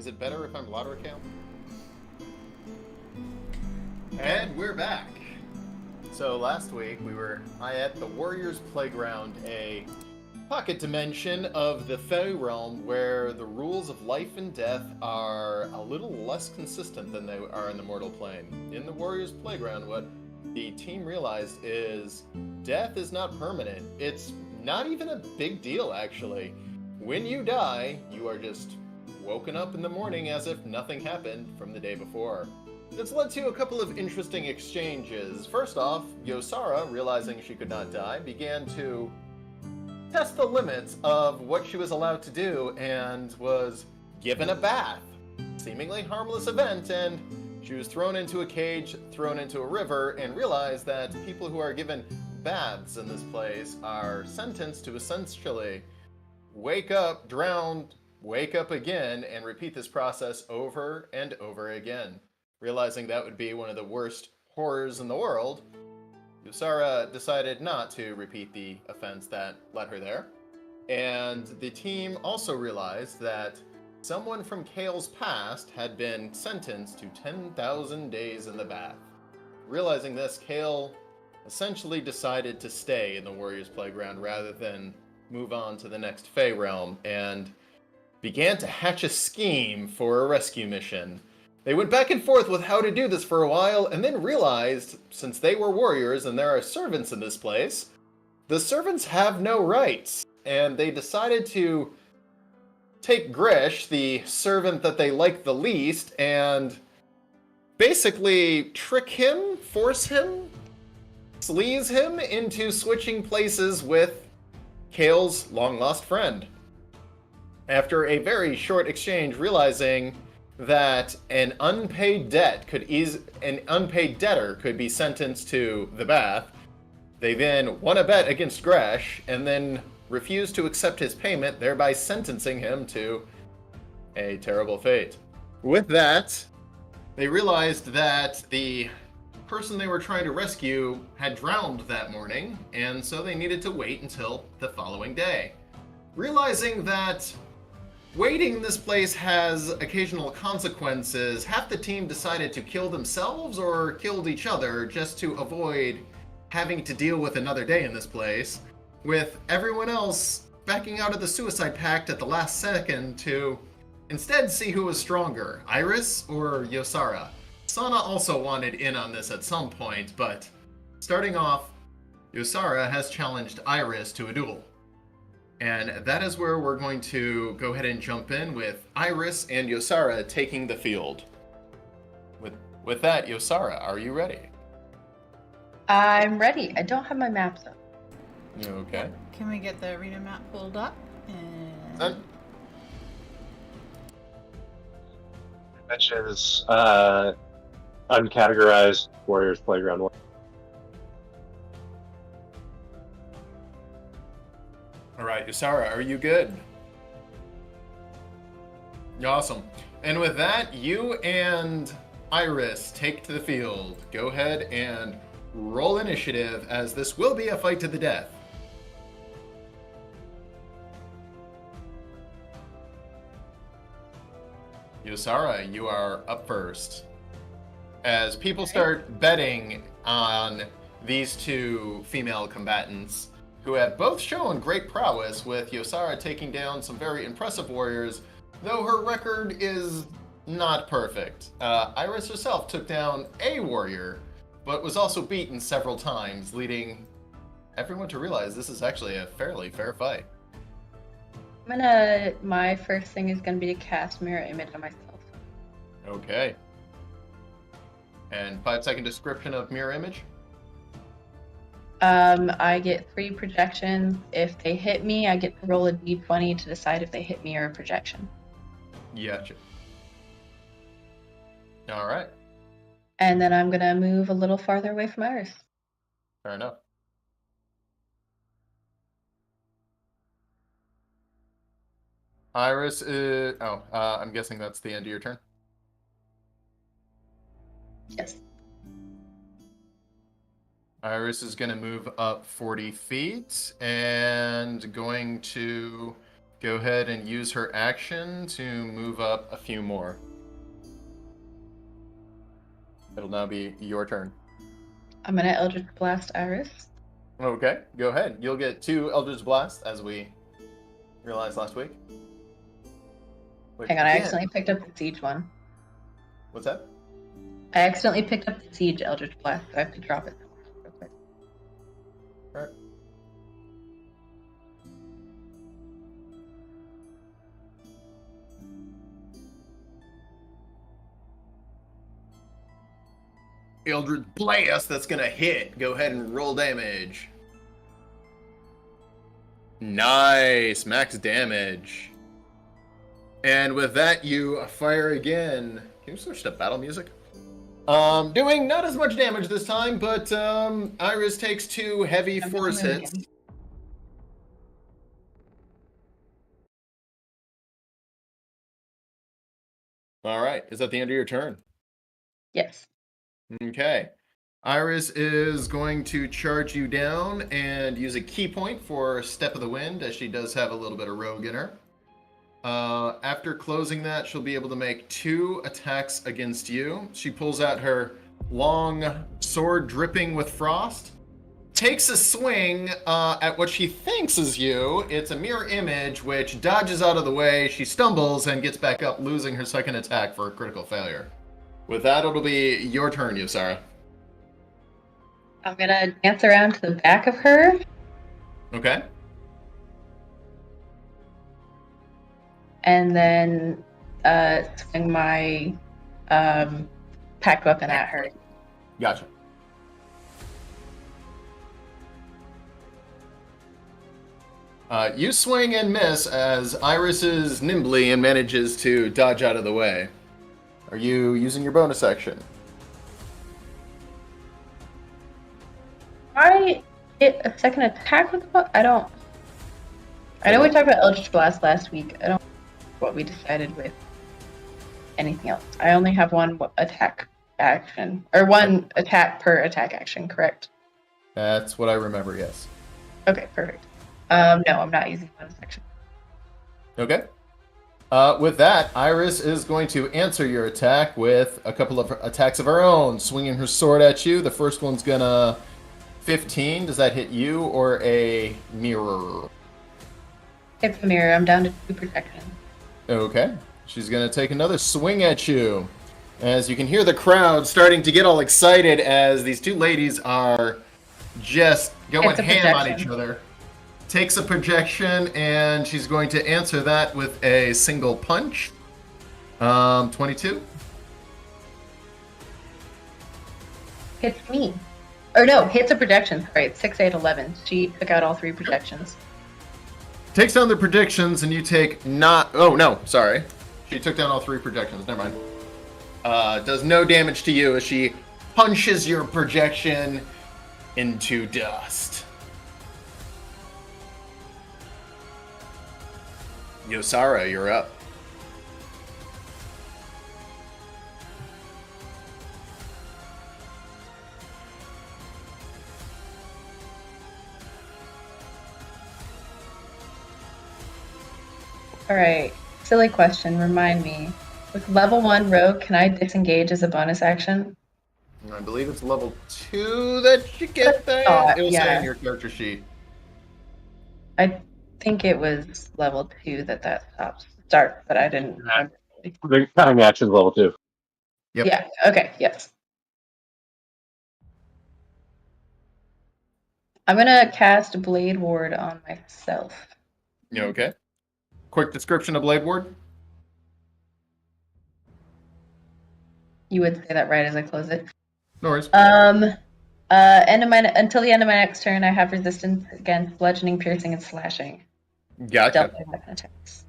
it better if I'm louder, Cam? And we're back. So last week we were at the Warriors Playground, a pocket dimension of the Fey realm where the rules of life and death are a little less consistent than they are in the mortal plane. In the Warriors Playground, what the team realized is death is not permanent. It's not even a big deal, actually. When you die, you are just woken up in the morning as if nothing happened from the day before. It's led to a couple of interesting exchanges. First off, Yosara, realizing she could not die, began to test the limits of what she was allowed to do and was given a bath. Seemingly harmless event, and she was thrown into a cage, thrown into a river, and realized that people who are given baths in this place are sentenced to essentially wake up, drown, wake up again, and repeat this process over and over again. Realizing that would be one of the worst horrors in the world, Yusara decided not to repeat the offense that led her there. And the team also realized that someone from Kale's past had been sentenced to 10,000 days in the bath. Realizing this, Kale essentially decided to stay in the Warriors Playground rather than move on to the next Fey realm, and began to hatch a scheme for a rescue mission. They went back and forth with how to do this for a while, and then realized, since they were warriors and there are servants in this place, the servants have no rights. And they decided to take Grish, the servant that they liked the least, and basically trick him, force him, sleaze him into switching places with Kale's long-lost friend. After a very short exchange, realizing that an unpaid debtor could be sentenced to the bath, they then won a bet against Gresh and then refused to accept his payment, thereby sentencing him to a terrible fate. With that, they realized that the person they were trying to rescue had drowned that morning, and so they needed to wait until the following day. Realizing that waiting in this place has occasional consequences, half the team decided to kill themselves or killed each other just to avoid having to deal with another day in this place, with everyone else backing out of the suicide pact at the last second to instead see who was stronger, Iris or Yosara. Sana also wanted in on this at some point, but starting off, Yosara has challenged Iris to a duel. And that is where we're going to go ahead and jump in with Iris and Yosara taking the field. With that, Yosara, are you ready? I'm ready. I don't have my map though. Okay. Can we get the arena map pulled up? And... Mentions uncategorized Warriors Playground. All right, Yosara, are you good? Awesome. And with that, you and Iris take to the field. Go ahead and roll initiative, as this will be a fight to the death. Yosara, you are up first. As people start betting on these two female combatants, who have both shown great prowess, with Yosara taking down some very impressive warriors, though her record is not perfect. Iris herself took down a warrior, but was also beaten several times, leading everyone to realize this is actually a fairly fair fight. My first thing is gonna be to cast Mirror Image on myself. Okay. And 5-second description of Mirror Image? I get 3 projections. If they hit me, I get to roll a d20 to decide if they hit me or a projection. Gotcha. All right. And then I'm gonna move a little farther away from Iris. Fair enough. Iris is... I'm guessing that's the end of your turn? Yes. Iris is going to move up 40 feet and going to go ahead and use her action to move up a few more. It'll now be your turn. I'm gonna Eldritch Blast Iris. Okay, go ahead. You'll get 2 Eldritch Blast, as we realized last week. Which, Hang on, I again- accidentally picked up the Siege one. What's that? I accidentally picked up the Siege Eldritch Blast, so I have to drop it real quick. Alright. Eldritch Blast, that's gonna hit. Go ahead and roll damage. Nice, max damage. And with that, you fire again. Can you switch to battle music? Doing not as much damage this time, but Iris takes 2 heavy I'm force gonna move hits. again. All right, is that the end of your turn? Yes. Okay. Iris is going to charge you down and use a key point for Step of the Wind, as she does have a little bit of rogue in her. After closing that, she'll be able to make 2 attacks against you. She pulls out her long sword dripping with frost, takes a swing at what she thinks is you. It's a mirror image, which dodges out of the way. She stumbles and gets back up, losing her second attack for a critical failure. With that, it'll be your turn, Yosara. I'm gonna dance around to the back of her. Okay. And then swing my packed weapon at her. Gotcha. You swing and miss as Iris is nimbly and manages to dodge out of the way. Are you using your bonus action? I get a second attack with the bow? I don't. I know we talked about Eldritch Blast last week. I don't know what we decided with anything else. I only have 1 attack action, or 1 attack per attack action, correct? That's what I remember, yes. Okay, perfect. No, I'm not using bonus action. Okay. With that, Iris is going to answer your attack with a couple of attacks of her own, swinging her sword at you. The first one's gonna 15. Does that hit you or a mirror? It's a mirror. I'm down to 2 protection. Okay. She's gonna take another swing at you. As you can hear the crowd starting to get all excited as these 2 ladies are just going It's a ham on projection. each other. Takes a projection, and she's going to answer that with a single punch. 22. Hits me. Or no, hits a projection. Sorry, it's 6, 8, 11. She took out all 3 projections. Takes down the predictions, and you take not... Oh, no, sorry. She took down all 3 projections. Never mind. Does no damage to you as she punches your projection into dust. Yosara, you're up. Alright, silly question. Remind me. With level 1 rogue, can I disengage as a bonus action? I believe it's level 2 that you get that. thought, It'll say yeah. in your character sheet. I think it was level 2 that start, but I didn't remember. The cutting action's level 2. Yep. Yeah, okay, yes. I'm gonna cast Blade Ward on myself. You okay? Quick description of Blade Ward. You would say that right as I close it. No worries. Until the end of my next turn, I have resistance against bludgeoning, piercing, and slashing. Gotcha. Dealt by weapon attacks.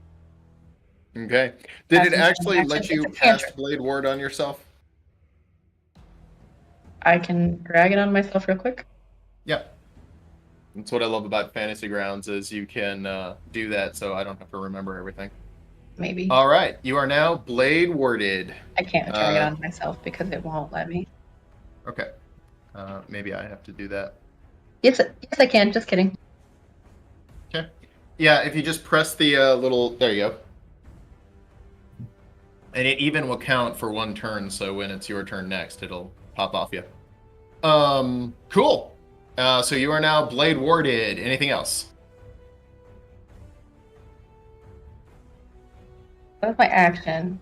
Okay. Did it As an actually action, let you it's a cast cantrip. Blade Ward on yourself? I can drag it on myself real quick. Yeah. That's what I love about Fantasy Grounds is you can do that, so I don't have to remember everything. Maybe. All right, you are now Blade Warded. I can't drag it on myself because it won't let me. Okay. Maybe I have to do that. Yes, I can. Just kidding. Okay. Yeah, if you just press the little... There you go. And it even will count for one turn, so when it's your turn next, it'll pop off you. Cool. So you are now Blade Warded. Anything else? That was my action.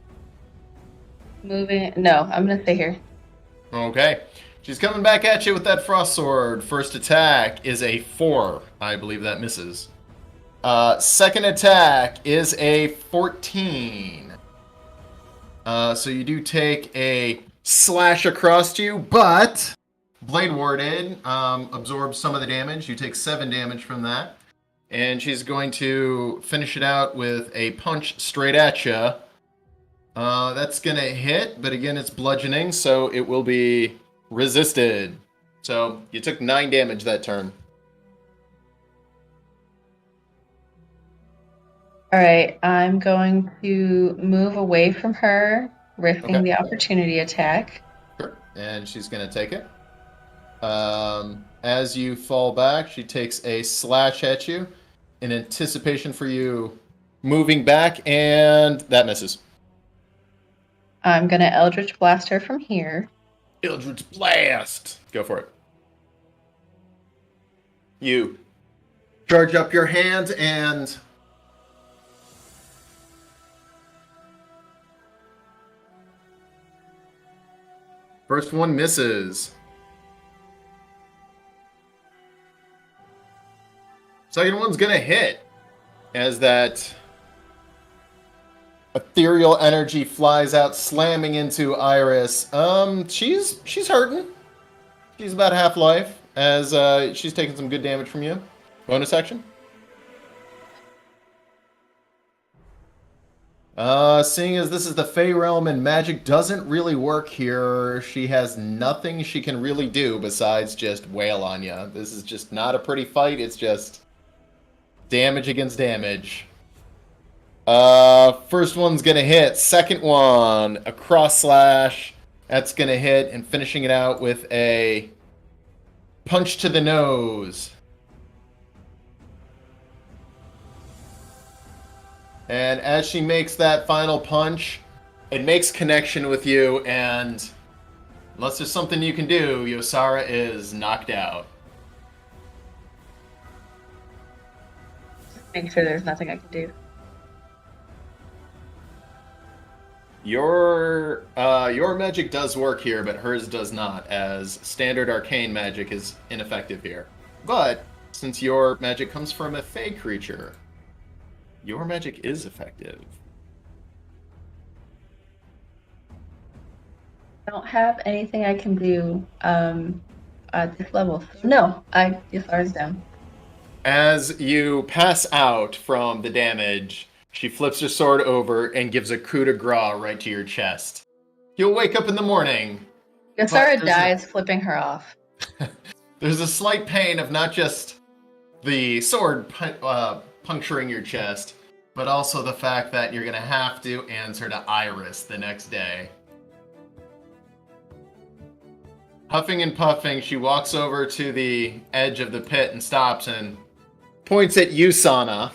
Moving. No, I'm gonna stay here. Okay. She's coming back at you with that Frost Sword. First attack is a 4. I believe that misses. Second attack is a 14. So you do take a slash across you, but Blade Warded absorbs some of the damage. You take 7 damage from that. And she's going to finish it out with a punch straight at you. That's going to hit, but again, it's bludgeoning, so it will be resisted. So you took 9 damage that turn. All right, I'm going to move away from her, risking Okay. the opportunity attack. Sure. And she's going to take it. As you fall back, she takes a slash at you in anticipation for you moving back, and that misses. I'm gonna Eldritch Blast her from here. Eldritch Blast! Go for it. You charge up your hand and... First one misses. Second one's gonna hit as that ethereal energy flies out, slamming into Iris. She's hurting. She's about half life as she's taking some good damage from you. Bonus action. Seeing as this is the Fey Realm and magic doesn't really work here, she has nothing she can really do besides just wail on you. This is just not a pretty fight, it's just damage against damage. First one's gonna hit. Second one, a cross slash. That's gonna hit, and finishing it out with a punch to the nose. And as she makes that final punch, it makes connection with you, and unless there's something you can do, Yosara is knocked out. Make sure there's nothing I can do. Your magic does work here, but hers does not, as standard arcane magic is ineffective here. But since your magic comes from a fey creature, your magic is effective. I don't have anything I can do at this level. No, I just ours down. As you pass out from the damage, she flips her sword over and gives a coup de grace right to your chest. You'll wake up in the morning. Yosara dies flipping her off. There's a slight pain of not just the sword puncturing your chest, but also the fact that you're going to have to answer to Iris the next day. Huffing and puffing, she walks over to the edge of the pit and stops and points at you, Sana.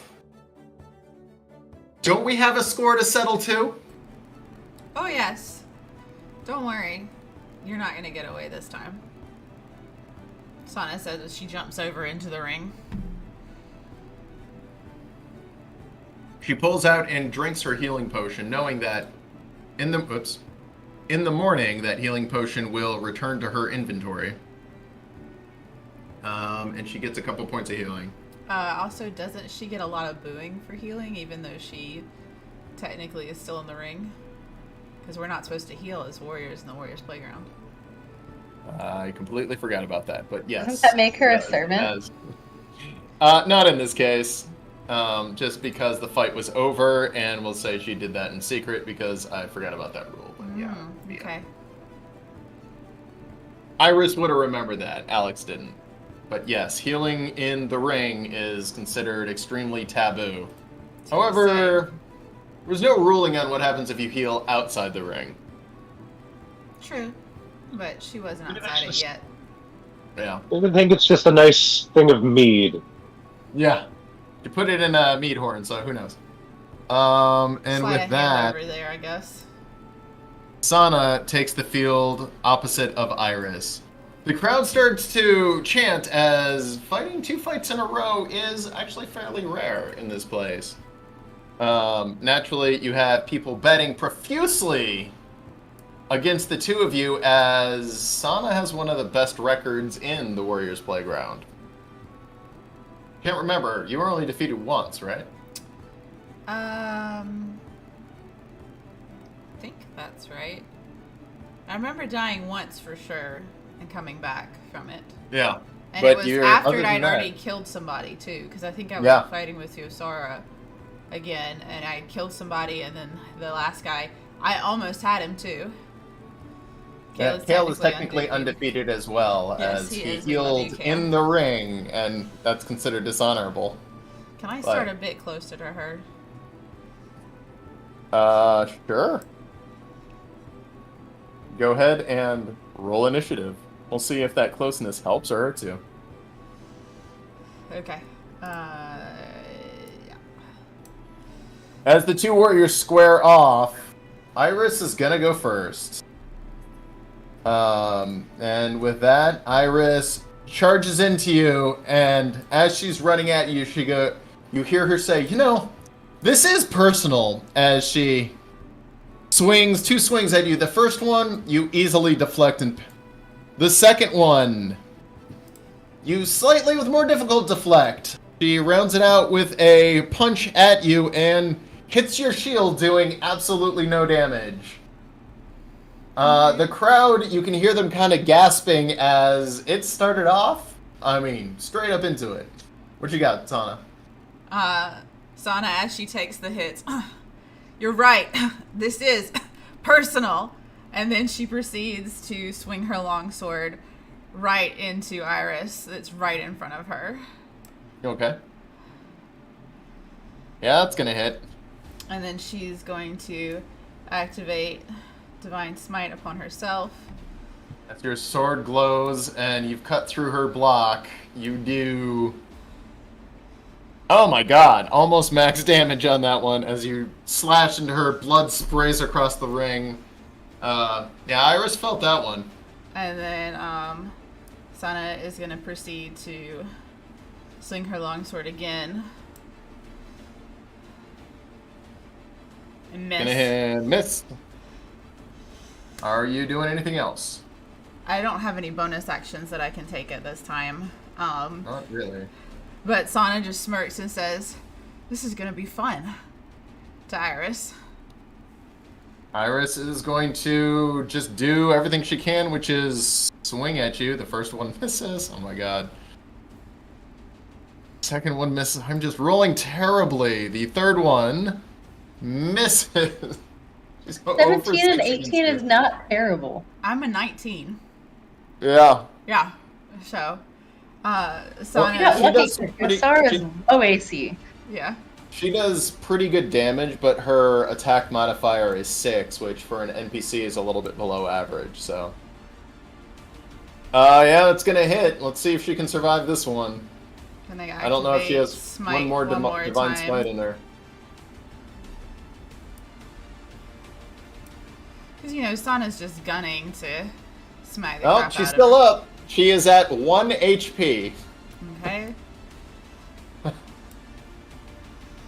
Don't we have a score to settle too? Oh, yes. Don't worry. You're not going to get away this time. Sana says as she jumps over into the ring. She pulls out and drinks her healing potion, knowing that in the morning that healing potion will return to her inventory. And she gets a couple points of healing. Also, doesn't she get a lot of booing for healing, even though she technically is still in the ring? Because we're not supposed to heal as warriors in the Warriors Playground. I completely forgot about that, but yes. Doesn't that make her a servant? Not in this case. Just because the fight was over, and we'll say she did that in secret because I forgot about that rule. But yeah. Okay. Iris would have remembered that. Alex didn't. But yes, healing in the ring is considered extremely taboo. However, there's no ruling on what happens if you heal outside the ring. True. But she wasn't outside it yet. Yeah. I think it's just a nice thing of mead. Yeah. You put it in a meat horn, so who knows? And Slide a with hand that, over there, I guess. Sana takes the field opposite of Iris. The crowd starts to chant as fighting 2 fights in a row is actually fairly rare in this place. Naturally, you have people betting profusely against the two of you as Sana has one of the best records in the Warriors Playground. Can't remember, you were only defeated once, right? I think that's right. I remember dying once for sure and coming back from it. Yeah. And but it was after other than I'd that- already killed somebody too, because I think I was Yeah. fighting with Yosara again, and I killed somebody, and then the last guy, I almost had him too. Yeah, Kale is technically undefeated as well, Yes, as he he is. We love you, healed Kale. in the ring, and that's considered dishonorable. Can I start a bit closer to her? Sure. Go ahead and roll initiative. We'll see if that closeness helps or hurts you. Okay. Yeah. As the two warriors square off, Iris is gonna go first. And with that, Iris charges into you, and as she's running at you, you hear her say, "You know, this is personal," as she swings 2 swings at you. The first one, you easily deflect, and the second one, you slightly with more difficult deflect. She rounds it out with a punch at you and hits your shield, doing absolutely no damage. The crowd, you can hear them kind of gasping as it started off. I mean, straight up into it. What you got, Sana? Sana, as she takes the hits, you're right. This is personal. And then she proceeds to swing her longsword right into Iris that's right in front of her. You okay? Yeah, that's gonna hit. And then she's going to activate Divine Smite upon herself. As your sword glows and you've cut through her block, you do... Oh my god, almost max damage on that one as you slash into her, blood sprays across the ring. Yeah, Iris felt that one. And then Sana is going to proceed to swing her longsword again. And miss. Gonna hit, miss. Are you doing anything else? I don't have any bonus actions that I can take at this time. Not really. But Sana just smirks and says, "This is going to be fun," to Iris. Iris is going to just do everything she can, which is swing at you. The first one misses. Oh my god. Second one misses. I'm just rolling terribly. The third one misses. 17 and 18 is not terrible. I'm a 19. Yeah. Yeah. So, Sana... You got she lucky does because pretty- Yosara she- is low AC. Yeah. She does pretty good damage, but her attack modifier is 6, which for an NPC is a little bit below average, so... yeah, it's gonna hit. Let's see if she can survive this one. Can I don't know if she has smite one more Divine time. Smite in there. Because, you know, Sana's just gunning to smite the Oh, crap she's out still of up. She is at 1 HP. her. Okay.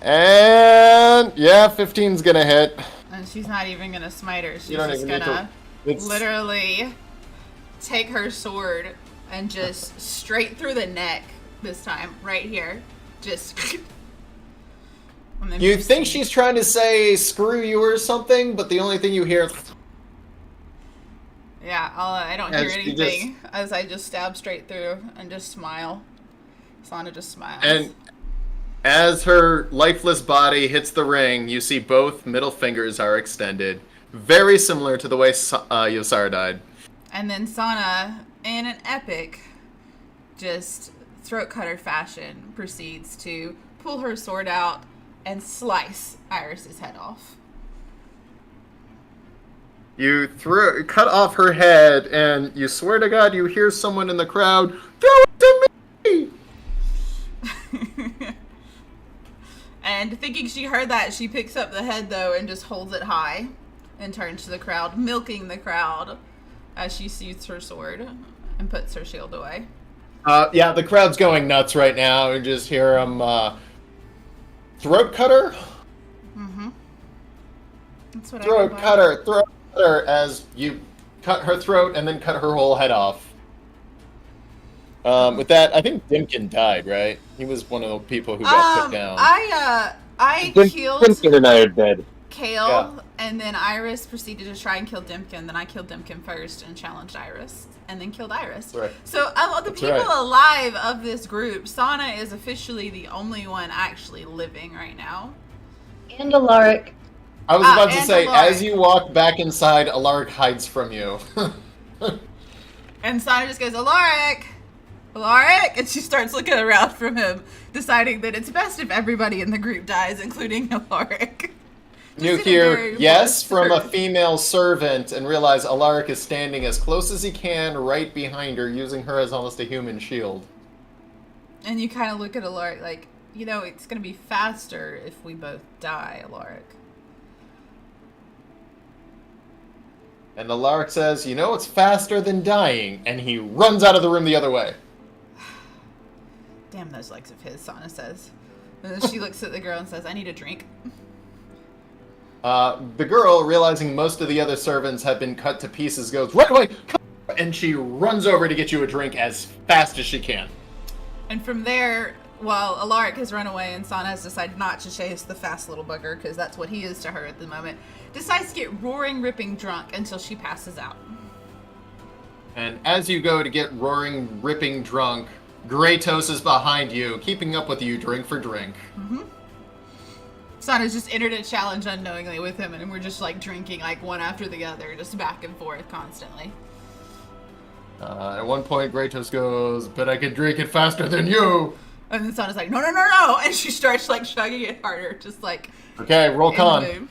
And yeah, 15's gonna hit. And she's not even going to smite her. She's You don't just even need going to It's literally take her sword and just straight through the neck this time. Right here. Just... And then You think proceed. she's trying to say screw you or something, but the only thing you hear is Yeah, I don't As hear she anything as I just stab straight through and just smile. Sana just smiles. and as her lifeless body hits the ring, you see both middle fingers are extended. Very similar to the way Yosara died. And then Sana, in an epic, just throat cutter fashion, proceeds to pull her sword out and slice Iris's head off. You cut off her head, and you swear to God you hear someone in the crowd, "Throw it to me!" And thinking she heard that, she picks up the head, though, and just holds it high and turns to the crowd, milking the crowd as she sheaths her sword and puts her shield away. Yeah, the crowd's going nuts right now. You just hear them, throat cutter? Mm-hmm. That's what Throat cutter, as you cut her throat and then cut her whole head off. With that, I think Dimkin died, right? He was one of the people who got put down. I killed Dimkin and I are dead. Kale, and then Iris proceeded to try and kill Dimkin. Then I killed Dimkin first and challenged Iris, and then killed Iris. Right. So the people alive of this group, Sana is officially the only one actually living right now. And Alaric. I was about to say, Alaric. as you walk back inside, Alaric hides from you. And Sana just goes, Alaric! Alaric! And she starts looking around from him, deciding that it's best if everybody in the group dies, including Alaric. You hear yes from a female servant and realize Alaric is standing as close as he can right behind her, using her as almost a human shield. And you kind of look at Alaric like, it's going to be faster if we both die, Alaric. And Alaric says, it's faster than dying, and he runs out of the room the other way. Damn those legs of his, Sana says. And then she looks at the girl and says, I need a drink. The girl, realizing most of the other servants have been cut to pieces, goes, right away! And she runs over to get you a drink as fast as she can. And from there, while Alaric has run away and Sana has decided not to chase the fast little bugger, because that's what he is to her at the moment, decides to get roaring, ripping drunk until she passes out. And as you go to get roaring, ripping drunk, Kratos is behind you, keeping up with you drink for drink. Mm-hmm. Sana's just entered a challenge unknowingly with him, and we're just drinking one after the other, just back and forth constantly. At one point, Kratos goes, "But I can drink it faster than you." And then Sana's like, no, and she starts chugging it harder, just Okay, roll con.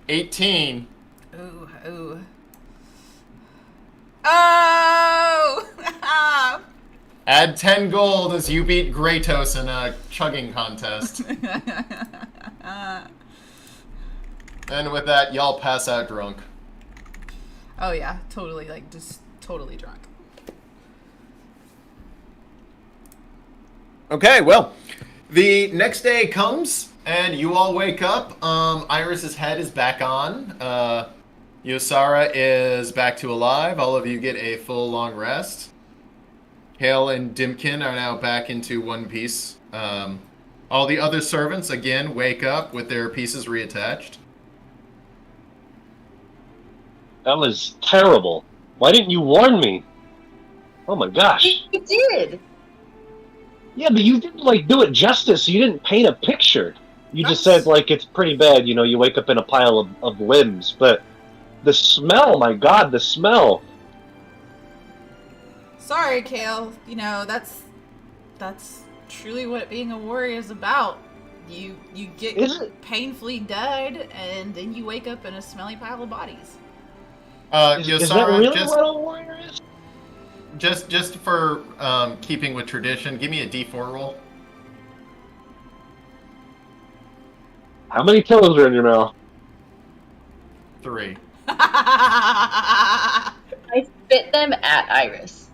18. Ooh. Oh! Add 10 gold as you beat Kratos in a chugging contest. And with that, y'all pass out drunk. Oh yeah, totally, just totally drunk. Okay, well, the next day comes, and you all wake up. Iris's head is back on. Yosara is back to alive. All of you get a full long rest. Kale and Dimkin are now back into one piece. All the other servants, again, wake up with their pieces reattached. That was terrible. Why didn't you warn me? Oh my gosh. You did. Yeah, but you didn't do it justice. You didn't paint a picture. You just said it's pretty bad. You wake up in a pile of limbs. But the smell, my God, the smell. Sorry, Kale. That's truly what being a warrior is about. You get painfully dead, and then you wake up in a smelly pile of bodies. Is that really what a warrior is? Just for keeping with tradition, give me a D4 roll. How many pillows are in your mouth? 3. I spit them at Iris.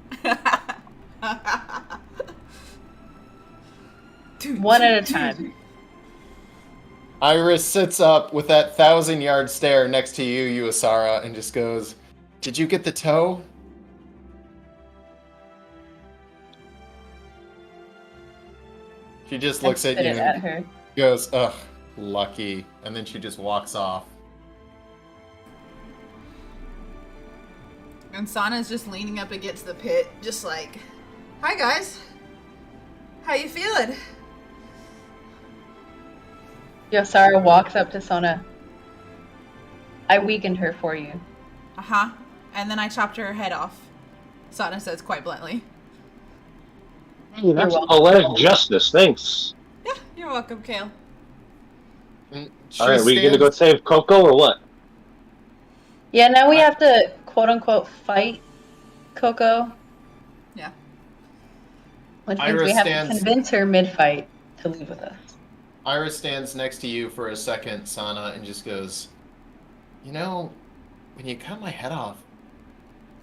One at a time. Iris sits up with that 1,000-yard stare next to you, Yosara, and just goes, "Did you get the toe?" She just looks at you and her. goes, "Ugh, lucky," and then she just walks off. And Sana's just leaning up against the pit, just "Hi guys, how you feeling?" Yosara walks up to Sona. I weakened her for you. Uh-huh. And then I chopped her head off. Sana says quite bluntly. Hey, that's poetic justice. Thanks. Yeah, you're welcome, Kale. All right, we gonna go save Coco or what? Yeah, now we have to quote-unquote fight Coco. Yeah. Which means we have to convince her mid-fight to leave with us. Iris stands next to you for a second, Sana, and just goes, "You know, when you cut my head off,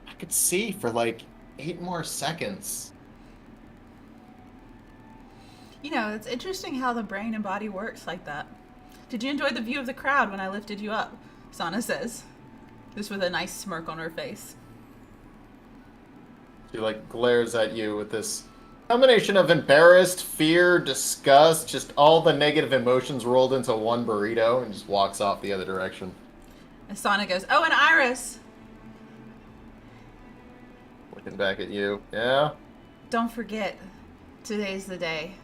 I could see for like 8 more seconds." You know, it's interesting how the brain and body works like that. Did you enjoy the view of the crowd when I lifted you up? Sana says, just with a nice smirk on her face. She like glares at you with this combination of embarrassed, fear, disgust, just all the negative emotions rolled into one burrito, and just walks off the other direction. And Sana goes, oh, and Iris, Looking back at you. Yeah? don't forget, today's the day.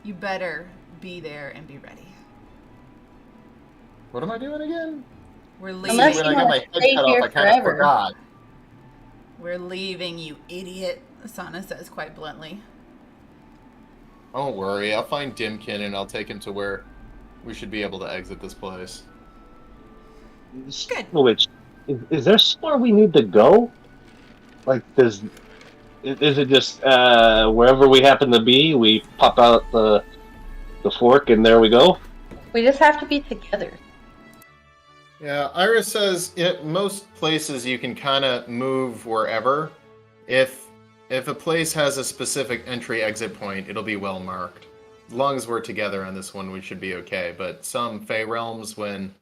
You better be there and be ready. What am I doing again? We're Unless leaving. When you I got wanna my head stay cut off, here I kind of forever. forgot. We're leaving, you idiot, Sana says quite bluntly. Don't worry, I'll find Dimkin and I'll take him to where we should be able to exit this place. Good. Which is there somewhere we need to go? Like, is it just wherever we happen to be, we pop out the fork and there we go? We just have to be together. Yeah, Iris says most places you can kind of move wherever. If a place has a specific entry-exit point, it'll be well marked. As long as we're together on this one, we should be okay. But some Fey realms, when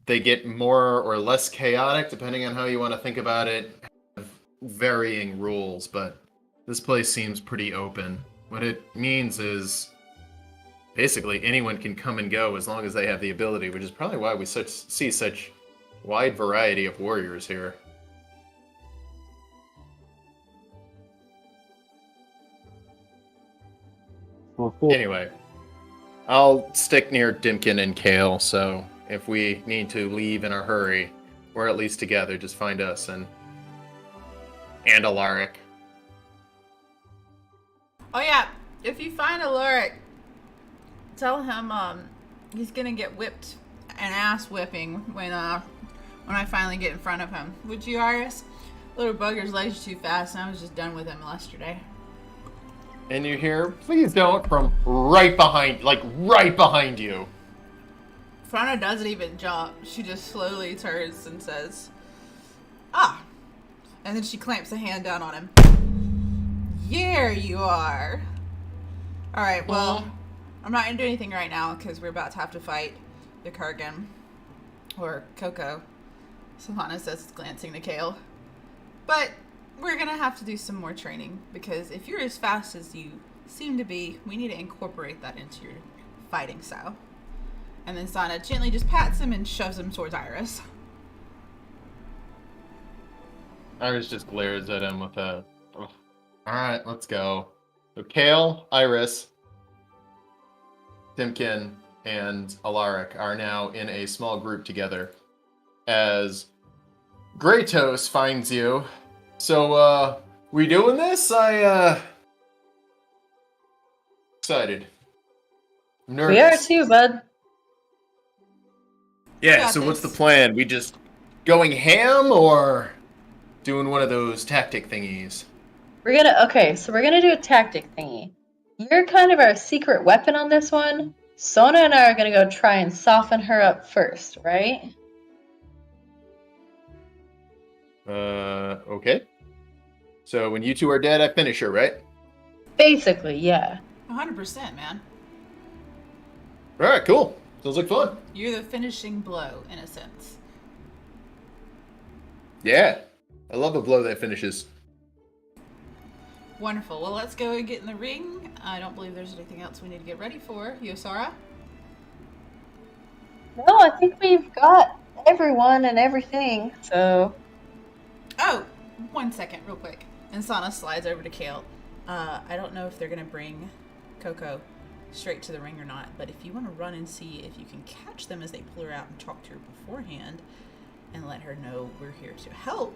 they get more or less chaotic, depending on how you want to think about it, have varying rules. But this place seems pretty open. What it means is basically anyone can come and go as long as they have the ability, which is probably why we see such wide variety of warriors here. Well, cool. Anyway, I'll stick near Dimkin and Kale, so if we need to leave in a hurry, we're at least together. Just find us and Alaric. Oh yeah, if you find Alaric, tell him he's gonna get whipped, an ass whipping when I finally get in front of him. Would you, Iris? Little bugger's legs too fast, and I was just done with him yesterday. And you hear, "Please don't," from right behind you. Frana doesn't even jump. She just slowly turns and says, ah. And then she clamps a hand down on him. There you are. Alright, well, I'm not going to do anything right now because we're about to have to fight the Kergen. Or Coco. Savannah says, glancing to Kale. But we're going to have to do some more training because if you're as fast as you seem to be, we need to incorporate that into your fighting style. And then Sana gently just pats him and shoves him towards Iris. Iris just glares at him with a, "Oh, alright, let's go." So Kale, Iris, Timkin, and Alaric are now in a small group together as Greytos finds you. So, we doing this? Excited. Nervous. We are too, bud. Yeah, Got so what's the this. plan? We just going ham or doing one of those tactic thingies? We're gonna do a tactic thingy. You're kind of our secret weapon on this one. Sona and I are gonna go try and soften her up first, right? Okay. So when you two are dead, I finish her, right? Basically, yeah. 100%, man. Alright, cool. Sounds like fun. You're the finishing blow, in a sense. Yeah. I love a blow that finishes. Wonderful. Well, let's go and get in the ring. I don't believe there's anything else we need to get ready for. Yosara? No, I think we've got everyone and everything, so... Oh, 1 second, real quick. And Sana slides over to Kale. I don't know if they're going to bring Coco straight to the ring or not, but if you want to run and see if you can catch them as they pull her out and talk to her beforehand and let her know we're here to help.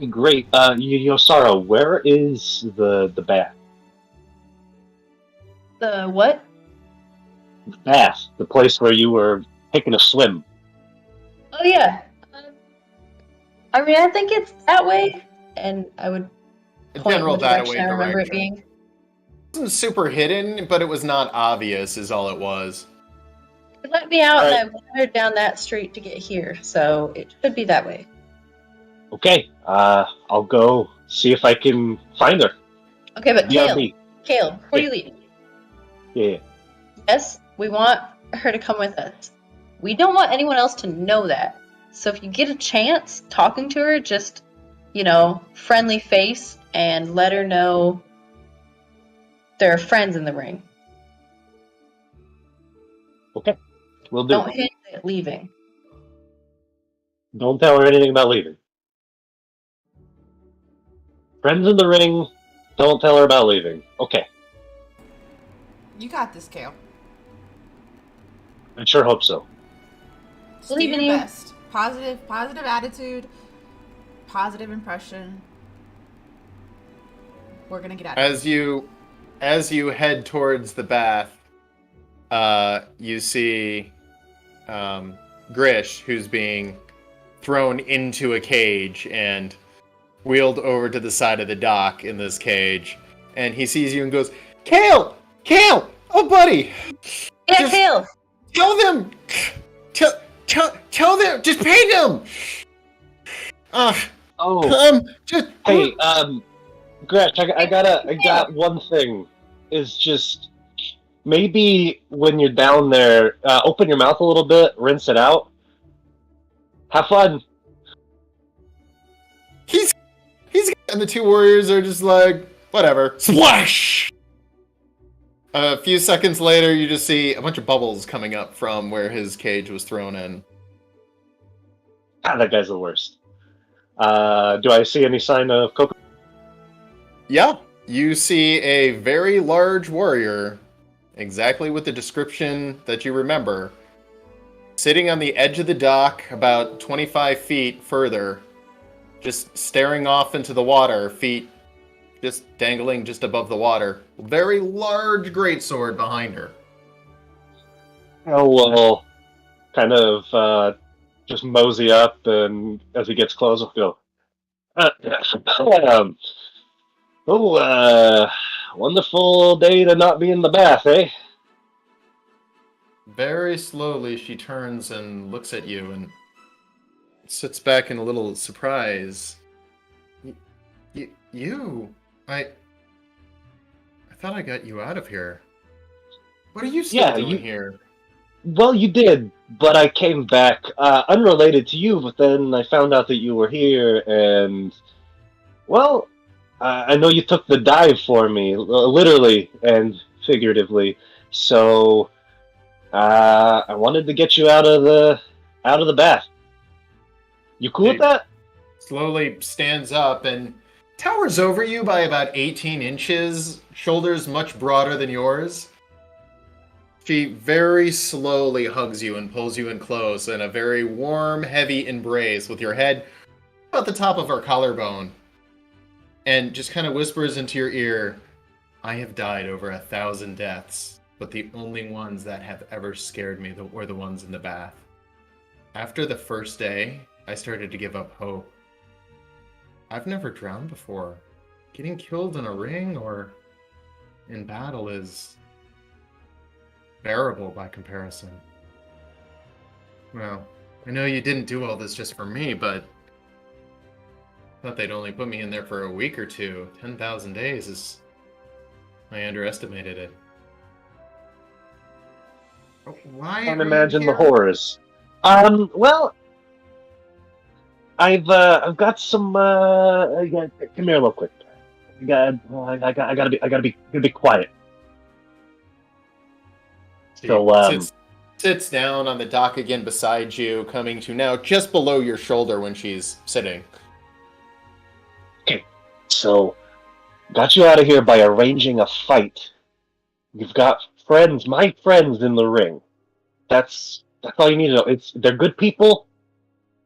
Great. Yosara, where is the bath? The what? The bath, the place where you were taking a swim. Oh, yeah. I mean, I think it's that way, and I would In point in general, the that direction way I remember it direction. being. wasn't super hidden, but it was not obvious, is all it was. You let me out All and right. I wandered down that street to get here, so it should be that way. Okay, I'll go see if I can find her. Okay, but BRB. Kale, before Yeah. you leave, Yeah. yes, we want her to come with us. We don't want anyone else to know that. So if you get a chance talking to her, just, friendly face and let her know there are friends in the ring. Okay, we'll do. Don't hint at leaving. Don't tell her anything about leaving. Friends in the ring, don't tell her about leaving. Okay, You got this, Kale. I sure hope so. Just do Believe in your you. best. Positive attitude, positive impression. We're gonna get out of here. As you head towards the bath, you see Grish, who's being thrown into a cage and wheeled over to the side of the dock in this cage, and he sees you and goes, Kale! Kale! Oh, buddy! Yeah, Just- Kale! Tell them! Tell them! Just pay them! Oh, Just... hey, Gretch, I got one thing. Is just maybe when you're down there, open your mouth a little bit, rinse it out. Have fun. He's and the two warriors are just like, whatever. Splash! A few seconds later, you just see a bunch of bubbles coming up from where his cage was thrown in. Ah, that guy's the worst. Do I see any sign of Coco? Yeah, you see a very large warrior, exactly with the description that you remember, sitting on the edge of the dock about 25 feet further, just staring off into the water, feet just dangling just above the water. Very large greatsword behind her. Oh, well, kind of just mosey up, and as he gets close, I'll go, wonderful day to not be in the bath, eh? Very slowly, she turns and looks at you and sits back in a little surprise. You? I thought I got you out of here. What are you still doing here? Well, you did, but I came back, unrelated to you, but then I found out that you were here, and, well, I know you took the dive for me, literally and figuratively, so, I wanted to get you out of the bath. You cool with that? Slowly stands up and towers over you by about 18 inches, shoulders much broader than yours. She very slowly hugs you and pulls you in close in a very warm, heavy embrace with your head about the top of her collarbone. And just kind of whispers into your ear, I have died over 1,000 deaths, but the only ones that have ever scared me were the ones in the bath. After the first day, I started to give up hope. I've never drowned before. Getting killed in a ring or in battle is bearable by comparison. Well, I know you didn't do all this just for me, but I thought they'd only put me in there for a week or two. 10,000 days is... I underestimated it. Why? Can't are you imagine the here? horrors. Well, I've got some. Come here real quick. I gotta be quiet. She So, sits down on the dock again beside you, coming to now just below your shoulder when she's sitting. So, got you out of here by arranging a fight. You've got friends, my friends in the ring. That's all you need to know. They're good people.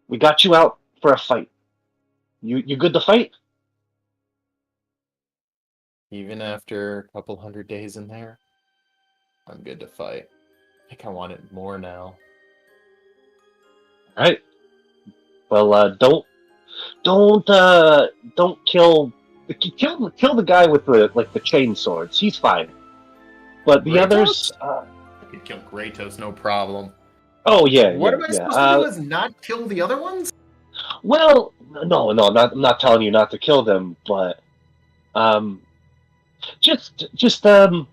We got you out for a fight. You good to fight? Even after a couple 100 days in there, I'm good to fight. I think I want it more now. All right. Well, don't kill kill the guy with the chain swords. He's fine. But the Kratos? others, I could kill Kratos, no problem. oh yeah, What yeah, am I yeah. supposed to do? Is not kill the other ones? Well, no, I'm not telling you not to kill them, but just they're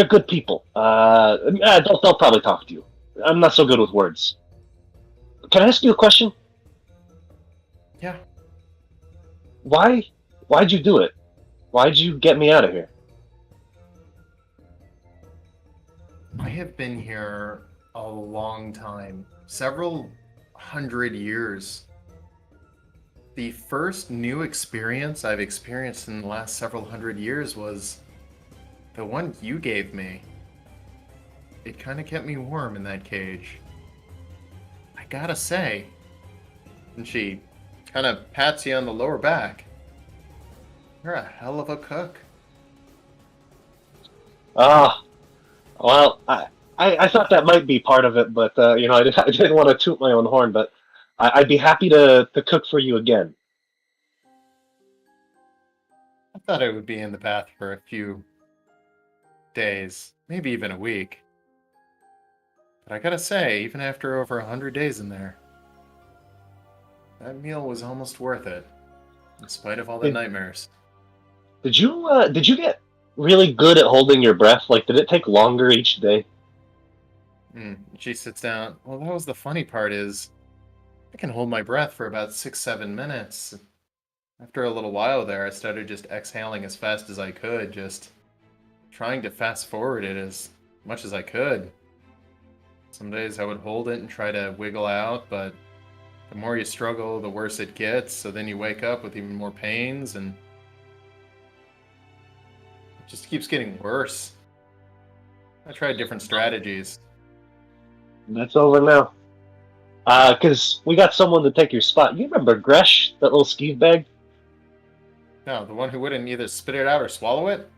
good people. They'll probably talk to you. I'm not so good with words. Can I ask you a question? Yeah. Why'd you do it? Why'd you get me out of here? I have been here a long time, several hundred years. The first new experience I've experienced in the last several hundred years was the one you gave me. It kind of kept me warm in that cage. I gotta say. And she kind of pats you on the lower back. You're a hell of a cook. Ah, well, I thought that might be part of it, but I didn't want to toot my own horn, but I'd be happy to cook for you again. I thought I would be in the bath for a few days, maybe even a week. But I gotta say, even after over 100 days in there, that meal was almost worth it, in spite of all the Did- nightmares. Did you get really good at holding your breath? Like, did it take longer each day? She sits down. Well, that was the funny part is, I can hold my breath for about 6-7 minutes. After a little while there, I started just exhaling as fast as I could, just trying to fast forward it as much as I could. Some days I would hold it and try to wiggle out, but the more you struggle, the worse it gets, so then you wake up with even more pains, and it just keeps getting worse. I tried different strategies. That's over now. Because we got someone to take your spot. You remember Gresh, that little skeeve bag? No, the one who wouldn't either spit it out or swallow it?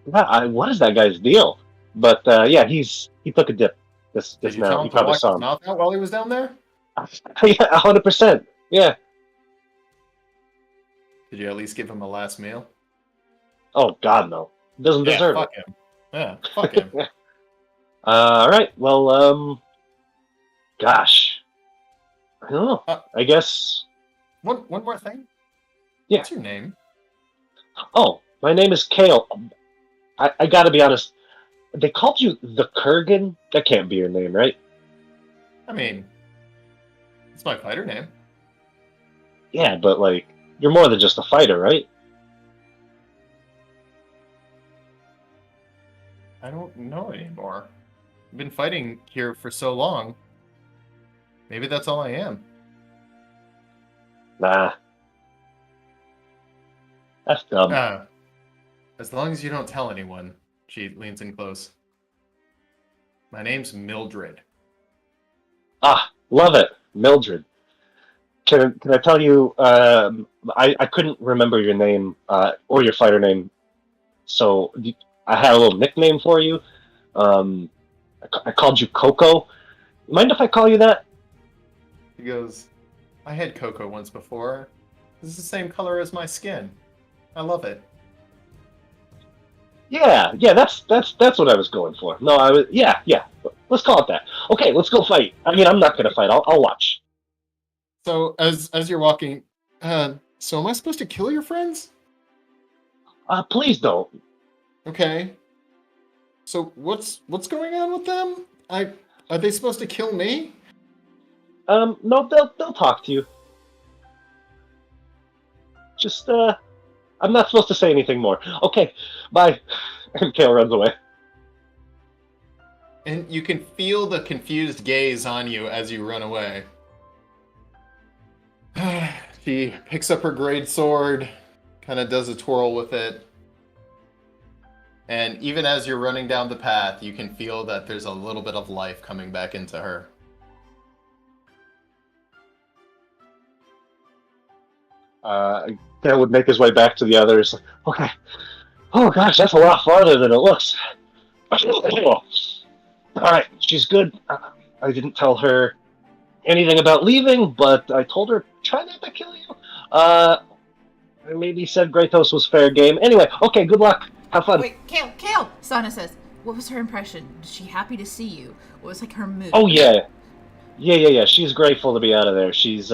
Yeah, what is that guy's deal? But yeah, he took a dip. This Did you now. tell You him to probably wash saw his him. mouth out while he was down there? Yeah, 100%. Yeah. Did you at least give him a last meal? Oh God, no. He doesn't Yeah, deserve fuck it. him. Yeah, fuck him. All right. Well, gosh, I don't know. I guess. One more thing. Yeah. What's your name? Oh, my name is Kale. I gotta be honest. They called you the Kergen. That can't be your name, right? I mean, it's my fighter name. Yeah, but like, you're more than just a fighter, right? I don't know anymore. I've been fighting here for so long. Maybe that's all I am. Nah. That's dumb. As long as you don't tell anyone, she leans in close. My name's Mildred. Ah, love it, Mildred. Can I tell you? I couldn't remember your name or your fighter name, so I had a little nickname for you. I called you Coco. Mind if I call you that? He goes, I had Coco once before. This is the same color as my skin. I love it. Yeah, that's what I was going for. No, yeah. Let's call it that. Okay, let's go fight. I mean, I'm not gonna fight. I'll watch. So as you're walking, so am I supposed to kill your friends? Please don't. Okay. So what's going on with them? Are they supposed to kill me? No, they'll talk to you. Just I'm not supposed to say anything more. Okay, bye. And Kale runs away. And you can feel the confused gaze on you as you run away. She picks up her great sword, kind of does a twirl with it. And even as you're running down the path, you can feel that there's a little bit of life coming back into her. Kale would make his way back to the others. Okay. Oh gosh, that's a lot farther than it looks. Alright, she's good. I didn't tell her anything about leaving, but I told her, try not to kill you. Maybe said Kratos was fair game. Anyway, okay, good luck. Have fun. Wait, Kale! Sana says, what was her impression? Was she happy to see you? What was like her mood? Oh, yeah. Yeah. She's grateful to be out of there. She's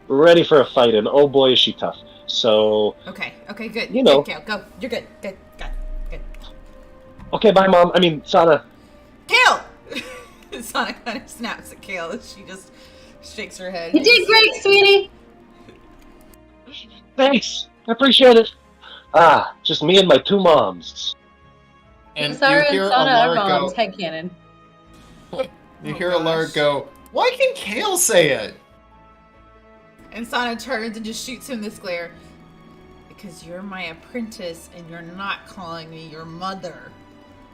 ready for a fight, and oh boy, is she tough. So... Okay, good. You know. Good, Kale, go. You're good. Good. Okay, bye, Mom. I mean, Sana. Kale! Sana kind of snaps at Kale as she just shakes her head. You did great, sweetie. Thanks. I appreciate it. Just me and my 2 moms. And Sarah you hear and Sana are Alara moms. go. Headcanon. You hear gosh. Alara go. Why can Kale say it? And Sana turns and just shoots him this glare. Because you're my apprentice and you're not calling me your mother.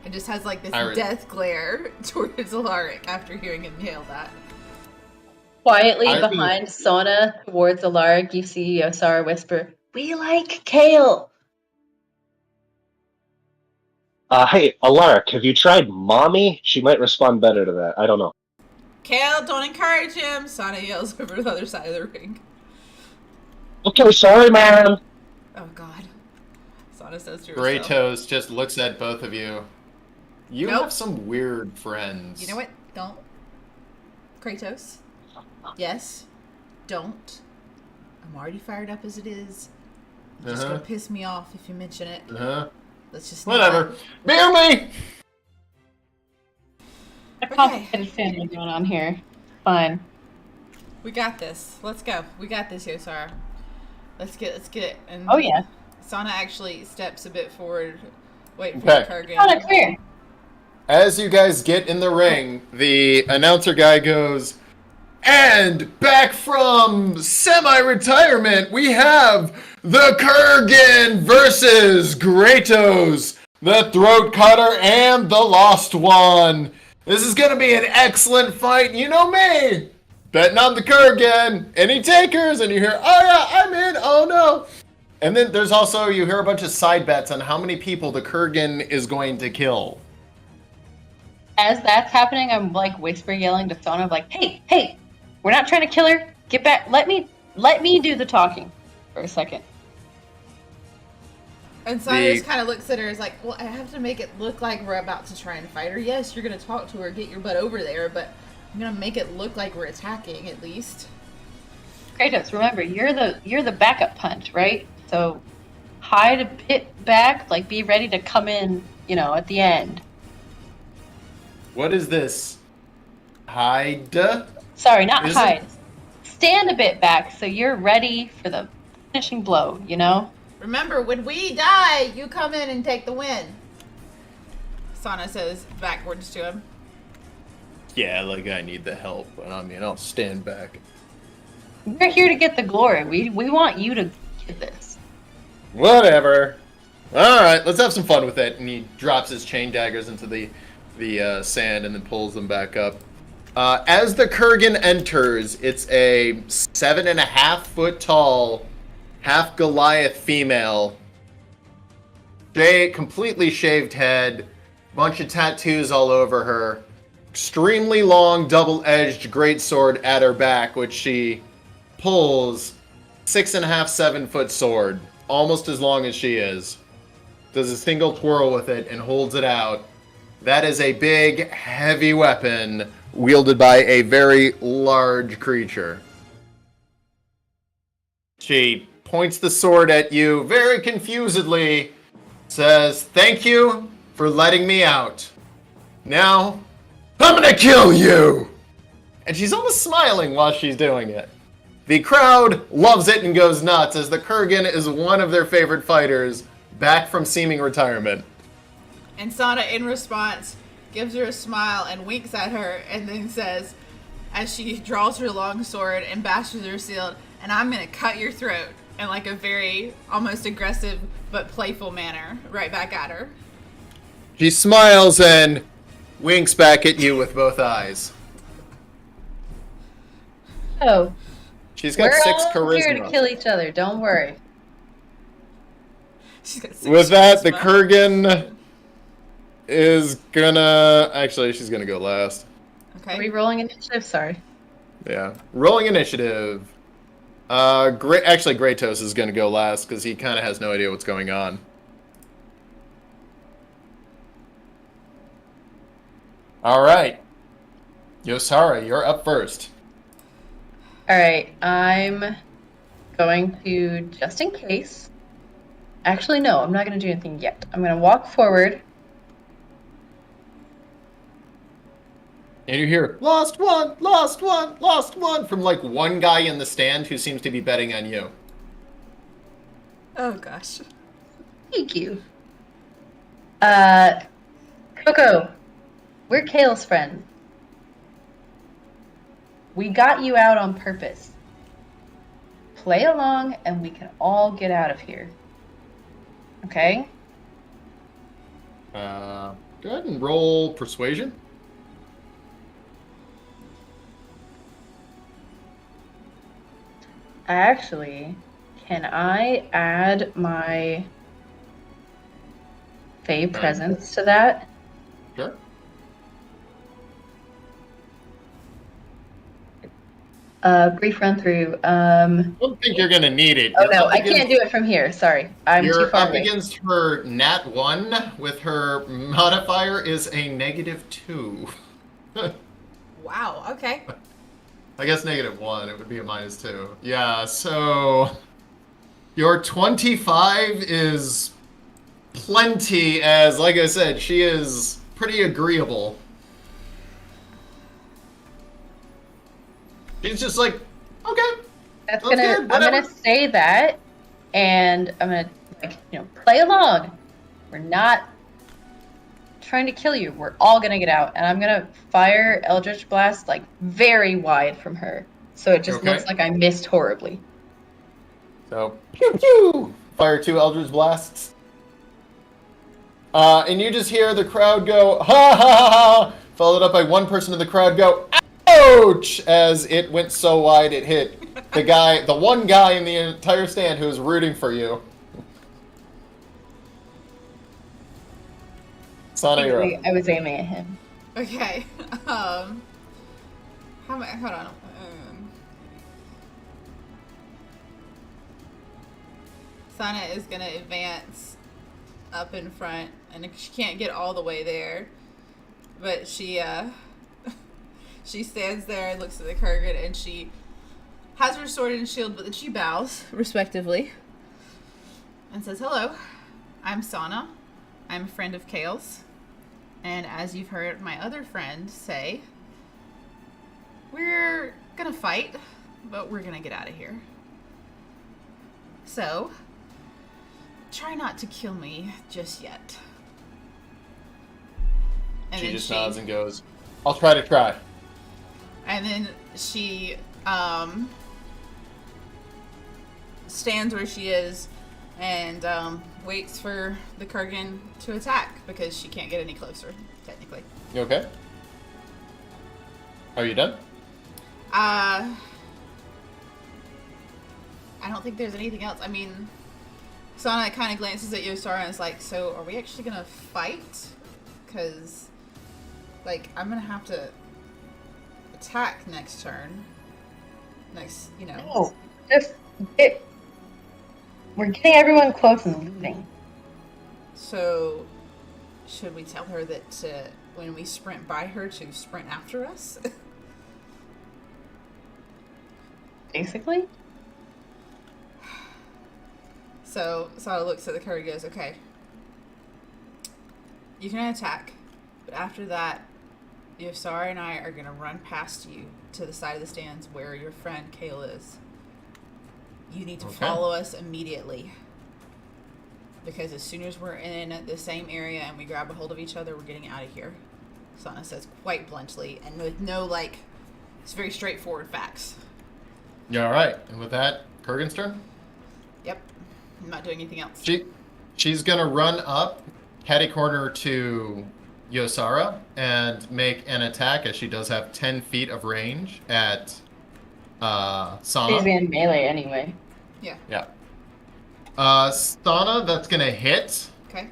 And just has like this death glare towards Alaric after hearing him hail that. Quietly behind Sona towards Alaric, you see Yosara whisper, "We like Kale." Hey, Alaric, have you tried Mommy? She might respond better to that. I don't know. Kale, don't encourage him! Sana yells over to the other side of the ring. Okay, sorry, man. Oh god. Sana says to herself. Kratos just looks at both of you. You Nope. have some weird friends. You know what? Don't. Kratos. Yes. Don't. I'm already fired up as it is. You're just gonna piss me off if you mention it. Let's just Whatever. Bear me! A complicated family going on here. Fine. We got this. Let's go. We got this, Yosara. Let's get it. And Oh yeah. Sana actually steps a bit forward, waiting for the Kergen. Sana, clear. As you guys get in the ring, the announcer guy goes, and back from semi-retirement, we have the Kergen versus Kratos, the Throat Cutter, and the Lost One. This is going to be an excellent fight. You know me, betting on the Kergen. Any takers? And you hear, oh yeah, I'm in. Oh no. And then there's also, you hear a bunch of side bets on how many people the Kergen is going to kill. As that's happening, I'm like whisper yelling to Sona, like, "Hey, we're not trying to kill her. Get back. Let me do the talking for a second." And Sana just kind of looks at her as like, well, I have to make it look like we're about to try and fight her. Yes, you're going to talk to her, get your butt over there, but I'm going to make it look like we're attacking at least. Kratos, remember, you're the backup punch, right? So hide a bit back, like be ready to come in, at the end. What is this? Hide? Sorry, not Is hide. it? Stand a bit back so you're ready for the finishing blow, Remember, when we die, you come in and take the win. Sana says backwards to him. Yeah, like I need the help, but I mean, I'll stand back. We're here to get the glory. We want you to get this. Whatever. Alright, let's have some fun with it. And he drops his chain daggers into the sand and then pulls them back up. As the Kergen enters, it's a 7.5 foot tall, half Goliath female. Completely shaved head, bunch of tattoos all over her, extremely long double-edged greatsword at her back, which she pulls 6.5, 7 foot sword, almost as long as she is. Does a single twirl with it and holds it out. That is a big, heavy weapon wielded by a very large creature. She points the sword at you very confusedly, says, "Thank you for letting me out. Now, I'm gonna kill you!" And she's almost smiling while she's doing it. The crowd loves it and goes nuts, as the Kergen is one of their favorite fighters, back from seeming retirement. And Sana, in response, gives her a smile and winks at her, and then says, as she draws her long sword and bashes her shield, "And I'm gonna cut your throat," in like a very almost aggressive but playful manner, right back at her. She smiles and winks back at you with both eyes. Oh, She's got we're 6 all charisma. here to kill each other. Don't worry. She's got 6 With that, the charisma. Kergen is gonna... Actually, she's gonna go last. Are we Okay. rolling initiative? Sorry. Yeah. Rolling initiative. Actually, Greytos is going to go last because he kind of has no idea what's going on. All right. Yosara, you're up first. All right, I'm going to, just in case. Actually, no, I'm not going to do anything yet. I'm going to walk forward. And you hear, lost one, lost one, lost one, from like one guy in the stand who seems to be betting on you. Oh gosh. Thank you. Coco, we're Kale's friends. We got you out on purpose. Play along and we can all get out of here. Okay? Go ahead and roll persuasion. Actually, can I add my Fey presence to that? Sure. Brief run through. I don't think you're going to need it. Oh You're no, up I against- can't do it from here. Sorry, I'm too You're far up away. against her nat 1 with her modifier is a -2. Wow. Okay. I guess -1, it would be a -2. Yeah, so your 25 is plenty as, like I said, she is pretty agreeable. She's just like, okay. That's Sounds gonna. good, I'm whatever. gonna say that, and I'm gonna play along. We're not trying to kill you. We're all gonna get out, and I'm gonna fire Eldritch Blast like very wide from her, so it just Okay. looks like I missed horribly. So, pew pew! Fire 2 Eldritch Blasts. And you just hear the crowd go, ha ha ha ha! Followed up by one person in the crowd go, ouch! As it went so wide it hit the one guy in the entire stand who was rooting for you. Sana, you're up. I was aiming at him. Okay. How am I? Hold on. Sana is gonna advance up in front, and she can't get all the way there, but she she stands there and looks at the Kergen, and she has her sword and shield, but then she bows respectively and says, "Hello, I'm Sana. I'm a friend of Kale's, and as you've heard my other friend say, we're gonna fight, but we're gonna get out of here. So, try not to kill me just yet." And She then just nods and goes, I'll try to try. And then she stands where she is and waits for the Kergen to attack because she can't get any closer, technically. You okay? Are you done? I don't think there's anything else. I mean, Sana kind of glances at Yosara and is like, so are we actually going to fight? Because, like, I'm going to have to attack next turn. Next, you know. No, we're getting everyone close and leaving. So, should we tell her that when we sprint by her to sprint after us? Basically. So, Sada looks at the card and goes, okay, you can attack, but after that, Yosara and I are going to run past you to the side of the stands where your friend Kale is. You need to follow us immediately. Because as soon as we're in the same area and we grab a hold of each other, we're getting out of here. Sana says quite bluntly and with no, like, it's very straightforward facts. Yeah, alright. And with that, Kergen's turn? Yep. I'm not doing anything else. She's gonna run up, catty corner to Yosara, and make an attack as she does have 10 feet of range at Sana. She's in melee anyway. Yeah. Yeah. Sana, that's gonna hit. Okay.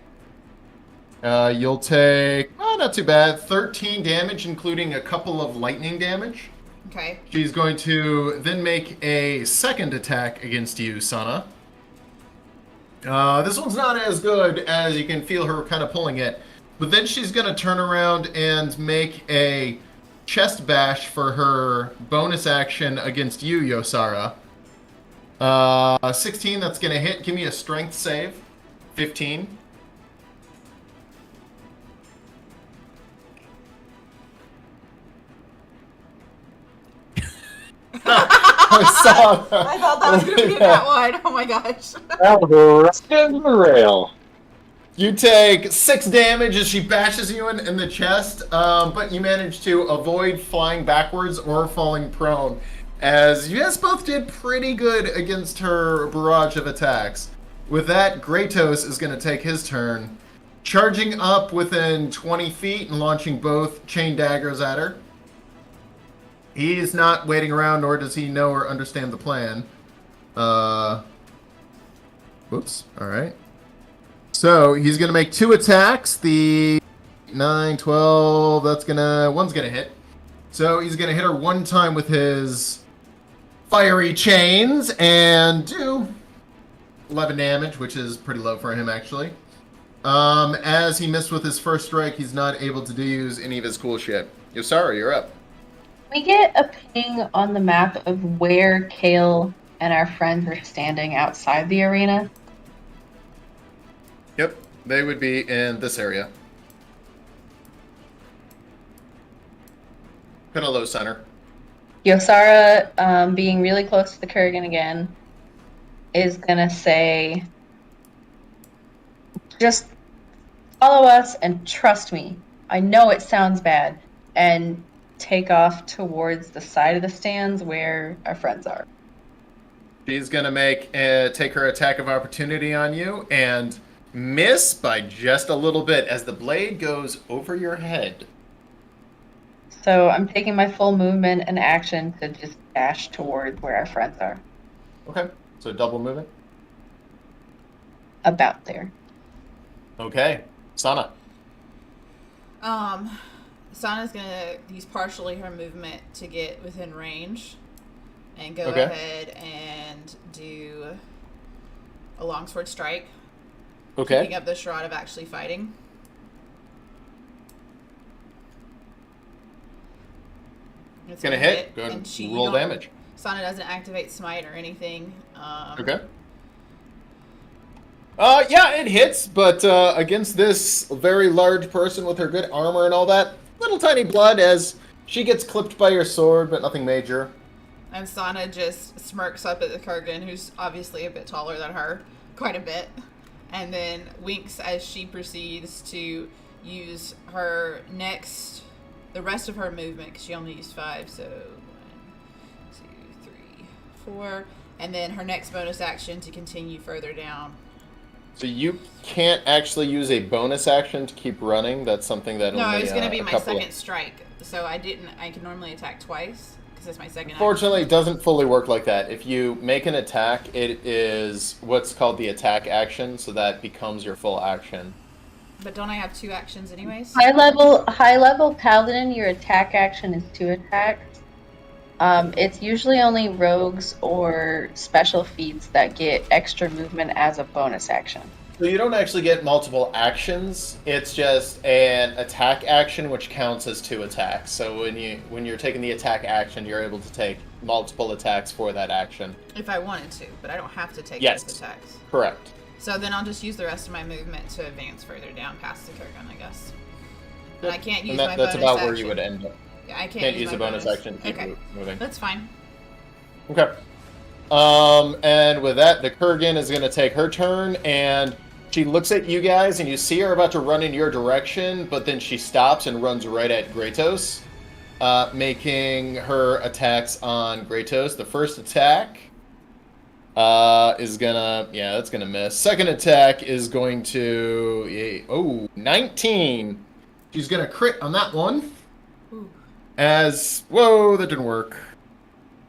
You'll take, not too bad, 13 damage, including a couple of lightning damage. Okay. She's going to then make a second attack against you, Sana. This one's not as good, as you can feel her kind of pulling it. But then she's going to turn around and make a chest bash for her bonus action against you, Yosara. 16, that's going to hit. Give me a strength save. 15. I thought that was going to be that one. Oh my gosh. That was a rest in the rail. You take 6 damage as she bashes you in the chest, but you manage to avoid flying backwards or falling prone, as you guys both did pretty good against her barrage of attacks. With that, Kratos is going to take his turn, charging up within 20 feet and launching both chain daggers at her. He's not waiting around, nor does he know or understand the plan. Whoops. All right. So he's going to make 2 attacks. The 9, 12, one's going to hit. So he's going to hit her 1 time with his fiery chains and do 11 damage, which is pretty low for him, actually. As he missed with his first strike, he's not able to use any of his cool shit. Yosara, you're up. We get a ping on the map of where Kale and our friends are standing outside the arena. Yep, they would be in this area. Kind of low center. Yosara, being really close to the Kergen again, is gonna say, just follow us and trust me. I know it sounds bad. And take off towards the side of the stands where our friends are. She's gonna take her attack of opportunity on you and miss by just a little bit as the blade goes over your head. So I'm taking my full movement and action to just dash towards where our friends are. Okay, so double movement. About there. Okay, Sana. Sana's gonna use partially her movement to get within range and go Okay. ahead and do a longsword strike. Okay. Picking up the shroud of actually fighting. It's Gonna hit. Go ahead and and roll damage. Sana doesn't activate smite or anything. Okay. Yeah, it hits, but against this very large person with her good armor and all that, little tiny blood as she gets clipped by your sword, but nothing major. And Sana just smirks up at the Kergen, who's obviously a bit taller than her, quite a bit, and then winks as she proceeds to use the rest of her movement, because she only used 5, so 1, 2, 3, 4, and then her next bonus action to continue further down. So you can't actually use a bonus action to keep running. That's something that No, only, it's going to be my second strike, so I can normally attack twice, because it's my second action. Unfortunately, it doesn't fully work like that. If you make an attack, it is what's called the attack action, so that becomes your full action. But don't I have 2 actions anyways? High level paladin, your attack action is 2 attacks. It's usually only rogues or special feats that get extra movement as a bonus action. So you don't actually get multiple actions. It's just an attack action, which counts as 2 attacks. So when you're taking the attack action, you're able to take multiple attacks for that action. If I wanted to, but I don't have to take Yes. those attacks. Correct. So then I'll just use the rest of my movement to advance further down past the Kergen, I guess. Yep. And I can't use And my that's bonus about action. where you would end up. Yeah, I Can't use my a bonus action to keep Okay, moving. that's fine. Okay. And with that, the Kergen is going to take her turn, and she looks at you guys, and you see her about to run in your direction, but then she stops and runs right at Kratos, making her attacks on Kratos. The first attack is gonna, that's gonna miss. Second attack is going to, 19. She's gonna crit on that one. Ooh. Whoa, that didn't work.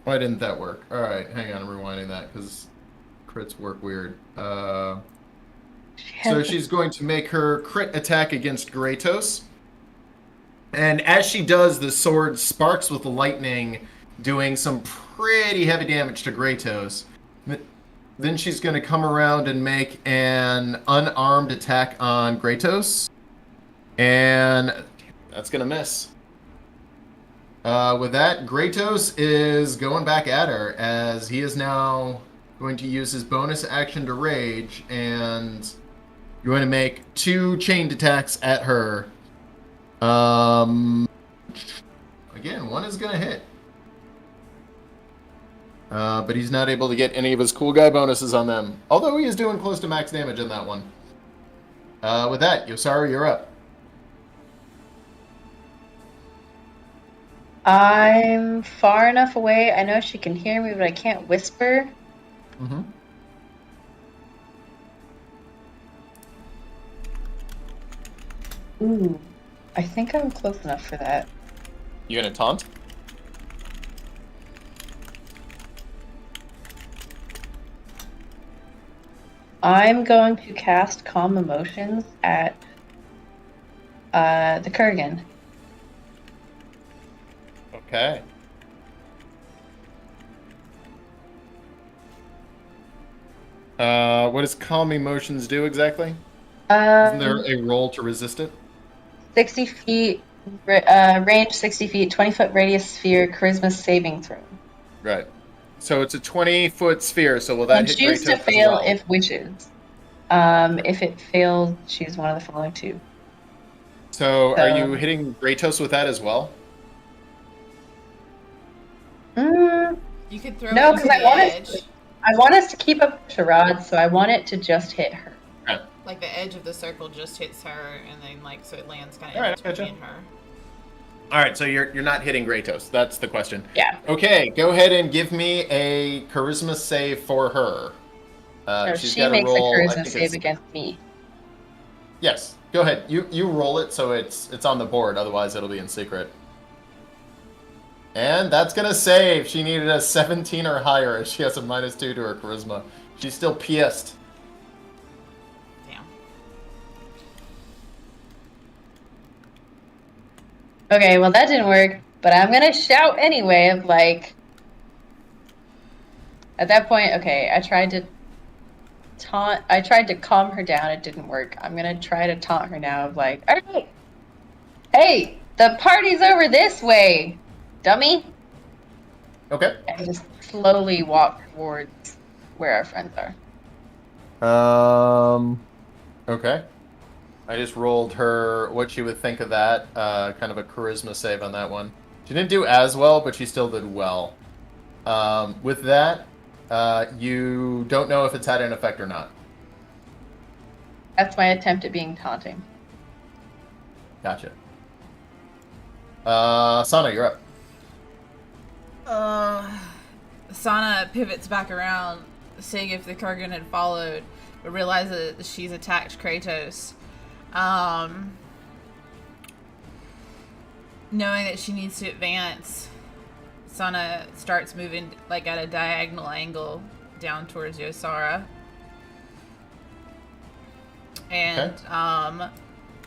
Why didn't that work? All right, hang on, I'm rewinding that because crits work weird. So she's going to make her crit attack against Kratos. And as she does, the sword sparks with lightning doing some pretty heavy damage to Kratos. Then she's going to come around and make an unarmed attack on Kratos. And that's going to miss. With that, Kratos is going back at her as he is now going to use his bonus action to rage, and you're going to make 2 chained attacks at her. Again, one is going to hit. But he's not able to get any of his cool guy bonuses on them. Although he is doing close to max damage on that one. With that, Yosara, you're up. I'm far enough away. I know she can hear me, but I can't whisper. Mm-hmm. Ooh, I think I'm close enough for that. You gonna taunt? I'm going to cast Calm Emotions at the Kergen. Okay. What does Calm Emotions do exactly? Isn't there a roll to resist it? 60 feet, range 60 feet, 20-foot radius sphere, charisma saving throw. Right. So it's a 20-foot sphere, so will that And hit choose Kratos to as fail well? if wishes. If it fails, choose one of the following 2. So are you hitting Kratos with that as well? You could throw No, it to because the edge. I want us to keep up the charade, so I want it to just hit her. Right. Like the edge of the circle just hits her, and then so it lands kind of Alright, between gotcha. her. All right, so you're not hitting Kratos. That's the question. Yeah. Okay, go ahead and give me a charisma save for her. No, She's she got to makes roll. a I charisma think save it's- against me. Yes, go ahead. You roll it so it's on the board. Otherwise, it'll be in secret. And that's gonna save. She needed a 17 or higher. She has a -2 to her charisma. She's still pissed. Damn. Okay, well that didn't work, but I'm gonna shout anyway of like... At that point, okay, I tried to calm her down, it didn't work. I'm gonna try to taunt her now of like, alright, hey, the party's over this way, dummy! Okay. And just slowly walk towards where our friends are. Okay. I just rolled her what she would think of that. Kind of a charisma save on that one. She didn't do as well, but she still did well. With that, you don't know if it's had an effect or not. That's my attempt at being taunting. Gotcha. Sana, you're up. Sana pivots back around, seeing if the Kergen had followed, but realizes that she's attacked Kratos. Knowing that she needs to advance, Sana starts moving like at a diagonal angle down towards Yosara. And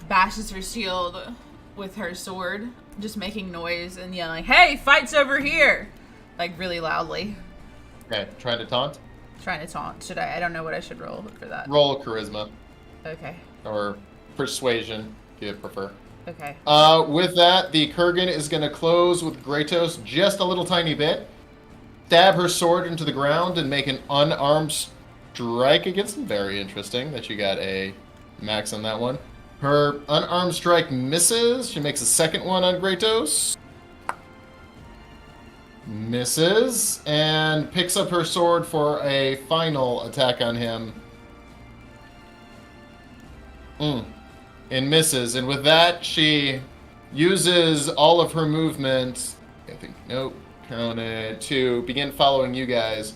bashes her shield with her sword, just making noise and yelling, "Hey, fight's over here!" Like really loudly. Okay, trying to taunt? Trying to taunt. Should I don't know what I should roll for that. Roll charisma. Okay. Or persuasion, if you prefer. Okay. With that, the Kergen is going to close with Kratos just a little tiny bit, stab her sword into the ground, and make an unarmed strike against him. Very interesting that you got a max on that one. Her unarmed strike misses. She makes a second one on Kratos. Misses, and picks up her sword for a final attack on him. And misses, and with that, she uses all of her movement, I think, nope, count it, to begin following you guys.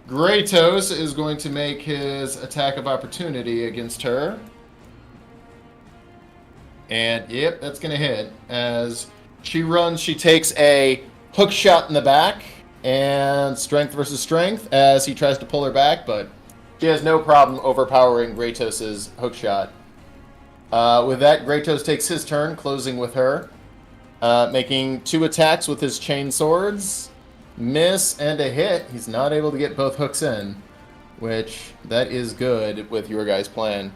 Kratos is going to make his attack of opportunity against her. And, yep, that's going to hit. As she runs, she takes a hook shot in the back, and strength versus strength, as he tries to pull her back, but she has no problem overpowering Kratos' hook shot. With that, Kratos takes his turn, closing with her, making 2 attacks with his chain swords. miss and a hit. He's not able to get both hooks in, which that is good with your guys' plan.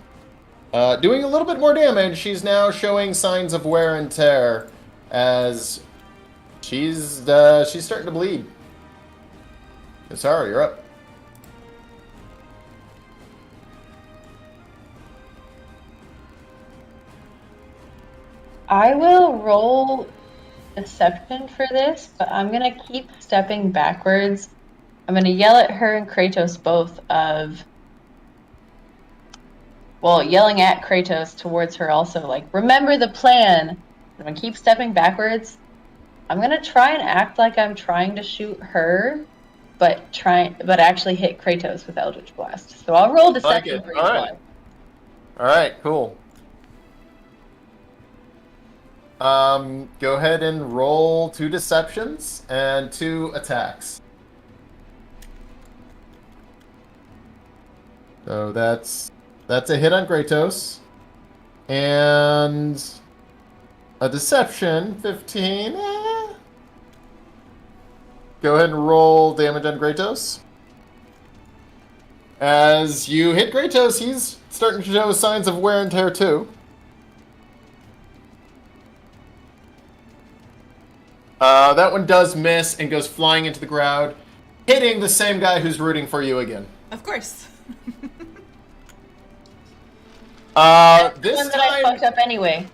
Doing a little bit more damage. She's now showing signs of wear and tear as she's starting to bleed. Sorry, you're up. I will roll deception for this, but I'm gonna keep stepping backwards. I'm gonna yell at her and Kratos both yelling at Kratos towards her also, like, remember the plan. I'm gonna keep stepping backwards. I'm gonna try and act like I'm trying to shoot her, but actually hit Kratos with Eldritch Blast. So I'll roll deception for each one. Alright, cool. Go ahead and roll 2 deceptions and 2 attacks. So that's a hit on Kratos. And a deception, 15. Go ahead and roll damage on Kratos. As you hit Kratos, he's starting to show signs of wear and tear too. That one does miss and goes flying into the crowd, hitting the same guy who's rooting for you again. Of course. This one that I fucked up anyway.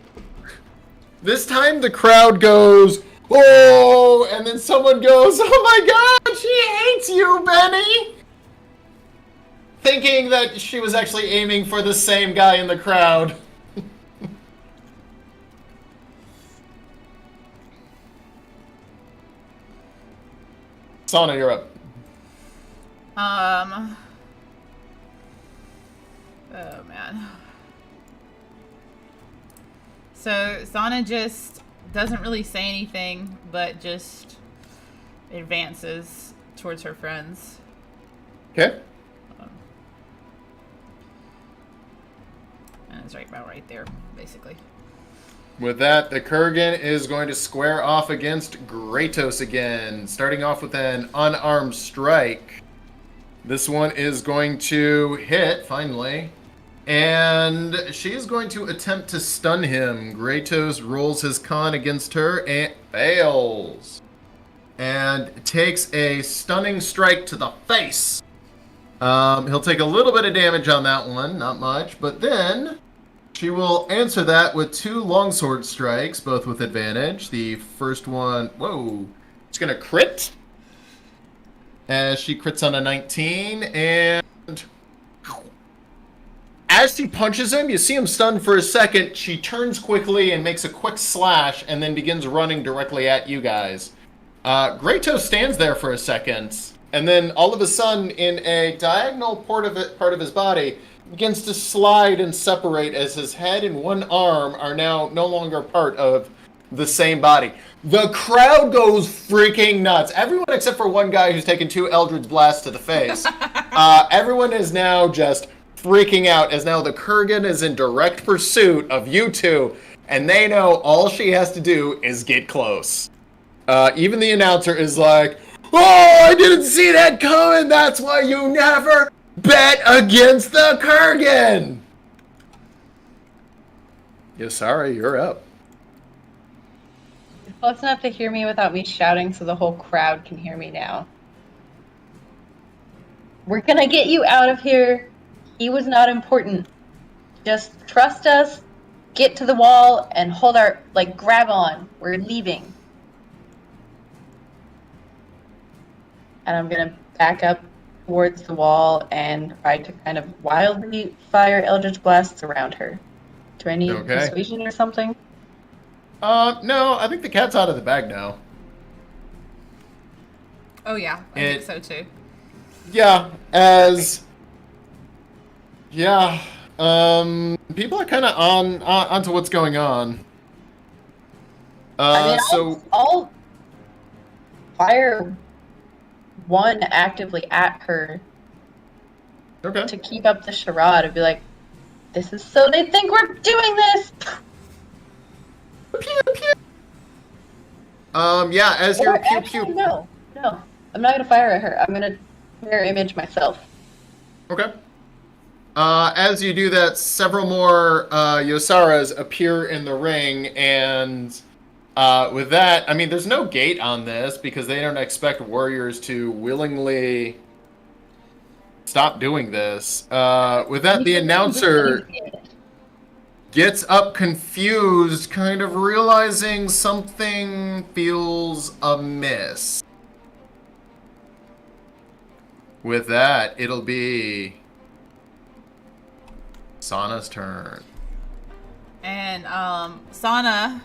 This time the crowd goes, oh, and then someone goes, oh my god, she hates you, Benny! Thinking that she was actually aiming for the same guy in the crowd. Sana, you're up. Oh man. So Sana just doesn't really say anything, but just advances towards her friends. Okay. And it's right about right there, basically. With that, the Kergen is going to square off against Kratos again, starting off with an unarmed strike. This one is going to hit, finally, and she is going to attempt to stun him. Kratos rolls his con against her and fails, and takes a stunning strike to the face. He'll take a little bit of damage on that one, not much, but then she will answer that with 2 longsword strikes, both with advantage. The first one, whoa, it's going to crit. As she crits on a 19, and as she punches him, you see him stunned for a second. She turns quickly and makes a quick slash, and then begins running directly at you guys. Kratos stands there for a second, and then all of a sudden, in a diagonal part of his body, begins to slide and separate as his head and one arm are now no longer part of the same body. The crowd goes freaking nuts. Everyone except for one guy who's taken 2 Eldritch Blasts to the face. Everyone is now just freaking out as now the Kergen is in direct pursuit of you two, and they know all she has to do is get close. Even the announcer is like, oh, I didn't see that coming. That's why you never bet against the Kergen! Yeah, sorry, you're up. Close enough to hear me without me shouting so the whole crowd can hear me now. We're gonna get you out of here. He was not important. Just trust us, get to the wall, and hold our, grab on. We're leaving. And I'm gonna back up towards the wall and try to kind of wildly fire Eldritch Blasts around her. Do I need persuasion or something? No, I think the cat's out of the bag now. Oh yeah, I think so too. Yeah, people are kind of onto what's going on. I'll fire one actively at her to keep up the charade and be like, this is so they think we're doing this. Yeah, as your pew pew. No. I'm not gonna fire at her. I'm gonna mirror image myself. Okay. As you do that, several more Yosaras appear in the ring, and with that, I mean, there's no gate on this because they don't expect warriors to willingly stop doing this. With that, the announcer gets up confused, kind of realizing something feels amiss. With that, it'll be Sana's turn. And Sana,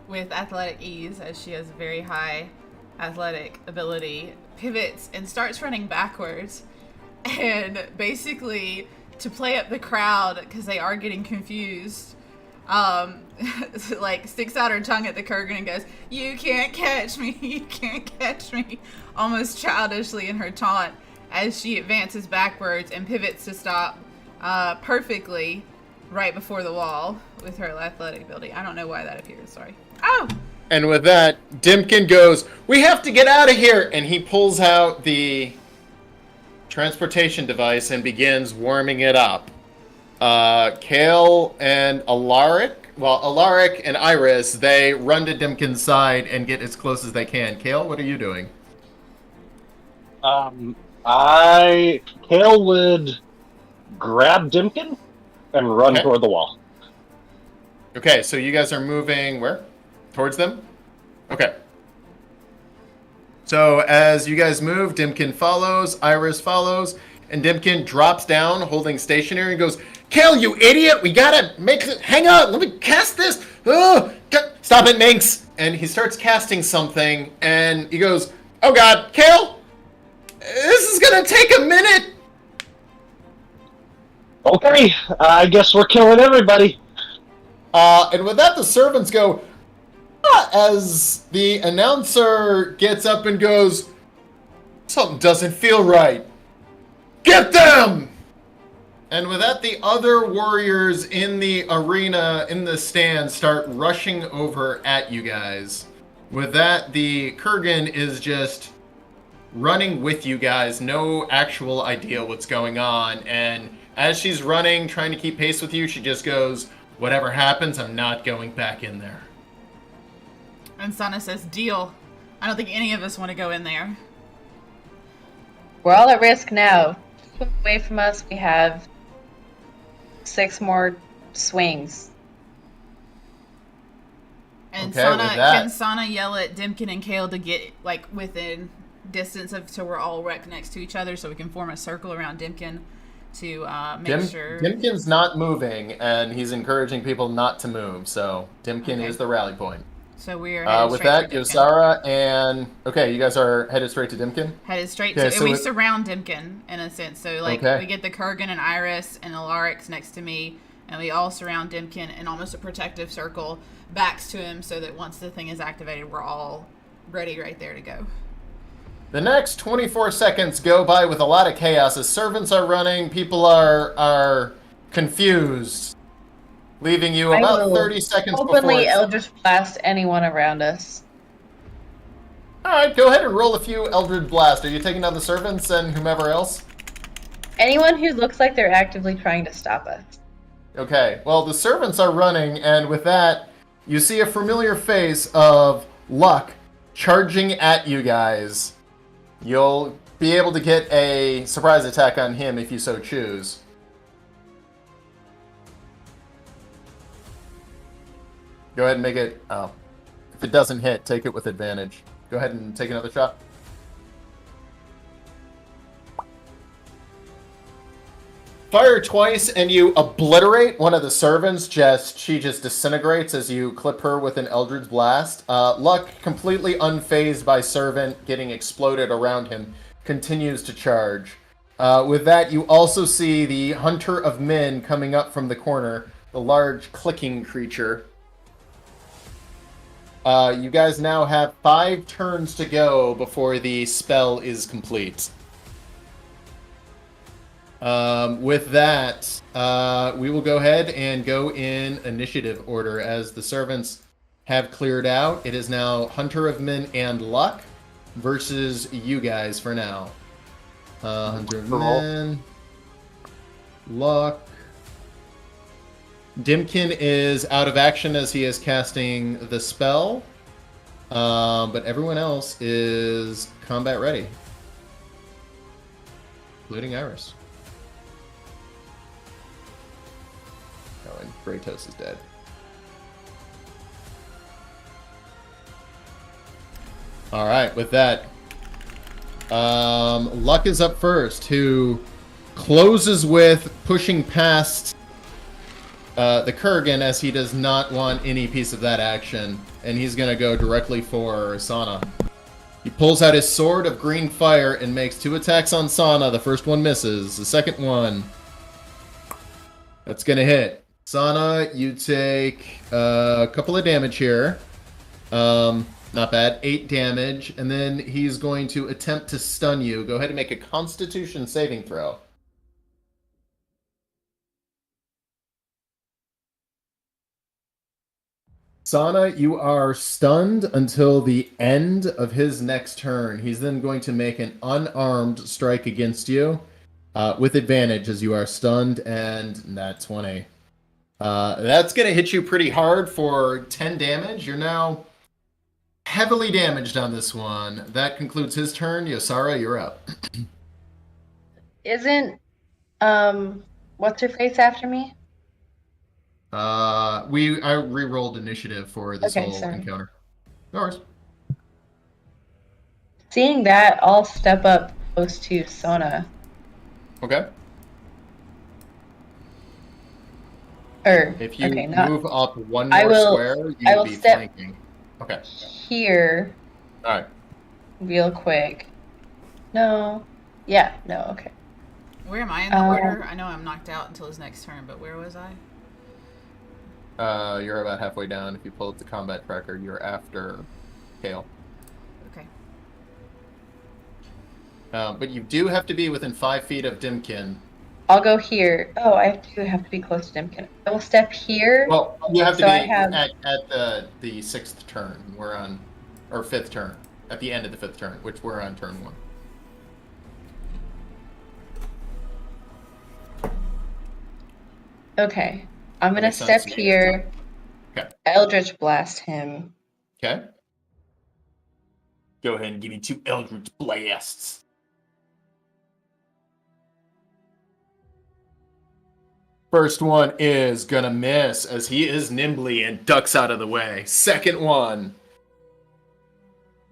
with athletic ease, as she has very high athletic ability, pivots and starts running backwards. And basically, to play up the crowd, because they are getting confused, like sticks out her tongue at the Kergen and goes, "You can't catch me, you can't catch me," almost childishly in her taunt as she advances backwards and pivots to stop perfectly right before the wall with her athletic ability. I don't know why that appears, sorry. Oh! And with that, Dimkin goes, "We have to get out of here!" And he pulls out the transportation device and begins warming it up. Kale and Alaric and Iris, they run to Dimkin's side and get as close as they can. Kale, what are you doing? Kale would grab Dimkin and run Okay. toward the wall. Okay, so you guys are moving where? Towards them? Okay. So as you guys move, Dimkin follows, Iris follows, and Dimkin drops down, holding stationary, and goes, "Kale, you idiot! We gotta hang on, let me cast this! Oh, stop it, Minx!" And he starts casting something, and he goes, "Oh god, Kale! This is gonna take a minute!" Okay, I guess we're killing everybody. And with that, the servants go, as the announcer gets up and goes, "Something doesn't feel right. Get them!" And with that, the other warriors in the arena, in the stand, start rushing over at you guys. With that, the Kergen is just running with you guys, no actual idea what's going on. And as she's running, trying to keep pace with you, she just goes, "Whatever happens, I'm not going back in there." And Sana says, "Deal. I don't think any of us want to go in there." We're all at risk now. Away from us, we have 6 more swings. And Okay, with that- can Sana yell at Dimkin and Kale to get like within distance of, so we're all right next to each other, so we can form a circle around Dimkin to make sure. Dimkin's not moving, and he's encouraging people not to move, so Dimkin Okay. is the rally point. So we're headed With straight that, for Dimkin. Yosara and... Okay, you guys are headed straight to Dimkin? Headed straight Okay, to, so we it- surround Dimkin in a sense. So like Okay. we get the Kergen and Iris and Alarix next to me, and we all surround Dimkin in almost a protective circle, backs to him, so that once the thing is activated, we're all ready right there to go. The next 24 seconds go by with a lot of chaos as servants are running, people are confused, leaving you I about will 30 seconds Openly before... Eldritch Blast anyone around us. Alright, go ahead and roll a few Eldritch Blast. Are you taking down the servants and whomever else? Anyone who looks like they're actively trying to stop us. Okay, well, the servants are running, and with that, you see a familiar face of Luck charging at you guys. You'll be able to get a surprise attack on him if you so choose. Go ahead and make it... Oh. If it doesn't hit, take it with advantage. Go ahead and take another shot. Fire twice and you obliterate one of the servants. She just disintegrates as you clip her with an Eldritch Blast. Luck, completely unfazed by servant getting exploded around him, continues to charge. With that, you also see the Hunter of Men coming up from the corner, the large clicking creature. You guys now have 5 turns to go before the spell is complete. With that, we will go ahead and go in initiative order as the servants have cleared out. It is now Hunter of Men and Luck. versus you guys for now. Hunter of Roll. Men. Luck. Dimkin is out of action as he is casting the spell. But everyone else is combat ready. Including Iris. Oh, and Kratos is dead. Alright, with that, Luck is up first, who closes with pushing past the Kergen as he does not want any piece of that action, and he's going to go directly for Sana. He pulls out his sword of green fire and makes 2 attacks on Sana. The first one misses. The second one, that's going to hit. Sana, you take a couple of damage here. Not bad. 8 damage. And then he's going to attempt to stun you. Go ahead and make a Constitution saving throw. Sana, you are stunned until the end of his next turn. He's then going to make an unarmed strike against you with advantage as you are stunned, and nat 20. That's going to hit you pretty hard for 10 damage. You're now heavily damaged on this one. That concludes his turn. Yosara, you're up. Isn't what's her face after me? I re-rolled initiative for this whole encounter. No worries. Seeing that, I'll step up close to Sona. Okay. If you move up one more square, you'll be flanking. Okay. Here. All right. Real quick. No. Yeah. No. Okay. Where am I in the order? I know I'm knocked out until his next turn, but where was I? You're about halfway down. If you pull up the combat tracker, you're after Kale. Okay. But you do have to be within 5 feet of Dimkin. I'll go here. Oh, I do have to be close to Dimkin. I will step here. Well, you have to be at the 6th turn. We're on, or 5th turn. At the end of the 5th turn, which we're on turn 1. Okay. I'm going to step here. Okay. Eldritch Blast him. Okay. Go ahead and give me 2 Eldritch Blasts. First one is going to miss as he is nimbly and ducks out of the way. Second one.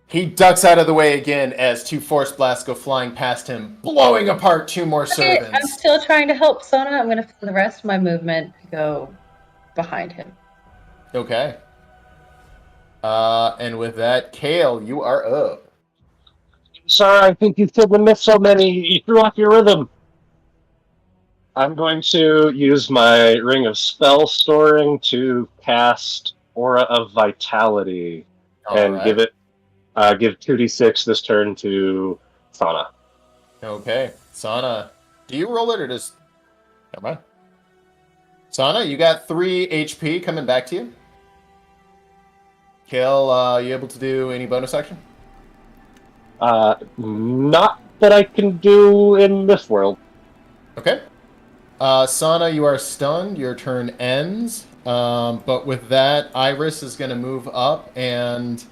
He ducks out of the way again as 2 Force Blasts go flying past him, blowing apart 2 more servants. I'm still trying to help Sona. I'm going to spend the rest of my movement to go behind him. Okay. And with that, Kale, you are up. Sorry, I think you shouldn't miss so many. You threw off your rhythm. I'm going to use my Ring of Spell Storing to cast Aura of Vitality and give 2d6 this turn to Sana. Okay. Sana, do you roll it or just... Never mind. Sana, you got 3 HP coming back to you. Kale, you able to do any bonus action? Not that I can do in this world. Okay. Sana, you are stunned. Your turn ends. But with that, Iris is going to move up and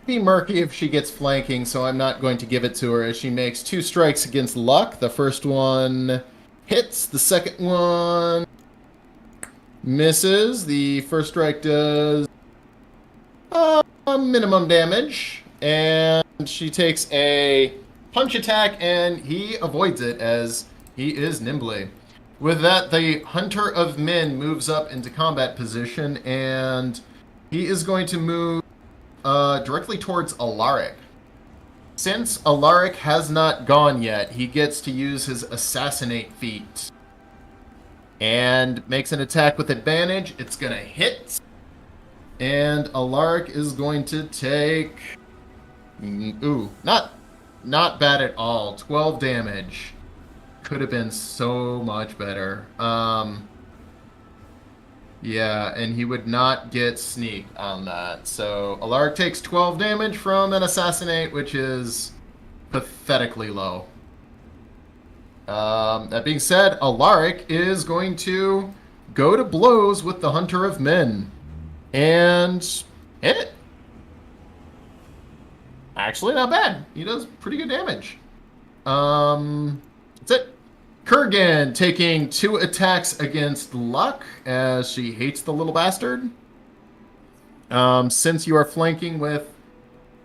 be murky if she gets flanking, so I'm not going to give it to her as she makes 2 strikes against Luck. The first one hits. The second one misses. The first strike does minimum damage. And she takes a punch attack, and he avoids it as he is nimbly. With that, the Hunter of Men moves up into combat position, and he is going to move directly towards Alaric. Since Alaric has not gone yet, he gets to use his Assassinate feat. And makes an attack with advantage. It's going to hit. And Alaric is going to take... Ooh, not bad at all. 12 damage. Could have been so much better. Yeah, and he would not get sneak on that. So Alaric takes 12 damage from an assassinate, which is pathetically low. That being said, Alaric is going to go to blows with the Hunter of Men. And hit it. Actually, not bad. He does pretty good damage. That's it. Kergen taking 2 attacks against Luck, as she hates the little bastard. Since you are flanking with,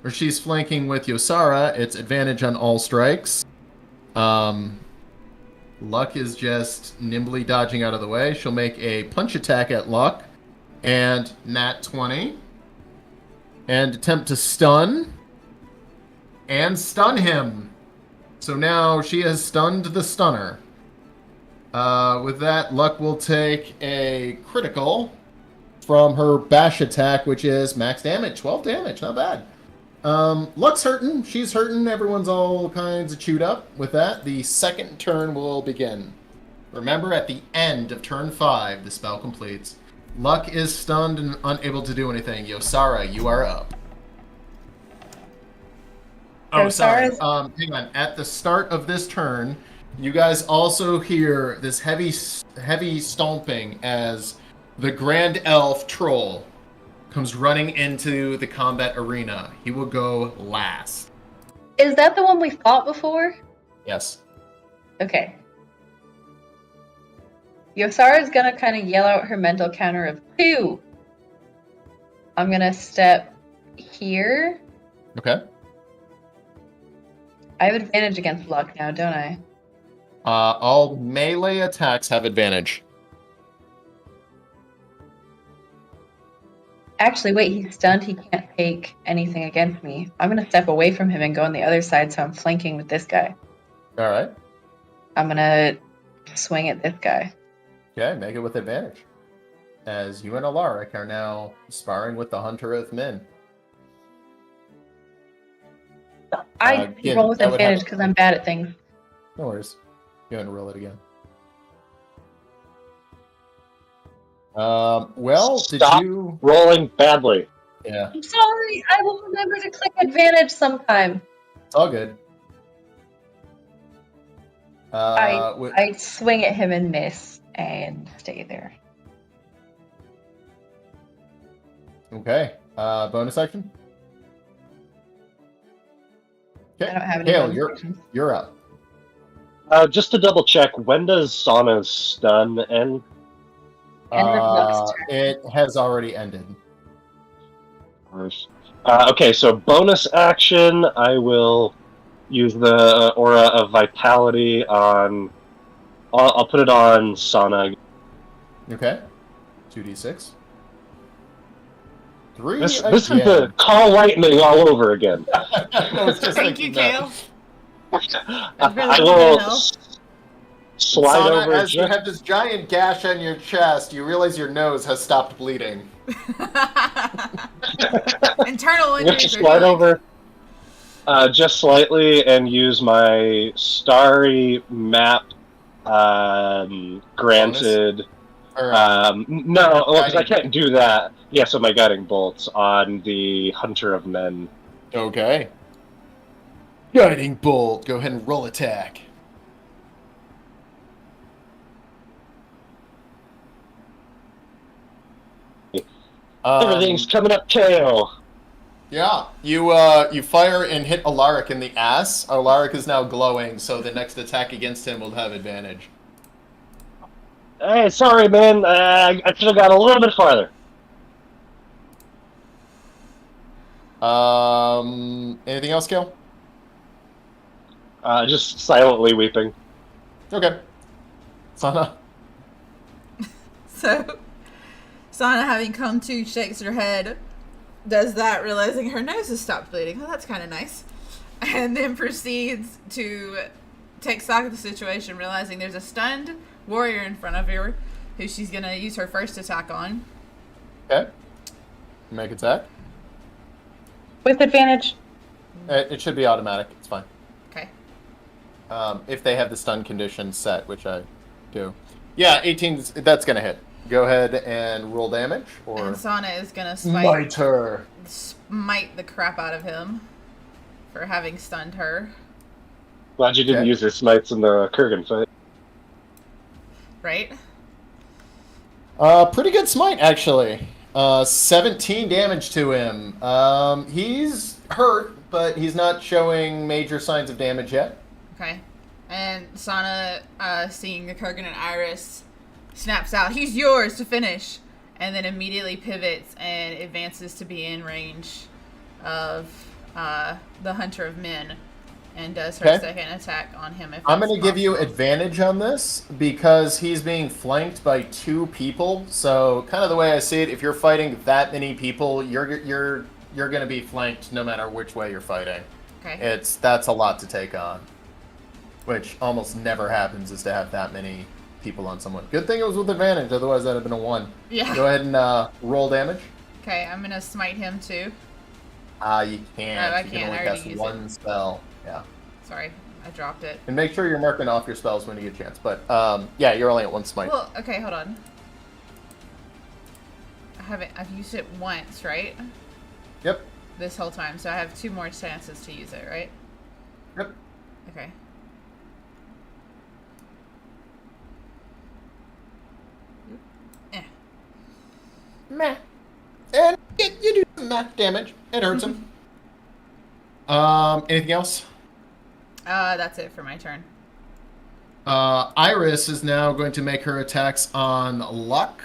or she's flanking with Yosara, it's advantage on all strikes. Luck is just nimbly dodging out of the way. She'll make a punch attack at Luck, and nat 20. And attempt to stun. And stun him. So now she has stunned the stunner. With that, Luck will take a critical from her bash attack, which is max damage. 12 damage, not bad. Luck's hurting. She's hurting. Everyone's all kinds of chewed up. With that, the second turn will begin. Remember, at the end of turn 5, the spell completes. Luck is stunned and unable to do anything. Yosara, you are up. Oh, sorry. Hang on. At the start of this turn, you guys also hear this heavy stomping as the Grand Elf Troll comes running into the combat arena. He will go last. Is that the one we fought before? Yes. Okay. Yosara's gonna kind of yell out her mental counter of 2. I'm gonna step here. Okay. I have advantage against Luck now, don't I? All melee attacks have advantage. Actually, wait, he's stunned. He can't take anything against me. I'm going to step away from him and go on the other side, so I'm flanking with this guy. All right. I'm going to swing at this guy. Okay, make it with advantage. As you and Alaric are now sparring with the Hunter of Men. I roll with advantage because I'm bad at things. No worries. Go ahead and roll it again. Well, Stop did you... rolling badly. Yeah. I'm sorry. I will remember to click advantage sometime. It's all good. I swing at him and miss and stay there. Okay. Bonus action? Okay. I don't have any Hale, bonus actions. you're up. Just to double check, when does Sauna's stun end? It has already ended. Okay, so bonus action, I will use the Aura of Vitality on... I'll put it on Sauna. Okay. 2d6. 3 This is the call lightning all over again. Thank you, Kale. I will slide Sauna, over. as you have this giant gash on your chest, you realize your nose has stopped bleeding. Internal I'm going to injuries. slide over just slightly and use my starry map granted. No, because I can't do that. Yeah, so my guiding bolts on the Hunter of Men. Okay. Guiding bolt. Go ahead and roll attack. Everything's coming up tail. Yeah, you fire and hit Alaric in the ass. Alaric is now glowing, so the next attack against him will have advantage. Hey, sorry, man. I should have got a little bit farther. Anything else, Kale? Just silently weeping. Okay. Sana. So, Sana, having come to, shakes her head, does that, realizing her nose has stopped bleeding. Oh, that's kind of nice. And then proceeds to take stock of the situation, realizing there's a stunned warrior in front of her who she's going to use her first attack on. Okay. Make attack. With advantage. It should be automatic. It's fine. Okay. If they have the stun condition set, which I do. Yeah, 18, that's going to hit. go ahead and roll damage, And or Sana is gonna smite her. smite the crap out of him for having stunned her. Glad you didn't Okay. use your smites in the Kergen fight. Right? Pretty good smite, actually. 17 damage to him. He's hurt, but he's not showing major signs of damage yet. Okay. And Sana, seeing the Kergen and Iris, snaps out, "He's yours to finish!" And then immediately pivots and advances to be in range of the Hunter of Men and does her Okay. second attack on him. If I'm that's going to give you possible. advantage on this because he's being flanked by 2 people. So, kind of the way I see it, if you're fighting that many people, you're going to be flanked no matter which way you're fighting. Okay. That's a lot to take on, which almost never happens, is to have that many people on someone. Good thing it was with advantage, otherwise that'd have been a 1. Yeah. Go ahead and roll damage. Okay, I'm gonna smite him too. You can't. Oh, I You can't. can I only already cast used 1 spell. Yeah. Sorry, I dropped it. And make sure you're marking off your spells when you get a chance. But yeah, you're only at 1 smite. Well, okay, hold on. I've used it once, right? Yep. This whole time, so I have 2 more chances to use it, right? Yep. Okay. Eh. Meh. And you do some meh damage. It hurts him. Anything else? That's it for my turn. Iris is now going to make her attacks on luck.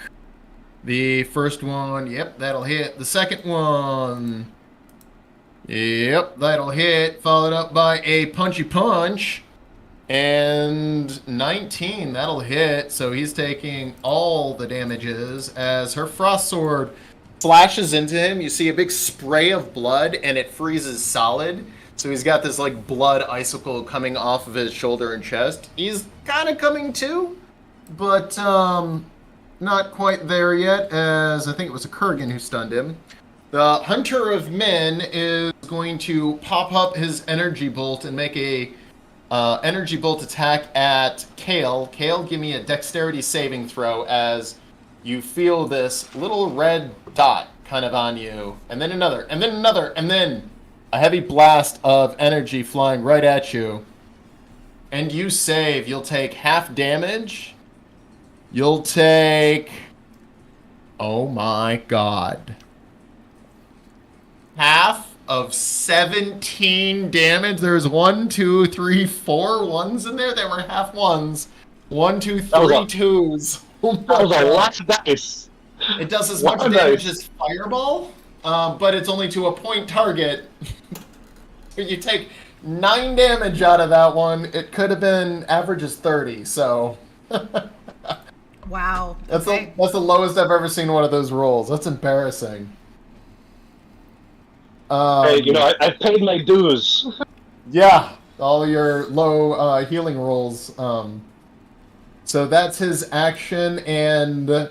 The first one, yep, that'll hit. The second one, yep, that'll hit. Followed up by a punchy punch. And 19, that'll hit. So he's taking all the damages as her frost sword slashes into him. You see a big spray of blood, and it freezes solid. So he's got this like blood icicle coming off of his shoulder and chest. He's kind of coming to, but not quite there yet, as I think it was a Kergen who stunned him. The Hunter of Men is going to pop up his energy bolt and make a energy bolt attack at Kale. Kale, give me a dexterity saving throw as you feel this little red dot kind of on you, and then another, and then another, and then a heavy blast of energy flying right at you. And you save. You'll take half damage. You'll take... Oh my god. Half of 17 damage. There's 1, 2, 3, 4 ones in there. There were half ones. 1, 2, 3 twos. That was a lot of dice. It does as Lot much of damage dice. as Fireball, but it's only to a point target. You take 9 damage out of that one. It could have been average is 30, so... Wow. That's Okay. that's the lowest I've ever seen one of those rolls. That's embarrassing. Hey, you know, I've paid my dues. Yeah, all your low healing rolls. So that's his action, and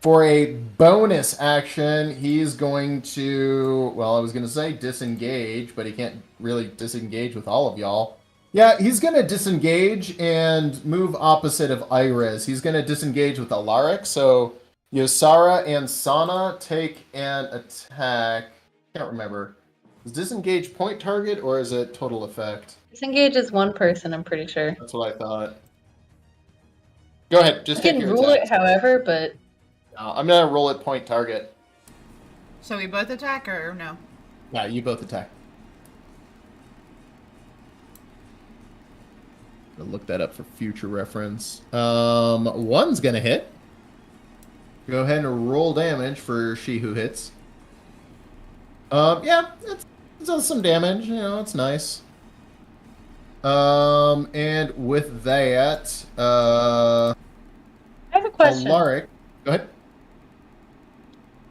for a bonus action, he's going to, well, I was going to say disengage, but he can't really disengage with all of y'all. Yeah, he's going to disengage and move opposite of Iris. He's going to disengage with Alaric, so Yosara and Sana take an attack. Can't remember. Is disengage point target, or is it total effect? Disengage is 1 person, I'm pretty sure. That's what I thought. Go ahead, just You take can your rule it attack. however, but I'm gonna roll it point target. So we both attack or no? Yeah, you both attack. I'll look that up for future reference. 1's gonna hit. Go ahead and roll damage for she who hits. Yeah, it does some damage. You know, it's nice. And with that, I have a question. Alaric, go ahead.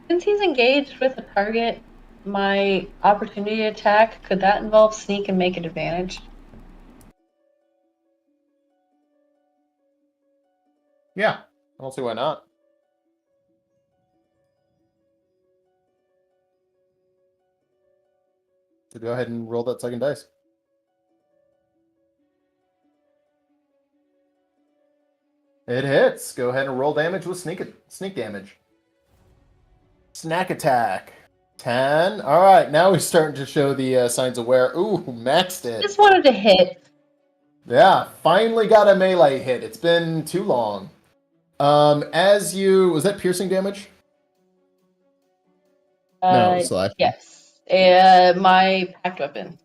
Since he's engaged with a target, my opportunity attack, could that involve sneak and make an advantage? Yeah, I don't see why not. So go ahead and roll that second dice. It hits. Go ahead and roll damage with sneak damage. Snack attack. 10. All right, now we're starting to show the signs of wear. Ooh, maxed it. Just wanted to hit. Yeah, finally got a melee hit. It's been too long. Was that piercing damage? No, slash. Yes. My packed weapon.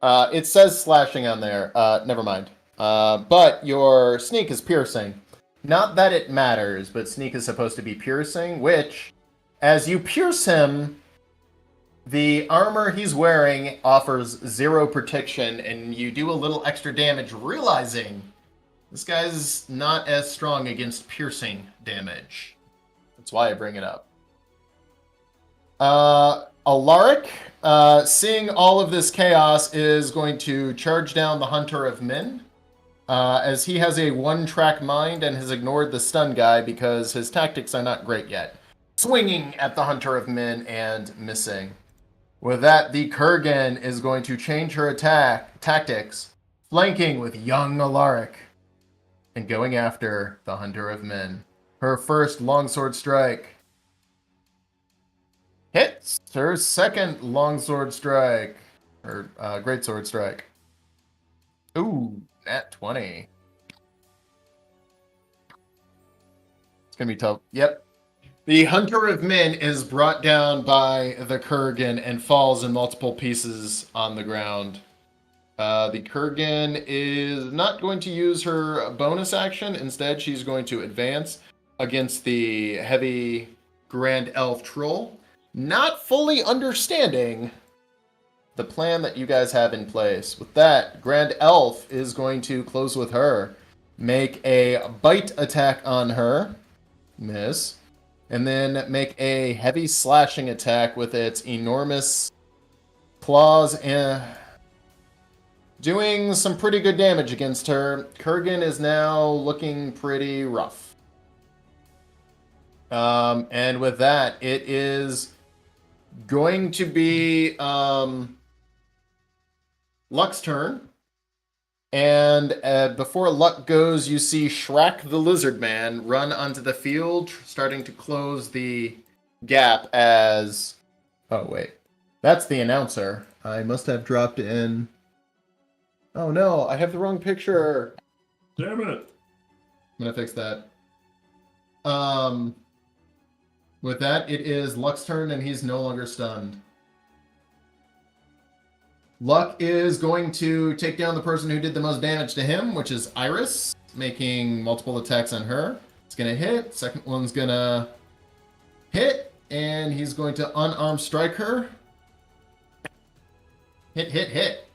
It says slashing on there. Never mind. But your sneak is piercing. Not that it matters, but sneak is supposed to be piercing, which, as you pierce him, the armor he's wearing offers 0 protection, and you do a little extra damage, realizing this guy's not as strong against piercing damage. That's why I bring it up. Alaric, seeing all of this chaos, is going to charge down the Hunter of Men, as he has a one-track mind and has ignored the stun guy because his tactics are not great yet. Swinging at the Hunter of Men and missing. With that, the Kergen is going to change her tactics, flanking with young Alaric and going after the Hunter of Men. Her first longsword strike hits. Her second longsword strike, or greatsword strike. Ooh, nat 20. It's gonna be tough. Yep. The Hunter of Men is brought down by the Kergen and falls in multiple pieces on the ground. The Kergen is not going to use her bonus action. Instead, she's going to advance against the heavy Grand Elf Troll, not fully understanding the plan that you guys have in place. With that, Grand Elf is going to close with her, make a bite attack on her, miss, and then make a heavy slashing attack with its enormous claws, and doing some pretty good damage against her. Kergen is now looking pretty rough. And with that, it is going to be Luck's turn. And before Luck goes, you see Shrek the Lizard Man run onto the field, starting to close the gap as... Oh, wait. That's the announcer. I must have dropped in... Oh, no. I have the wrong picture. Damn it. I'm going to fix that. With that, it is Luck's turn, and he's no longer stunned. Luck is going to take down the person who did the most damage to him, which is Iris, making multiple attacks on her. It's going to hit. Second one's going to hit, and he's going to unarmed strike her. Hit, hit, hit.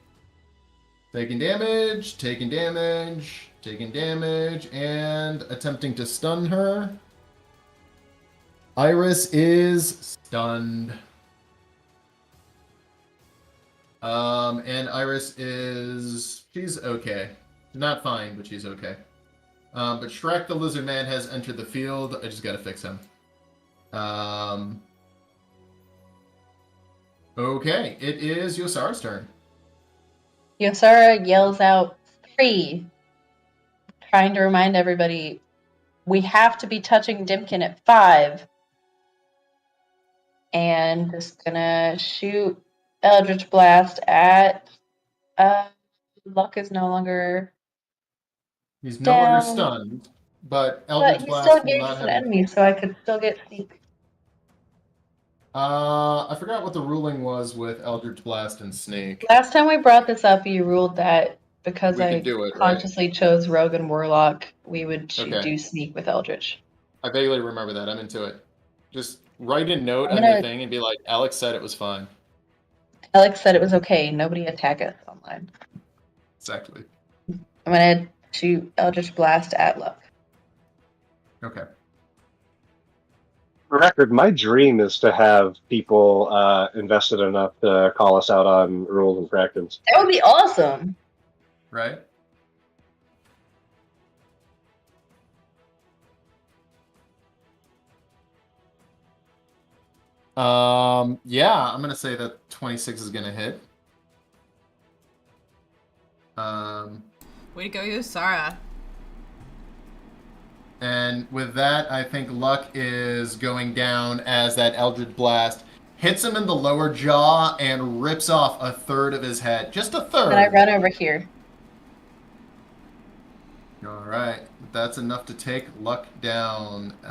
Taking damage, taking damage, taking damage, and attempting to stun her. Iris is stunned. And Iris she's okay. Not fine, but she's okay. But Shrek the Lizard Man has entered the field. I just gotta fix him. Okay, it is Yosara's turn. Yosara yells out 3, trying to remind everybody we have to be touching Dimkin at 5. And just gonna shoot Eldritch Blast at Luck is no longer He's no longer stunned, but Eldritch he Blast still will not engages an have... enemy, so I could still get sneak. I forgot what the ruling was with Eldritch Blast and Snake. Last time we brought this up, you ruled that because We I could do it, right? consciously chose Rogue and Warlock, we would Okay. do sneak with Eldritch. I vaguely remember that. I'm into it. Just write a note I'm on gonna- your thing and be like, Alex said it was fine. Alex said it was okay. Nobody attack us online. Exactly. I'm gonna shoot Eldritch Blast at Luck. Okay. For record, my dream is to have people invested enough to call us out on rules and fractions. That would be awesome. Right? Yeah, I'm gonna say that 26 is gonna hit. Way to go, Yosara. And with that, I think luck is going down as that Eldritch Blast hits him in the lower jaw and rips off a third of his head. Just a third. And I run over here. All right. That's enough to take luck down. What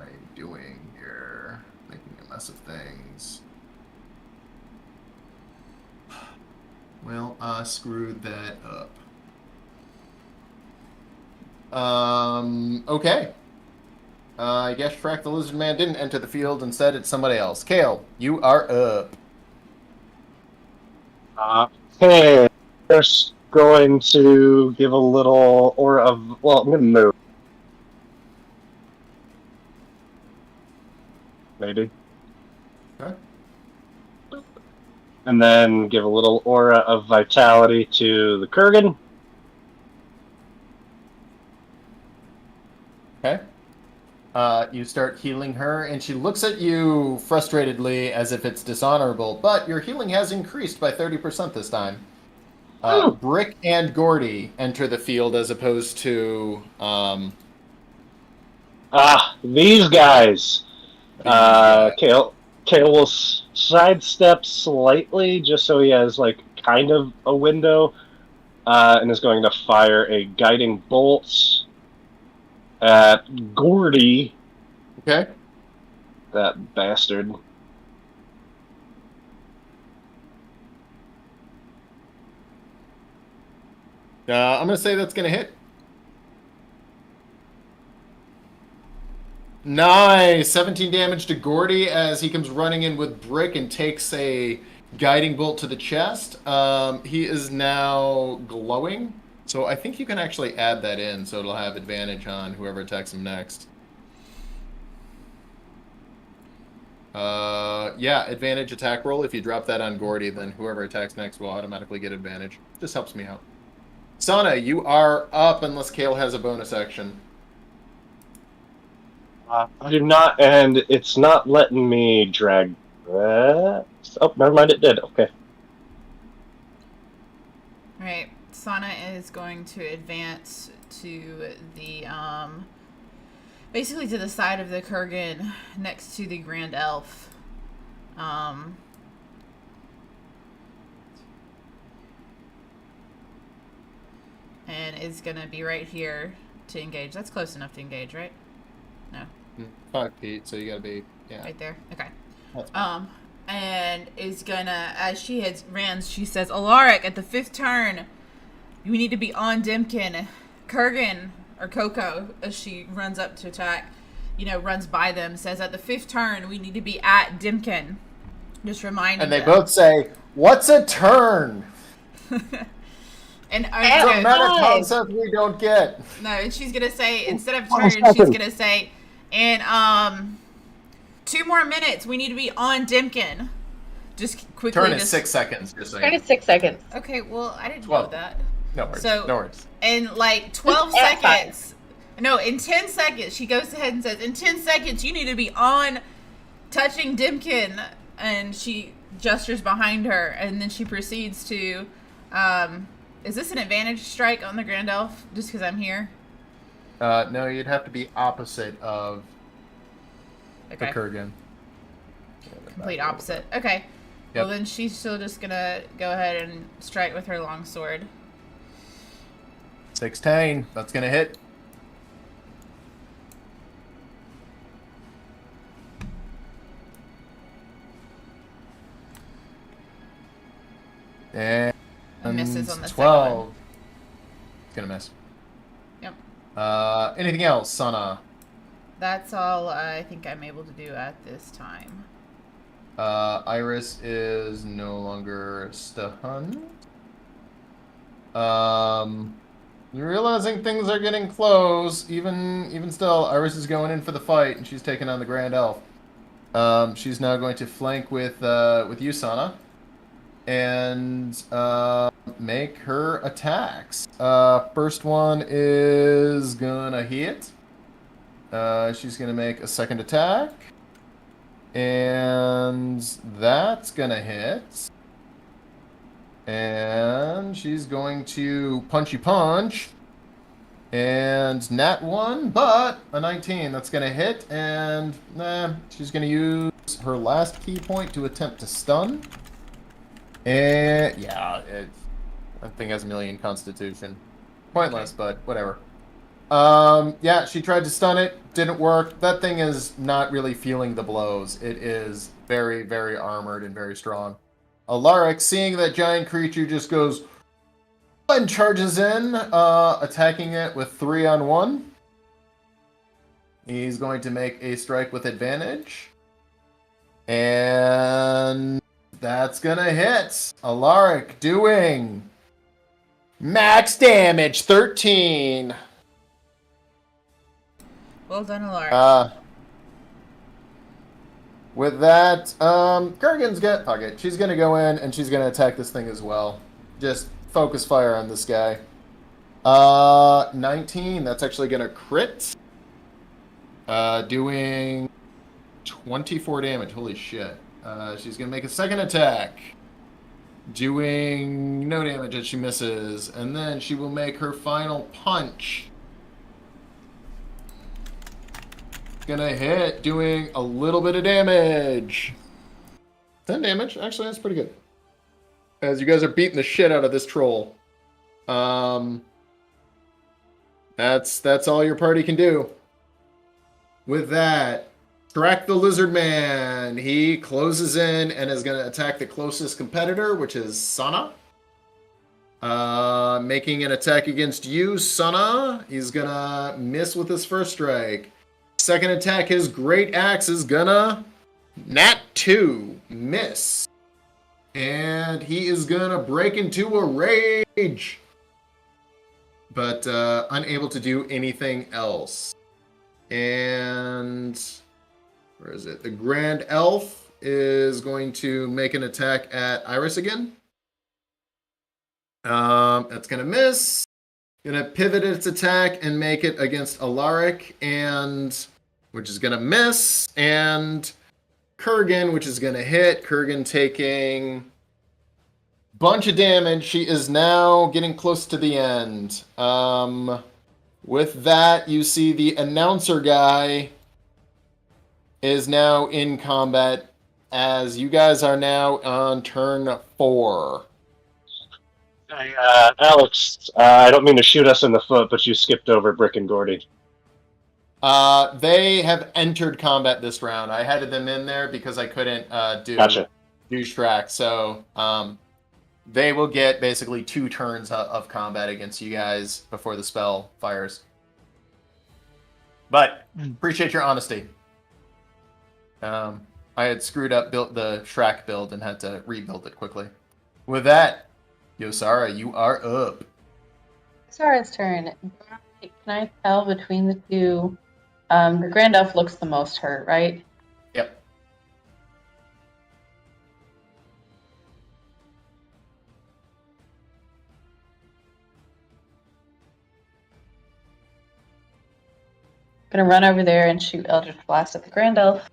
are you doing here? Making a mess of things. Well, I screwed that up. Okay. I guess Shrek the Lizard Man didn't enter the field. Instead, it's somebody else. Kale, you are up. Okay. Just going to give a little aura of... Well, I'm going to move. Maybe. Okay. And then give a little aura of vitality to the Kergen. Okay. You start healing her, and she looks at you frustratedly as if it's dishonorable, but your healing has increased by 30% this time. Brick and Gordy enter the field as opposed to... these guys. Kale will sidestep slightly just so he has, like, kind of a window, and is going to fire a guiding bolt at Gordy. Okay. That bastard. I'm going to say that's going to hit. Nice! 17 damage to Gordy as he comes running in with Brick and takes a guiding bolt to the chest. He is now glowing. So I think you can actually add that in so it'll have advantage on whoever attacks him next. Yeah, advantage attack roll. If you drop that on Gordy, then whoever attacks next will automatically get advantage. Just helps me out. Sana, you are up unless Kale has a bonus action. I do not, and it's not letting me drag that. Oh, never mind, it did. Okay. Alright, Sana is going to advance to the, basically to the side of the Kergen next to the Grand Elf. And is going to be right here to engage. That's close enough to engage, right? No. 5 feet, so you gotta be, yeah. Right there. Okay. That's fine. And is gonna, as she ran, she says, Alaric, at the 5th turn, we need to be on Dimkin. Kergen, or Coco, as she runs up to attack, runs by them, says, at the 5th turn, we need to be at Dimkin. Just reminding And they them. both say, "What's a turn?" And It's a meta concept we don't get. No, and she's gonna say, instead of turn, she's gonna say, in 2 more minutes, we need to be on Dimkin. Just quickly. Turn is 6 seconds. Just so Turn is 6 seconds. Okay, well, I didn't 12. know that. No worries. So, no worries. In like 12 At seconds. No, in 10 seconds, she goes ahead and says, in 10 seconds, you need to be on touching Dimkin. And she gestures behind her, and then she proceeds to, is this an advantage strike on the Grand Elf, just because I'm here? No, you'd have to be opposite of the Okay, Kergen. complete opposite. Okay, Yep. well then she's still just gonna go ahead and strike with her longsword. 16. That's gonna hit. And Misses on the 12. It's gonna miss. Yep. Anything else, Sana? That's all I think I'm able to do at this time. Iris is no longer stunned. You're realizing things are getting close. Even still, Iris is going in for the fight, and she's taking on the Grand Elf. She's now going to flank with you, Sana, and make her attacks. First one is gonna hit. She's gonna make a second attack, and that's gonna hit. And she's going to punchy punch. And nat 1, but a 19. That's going to hit, and she's going to use her last key point to attempt to stun. And yeah, that thing has a million constitution. Pointless, but whatever. Yeah, she tried to stun it, didn't work. That thing is not really feeling the blows. It is very, very armored and very strong. Alaric, seeing that giant creature, just goes and charges in, attacking it with 3-on-1. He's going to make a strike with advantage. And that's gonna hit. Alaric doing max damage, 13. Well done, Alaric. With that, Kergen's got pocket. She's gonna go in and she's gonna attack this thing as well. Just focus fire on this guy. 19. That's actually gonna crit. Doing 24 damage. Holy shit. She's gonna make a second attack. Doing no damage as she misses. And then she will make her final punch. Gonna hit, doing a little bit of damage. 10 damage. Actually, that's pretty good. As you guys are beating the shit out of this troll. That's all your party can do. With that, track the lizard man. He closes in and is going to attack the closest competitor, which is Sana. Making an attack against you, Sana. He's going to miss with his first strike. Second attack, his great axe is gonna nat 2, miss. And he is gonna break into a rage. But unable to do anything else. And where is it? The Grand Elf is going to make an attack at Iris again. That's gonna miss. Gonna pivot its attack and make it against Alaric, which is gonna miss, and Kergen, which is gonna hit. Kergen taking bunch of damage. She is now getting close to the end. With that, you see the announcer guy is now in combat, as you guys are now on turn 4. Hey, Alex, I don't mean to shoot us in the foot, but you skipped over Brick and Gordy. They have entered combat this round. I had them in there because I couldn't do track. So they will get basically 2 turns of combat against you guys before the spell fires. But appreciate your honesty. I had screwed up the Shrek build and had to rebuild it quickly. With that, Yosara, you are up. Sara's turn. Can I tell between the two? The Grand Elf looks the most hurt, right? Yep. Gonna run over there and shoot Eldritch Blast at the Grand Elf.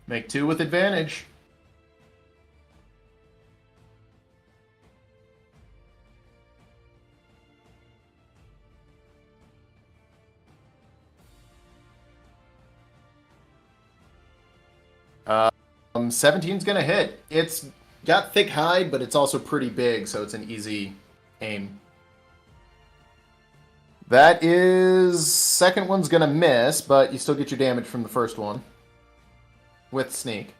Make 2 with advantage. Um, 17's gonna hit. It's got thick hide, but it's also pretty big, so it's an easy aim. That is... second one's gonna miss, but you still get your damage from the first one. With sneak.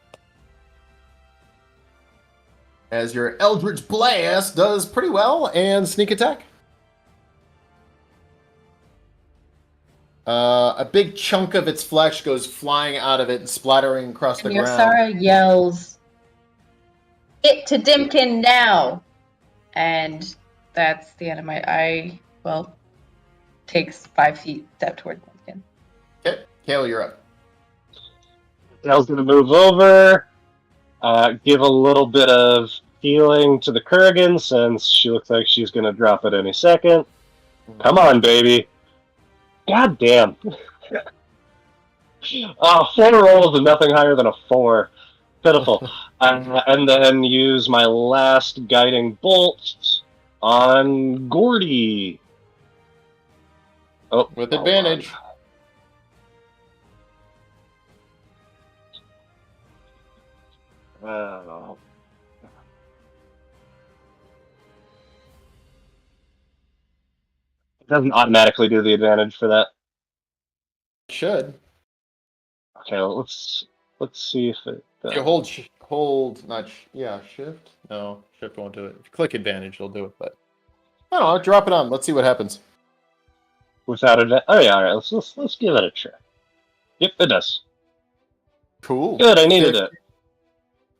As your Eldritch Blast does pretty well, and sneak attack. A big chunk of its flesh goes flying out of it and splattering across the ground. Yosara yells, "Get to Dimkin now!" And that's the end of my... takes 5 feet step toward Dimkin. Okay, Kale, you're up. Dell's going to move over, give a little bit of healing to the Kergen, since she looks like she's going to drop it any second. Come on, baby. God damn. 4 rolls and nothing higher than a 4. Pitiful. And then use my last guiding bolt on Gordy. Oh, With hold advantage. on. It doesn't automatically do the advantage for that. Should. Okay, well, let's see if it. If you hold, not shift. No, shift won't do it. If you click advantage, it'll do it. But I don't know. Drop it on. Let's see what happens. Without it. Oh yeah, all right. Let's give it a try. Yep, it does. Cool. Good, I needed it.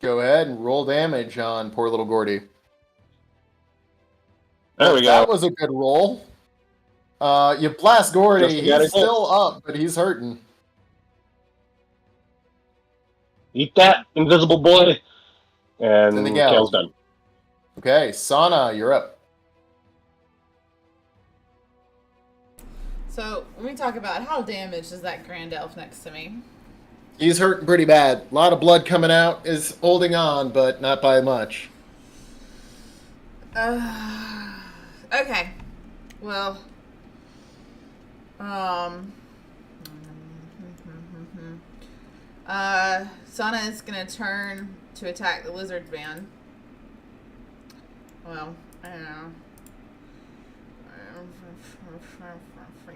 Go ahead and roll damage on poor little Gordy. There we go. That was a good roll. You blast Gordy. Just got He's it. still up, but he's hurting. Eat that, invisible boy. And In the galley. Kale's done. Okay, Sana, you're up. So, let me talk about how damaged is that Grand Elf next to me. He's hurting pretty bad. A lot of blood coming out. Is holding on, but not by much. Okay. Well. Sana is gonna turn to attack the lizard man. Well, I don't know.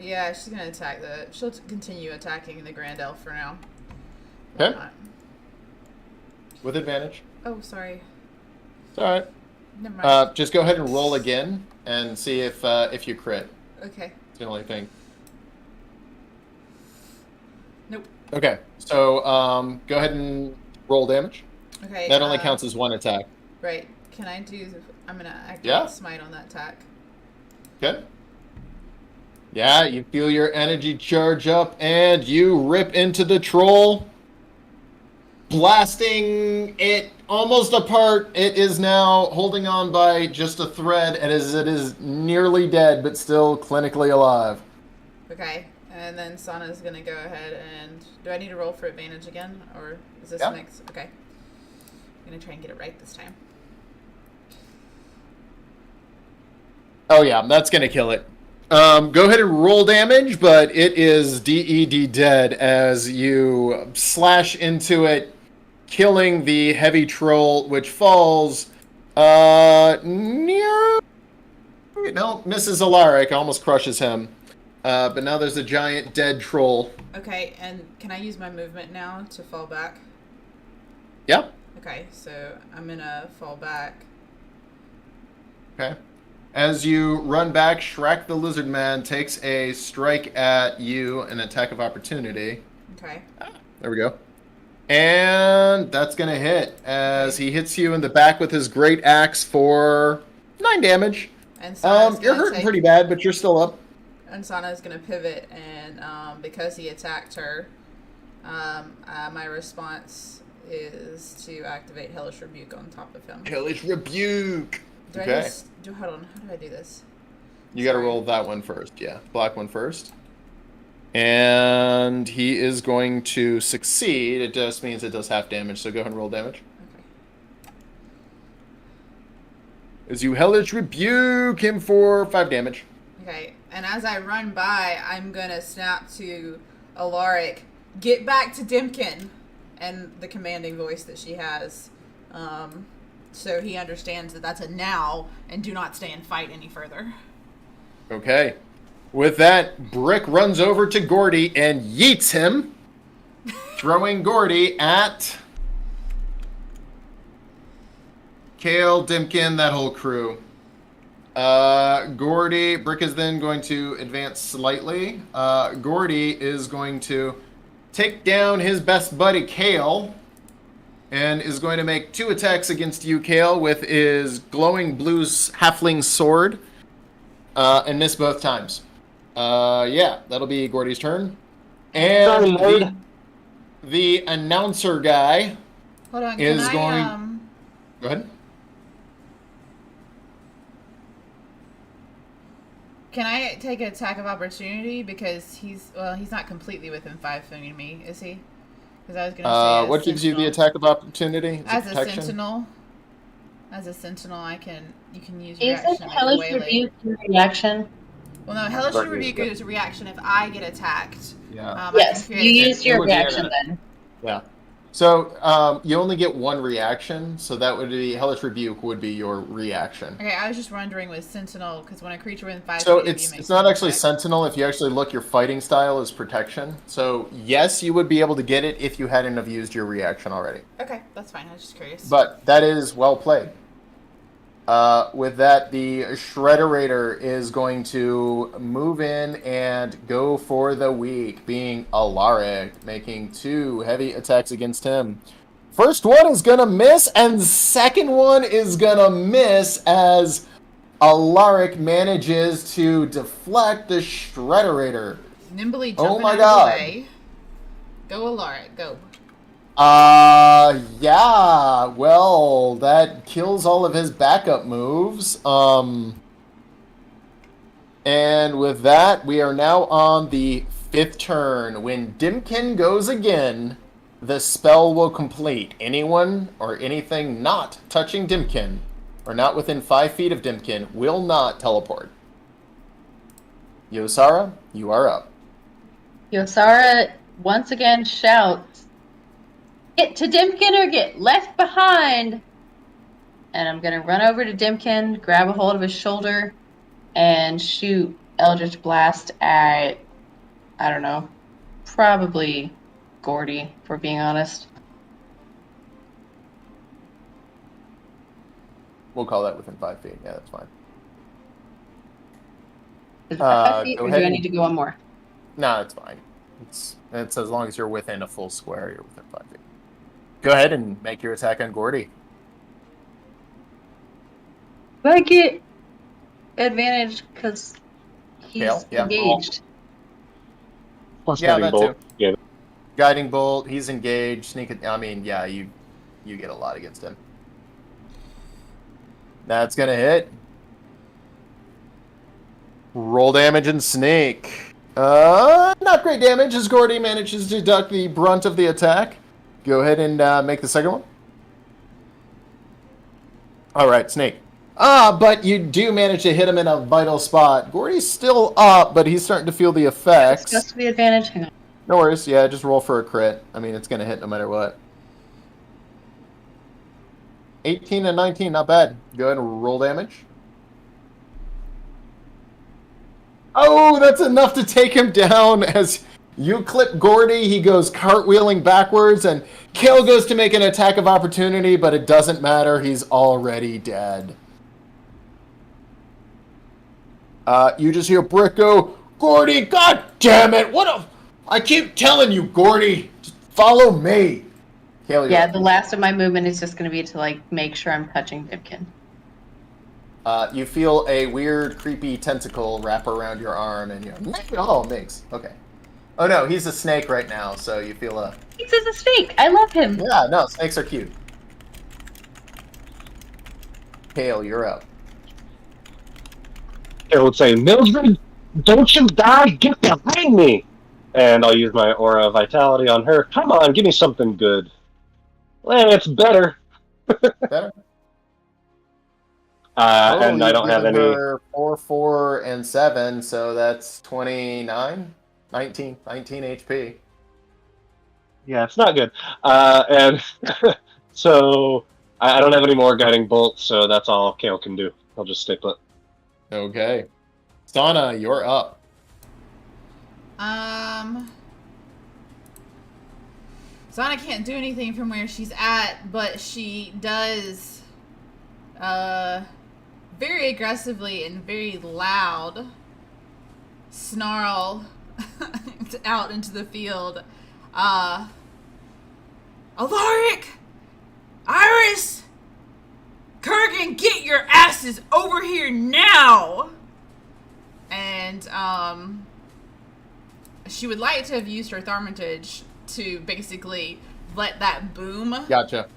Yeah, she's gonna attack she'll continue attacking the Grand Elf for now. Why Okay. not? With advantage. Oh, sorry. It's all right. Never mind. Just go ahead and roll again and see if you crit. Okay. It's the only thing. Nope. Okay, so go ahead and roll damage. Okay. That only counts as one attack. Right. Can I do? I'm gonna activate Yeah. smite on that attack. Okay. Yeah, you feel your energy charge up, and you rip into the troll, blasting it almost apart. It is now holding on by just a thread, and it is nearly dead, but still clinically alive. Okay. And then Sana's gonna go ahead and do I need to roll for advantage again, or is this Yeah. next? Okay. I'm gonna try and get it right this time. Oh yeah, that's gonna kill it. Go ahead and roll damage, but it is DED dead as you slash into it, killing the heavy troll, which falls near. No, misses Alaric, almost crushes him. But now there's a giant dead troll. Okay, and can I use my movement now to fall back? Yeah. Okay, so I'm gonna fall back. Okay. As you run back, Shrek the Lizard Man takes a strike at you, an attack of opportunity. Okay. There we go. And that's going to hit as he hits you in the back with his great axe for 9 damage. And Sana's You're gonna hurting pretty bad, but you're still up. And Sana's gonna pivot, and because he attacked her, my response is to activate Hellish Rebuke on top of him. Hellish Rebuke. Do I just hold on? How do I do this? You got to roll that one first. Yeah, black one first. And he is going to succeed. It just means it does half damage, so go ahead and roll damage. Okay. As you Hellish Rebuke him for 5 damage. Okay, and as I run by, I'm gonna snap to Alaric, get back to Dimkin, and the commanding voice that she has, so he understands that that's a now, and do not stay and fight any further. Okay. With that, Brick runs over to Gordy and yeets him, throwing Gordy at Kale, Dimkin, that whole crew. Gordy, Brick is then going to advance slightly. Gordy is going to take down his best buddy, Kale, and is going to make 2 attacks against you, Kale, with his glowing blue halfling sword, and miss both times. Yeah, that'll be Gordy's turn. And the announcer guy Hold on, is can going... Go ahead. Can I take an attack of opportunity because he's not completely within 5 feet of me, is he? Because I was gonna say. What gives you the attack of opportunity? As a sentinel, you can use Is reaction. it Hellish Rebuke your reaction? Well, no, Hellish Start Rebuke using it. is a reaction if I get attacked. Yeah. I Yes, can you create use it your would be reaction in then. Yeah. So you only get one reaction, so that would be Hellish Rebuke would be your reaction. Okay, I was just wondering with Sentinel, because when a creature within 5 So feet of you it's makes not an actually attack. Sentinel. If you actually look, your fighting style is protection. So yes, you would be able to get it if you hadn't have used your reaction already. Okay, that's fine. I was just curious. But that is well played. With that, the Shredderator is going to move in and go for the weak, being Alaric, making 2 heavy attacks against him. First one is going to miss, and second one is going to miss as Alaric manages to deflect the Shredderator. Nimbly Oh jumping my out God. of the way. Go, Alaric, go. Yeah, well, that kills all of his backup moves. And with that, we are now on the 5th turn. When Dimkin goes again, the spell will complete. Anyone or anything not touching Dimkin, or not within 5 feet of Dimkin, will not teleport. Yosara, you are up. Yosara once again shouts, "Get to Dimkin or get left behind!" And I'm going to run over to Dimkin, grab a hold of his shoulder, and shoot Eldritch Blast at, I don't know, probably Gordy, if we're being honest. We'll call that within 5 feet. Yeah, that's fine. Is it 5 feet, go or ahead do I and- need to go one more? No, it's fine. It's as long as you're within a full square, you're within 5 feet. Go ahead and make your attack on Gordy. Do I get advantage because he's Kale? Yeah. engaged? Plus Yeah, guiding that bolt. too. Yeah. Guiding bolt. He's engaged. Sneak. I mean, yeah, you get a lot against him. That's gonna hit. Roll damage and snake. Not great damage as Gordy manages to deduct the brunt of the attack. Go ahead and make the second one. All right, snake. But you do manage to hit him in a vital spot. Gordy's still up, but he's starting to feel the effects. Discuss the advantage. Hang on. No worries. Yeah, just roll for a crit. I mean, it's going to hit no matter what. 18 and 19, not bad. Go ahead and roll damage. Oh, that's enough to take him down as you clip Gordy. He goes cartwheeling backwards, and Kale goes to make an attack of opportunity, but it doesn't matter. He's already dead. You just hear Brick go, "Gordy, god damn it! I keep telling you, Gordy, just follow me." Kale, Yeah, the last of my movement is just going to be to like make sure I'm touching Dimkin. You feel a weird, creepy tentacle wrap around your arm, and you're Mix. Okay. Oh no, he's a snake right now, so you feel a. He's a snake. I love him. Yeah, no, snakes are cute. Kale, you're up. It would say, "Mildred, don't you die! Get behind me!" And I'll use my Aura of Vitality on her. Come on, give me something good. Well, it's better. Better. And I don't have any. 4, 4, and 7, so that's 29, 19 HP. Yeah, it's not good. And so I don't have any more guiding bolts, so that's all Kale can do. I'll just stay put. Okay. Sana, you're up. Zana can't do anything from where she's at, but she does very aggressively and very loud snarl out into the field. Alaric! Iris! Kergen, get your asses over here now! And she would like to have used her Thaumaturge to basically let that boom. Gotcha.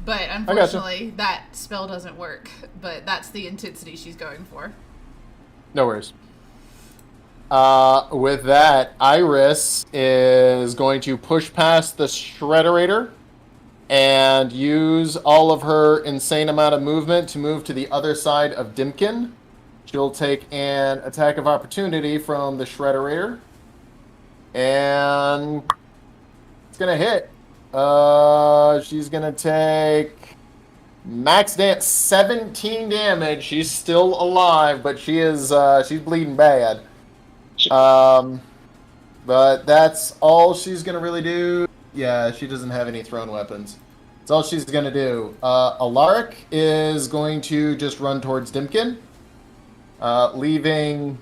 But unfortunately, that spell doesn't work. But that's the intensity she's going for. No worries. With that, Iris is going to push past the Shredderator and use all of her insane amount of movement to move to the other side of Dimkin. She'll take an attack of opportunity from the Shredderator. And it's going to hit. She's going to take max 17 damage. She's still alive, but she's bleeding bad. But that's all she's going to really do. Yeah, she doesn't have any thrown weapons. That's all she's going to do. Alaric is going to just run towards Dimkin, leaving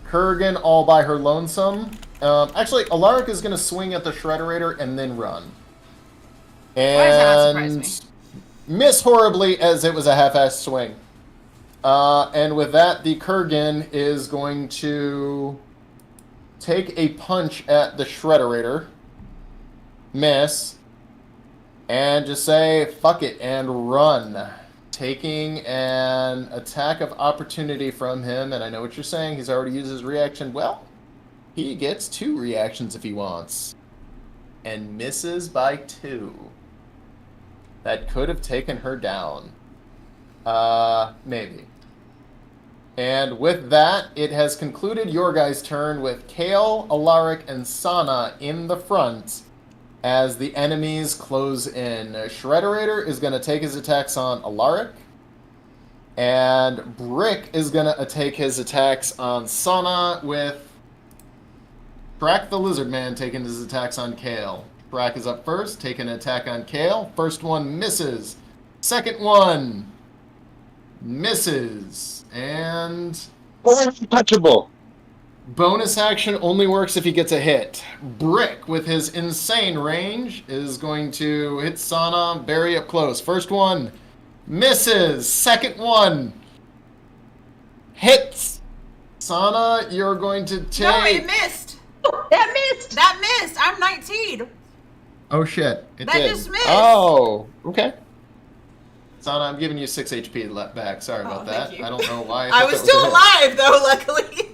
Kergen all by her lonesome. Actually, Alaric is going to swing at the Shredderator and then run. And Why does that not surprise me? Miss horribly, as it was a half-assed swing. And with that, the Kergen is going to take a punch at the Shredderator, miss, and just say, fuck it, and run. Taking an attack of opportunity from him, and I know what you're saying, he's already used his reaction. Well, he gets 2 reactions if he wants. And misses by 2. That could have taken her down. Maybe. And with that, it has concluded your guys' turn with Kale, Alaric, and Sana in the front as the enemies close in. Shredderator is going to take his attacks on Alaric, and Brick is going to take his attacks on Sana, with Track the Lizard Man taking his attacks on Kale. Track is up first, taking an attack on Kale. First one misses. Second one misses. And untouchable. Bonus action only works if he gets a hit. Brick, with his insane range, is going to hit Sana very up close. First one misses. Second one hits. Sana, you're going to take... No, it missed. That missed! That missed. I'm 19. Oh, shit. It That did. just missed. Oh, okay. Sana, I'm giving you 6 HP back. Sorry about thank that. you. I don't know why. I thought was that still a hit. alive, though, luckily.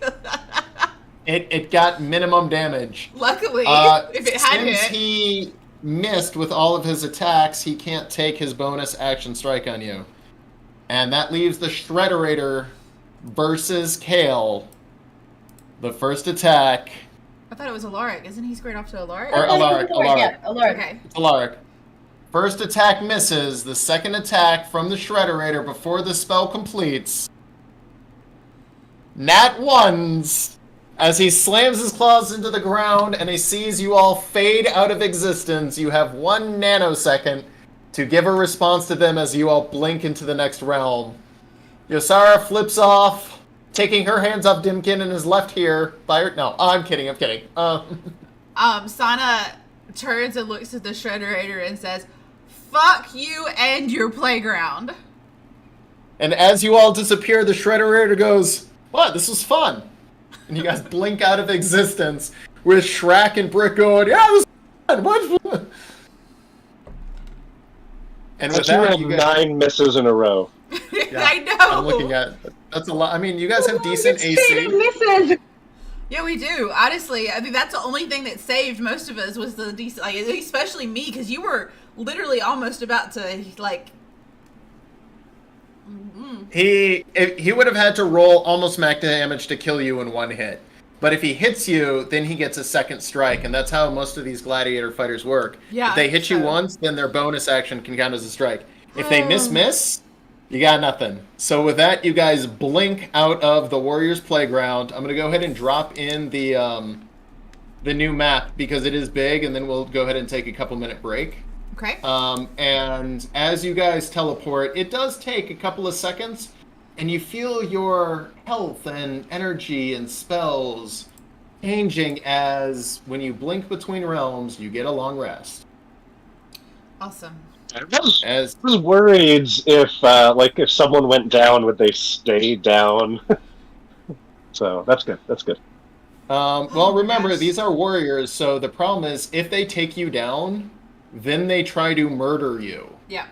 It got minimum damage. Luckily, if it had Since hit. he missed with all of his attacks, he can't take his bonus action strike on you. And that leaves the Shredderator versus Kale. The first attack. I thought it was Alaric. Isn't he squared off to Alaric? Or Alaric. Yeah, Alaric. Okay. It's Alaric. First attack misses. The second attack from the Shredderator before the spell completes. Nat ones as he slams his claws into the ground and he sees you all fade out of existence. You have 1 nanosecond to give a response to them as you all blink into the next realm. Yosara flips off, taking her hands off Dimkin and is left here by her... No, I'm kidding. Sana turns and looks at the Shredderator and says, "Fuck you and your playground." And as you all disappear, the Shredderator goes, "What? This was fun." And you guys blink out of existence with Shrek and Brick going, "Yeah, this was fun. What?" And with You that, have you guys... 9 misses in a row. Yeah, I know. I'm looking at... That's a lot. I mean, you guys have decent AC. Misses! Yeah, we do. Honestly, I think that's the only thing that saved most of us was the decent, like, especially me, because you were literally almost about to, like... He would have had to roll almost max damage to kill you in 1 hit. But if he hits you, then he gets a second strike, and that's how most of these gladiator fighters work. Yeah, If they hit you so- once, then their bonus action can count as a strike. If they miss, you got nothing. So with that, you guys blink out of the Warriors Playground. I'm going to go ahead and drop in the new map because it is big, and then we'll go ahead and take a couple-minute break. Okay. And as you guys teleport, it does take a couple of seconds, and you feel your health and energy and spells changing as when you blink between realms, you get a long rest. Awesome. I was worried if someone went down, would they stay down? So that's good. That's good. Well, remember, gosh. these are warriors, so the problem is if they take you down, then they try to murder you. Yeah.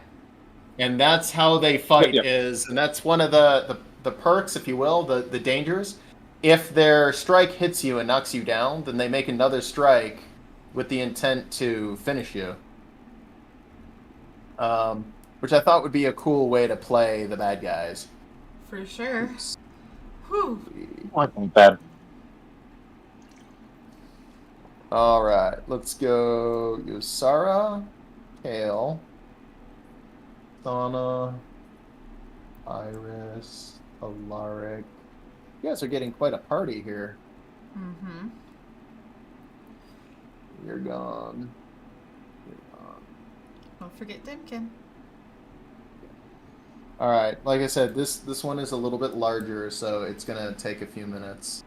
And that's how they fight Yep. and that's one of the perks, if you will, the dangers. If their strike hits you and knocks you down, then they make another strike with the intent to finish you. Which I thought would be a cool way to play the bad guys. For sure. Whew. Wasn't bad. All right, let's go Yosara, Kale, Sana, Iris, Alaric. You guys are getting quite a party here. Mm-hmm. You're gone. You're gone. Don't forget Dimkin. All right, like I said, this one is a little bit larger, so it's gonna take a few minutes.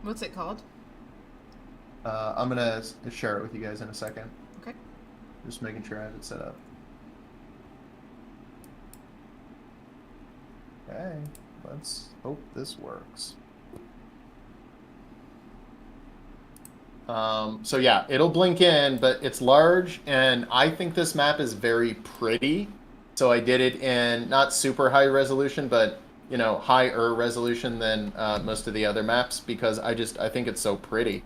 What's it called? I'm gonna share it with you guys in a second. Okay. Just making sure I have it set up. Okay, let's hope this works. So yeah, it'll blink in, but it's large, and I think this map is very pretty. So I did it in not super high resolution, but you know, higher resolution than most of the other maps because I think it's so pretty.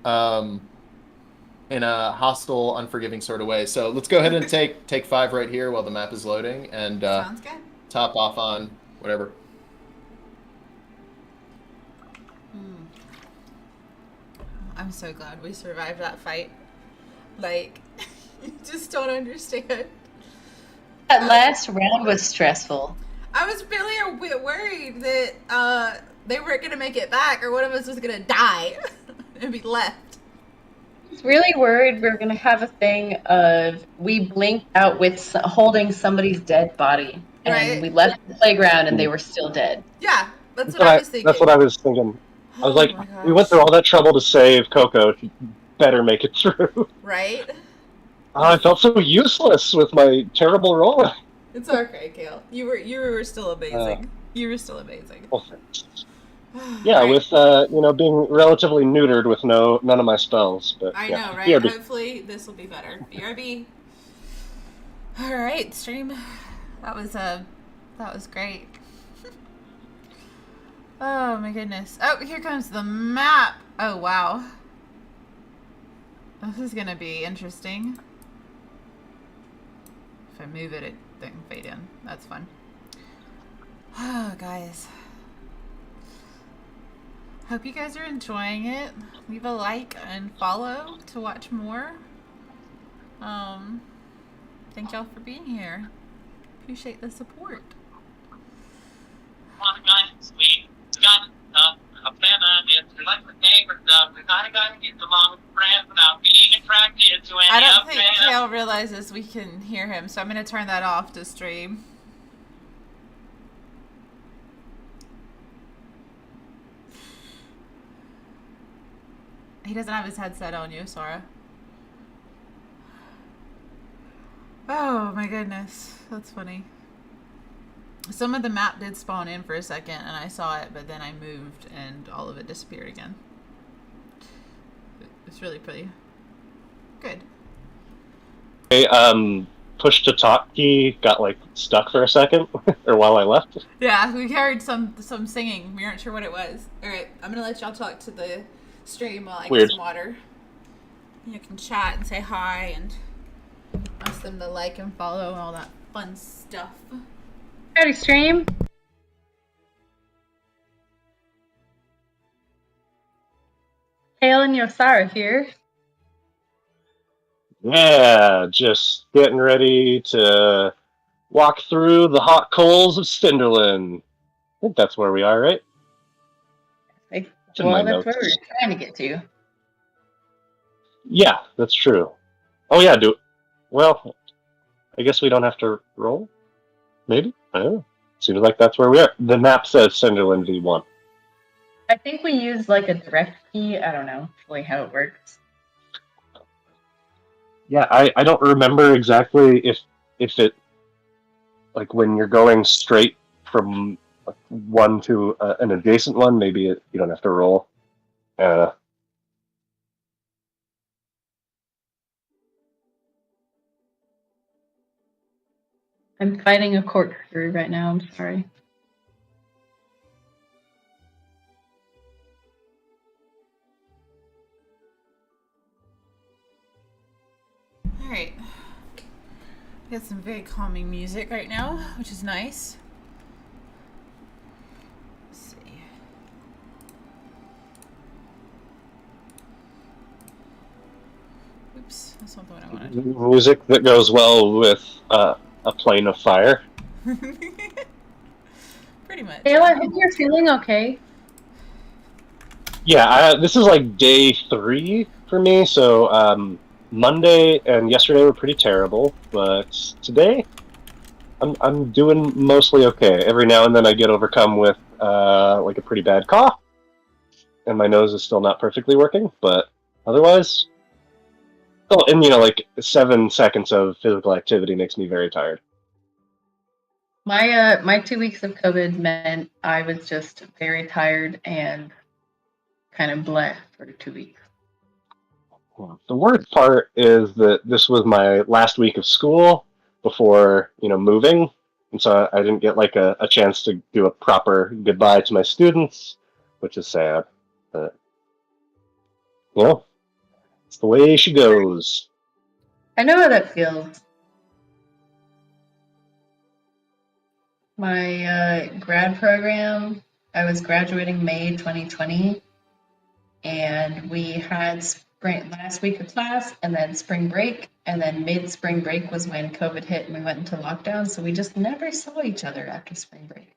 In a hostile, unforgiving sort of way. So let's go ahead and take 5 right here while the map is loading, and Sounds good. top off on whatever. I'm so glad we survived that fight. Like, you just don't understand. That last round was stressful. I was really a bit worried that they weren't going to make it back or one of us was going to die and be left. I was really worried we were going to have a thing of we blinked out with holding somebody's dead body. And Right. we left the playground and they were still dead. Yeah, that's what I was thinking. That's what I was thinking. I was Oh like, my gosh. we went through all that trouble to save Coco. She better make it through. Right? I felt so useless with my terrible roll. It's okay, Kale. You were still amazing. You were still amazing. Well, yeah, Right. with being relatively neutered with none of my spells. But I yeah. know, right? BRB. Hopefully this will be better. BRB. All right, stream. That was great. Oh my goodness. Oh, here comes the map. Oh wow. This is gonna be interesting. If I move it, it can fade in. That's fun. Oh, guys. Hope you guys are enjoying it. Leave a like and follow to watch more. Thank y'all for being here. Appreciate the support. Come on, guys. We got a plan idea. We like the neighbor stuff. We kind of got to get along with friends without being attracted to any I don't of think them. Kale realizes we can hear him, so I'm going to turn that off to stream. He doesn't have his headset on you, Sora. Oh my goodness. That's funny. Some of the map did spawn in for a second and I saw it, but then I moved and all of it disappeared again. It's really pretty good. Hey, push to talk key got like stuck for a second, or while I left. Yeah, we heard some singing. We aren't sure what it was. Alright, I'm gonna let y'all talk to the stream while I get Weird. some water. You can chat and say hi and ask them to like and follow and all that fun stuff. Howdy, stream. Kale and Yosara here. Yeah, just getting ready to walk through the hot coals of Cinderland. I think that's where we are, right? Like, It's in my well, that's notes. where we're trying to get to. Yeah, that's true. Oh yeah, well, I guess we don't have to roll? Maybe? I don't know. Seems like that's where we are. The map says Cinderland V1. I think we use like a direct key. I don't know really how it works. Yeah, I don't remember exactly if it, like when you're going straight from one to an adjacent one, maybe you don't have to roll. I'm fighting a corkscrew right now. I'm sorry. Alright. We got some very calming music right now, which is nice. pipes. That's something I want to Music that goes well with a plane of fire. do. Pretty much. Taylor, I hope you're feeling okay. Yeah, this is like day 3 for me, so Monday and yesterday were pretty terrible, but today I'm doing mostly okay. Every now and then I get overcome with like a pretty bad cough, and my nose is still not perfectly working, but otherwise, oh, and like 7 seconds of physical activity makes me very tired. My 2 weeks of COVID meant I was just very tired and kind of bleh for 2 weeks. The worst part is that this was my last week of school before, moving, and so I didn't get like a chance to do a proper goodbye to my students, which is sad. But it's the way she goes. I know how that feels. My grad program, I was graduating May 2020, and we had last week of class, and then spring break, and then mid-spring break was when COVID hit and we went into lockdown, so we just never saw each other after spring break.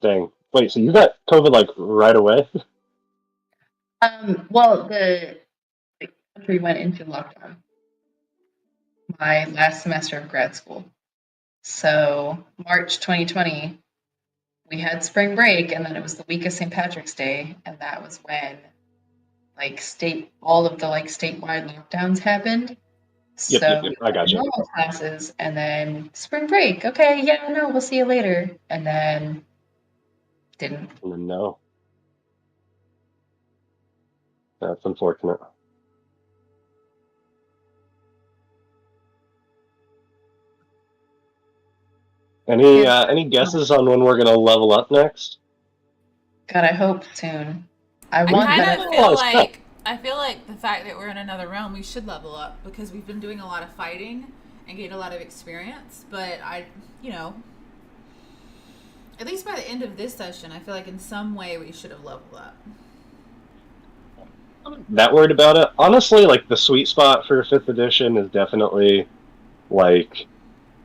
Dang. Wait, so you got COVID like right away? Well, the country went into lockdown my last semester of grad school. So March 2020, we had spring break, and then it was the week of St. Patrick's Day, and that was when all of the statewide lockdowns happened. Yep, So yep, I got you. normal classes, and then spring break. Okay, yeah, no, we'll see you later, and then didn't. No. That's unfortunate. Any guesses on when we're gonna level up next? God, I hope soon. I I want kind that. of feel like the fact that we're in another realm, we should level up because we've been doing a lot of fighting and getting a lot of experience. But at least by the end of this session, I feel like in some way we should have leveled up. That worried about it. Honestly, like the sweet spot for 5th edition is definitely like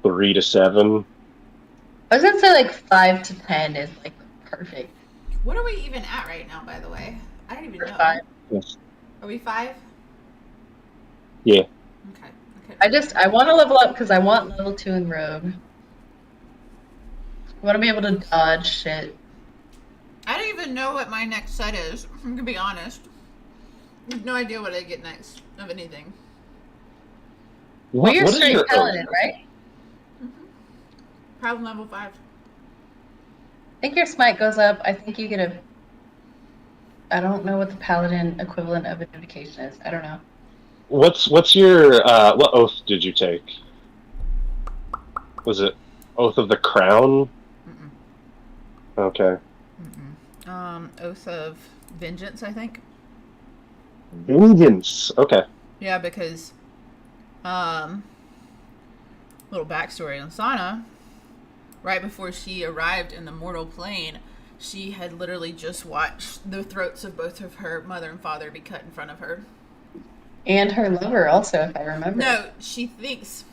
3 to 7. I was gonna say 5 to 10 is perfect. What are we even at right now, by the way? I don't even know. 5. Yes. Are we 5? Yeah. Okay. I want to level up because I want level 2 in Rogue. I want to be able to dodge shit. I don't even know what my next set is. I'm gonna be honest. I have no idea what I get next of anything. Well, you're what is straight your paladin, right? Problem level 5. I think your smite goes up. I think you get I don't know what the paladin equivalent of invocation is. I don't know. What's your what oath did you take? Was it Oath of the Crown? Mm-mm. Okay. Mm-mm. Oath of Vengeance, I think. Vengeance. Okay. Yeah, because little backstory on Sana. Right before she arrived in the mortal plane, she had literally just watched the throats of both of her mother and father be cut in front of her. And her lover also, if I remember. No, she thinks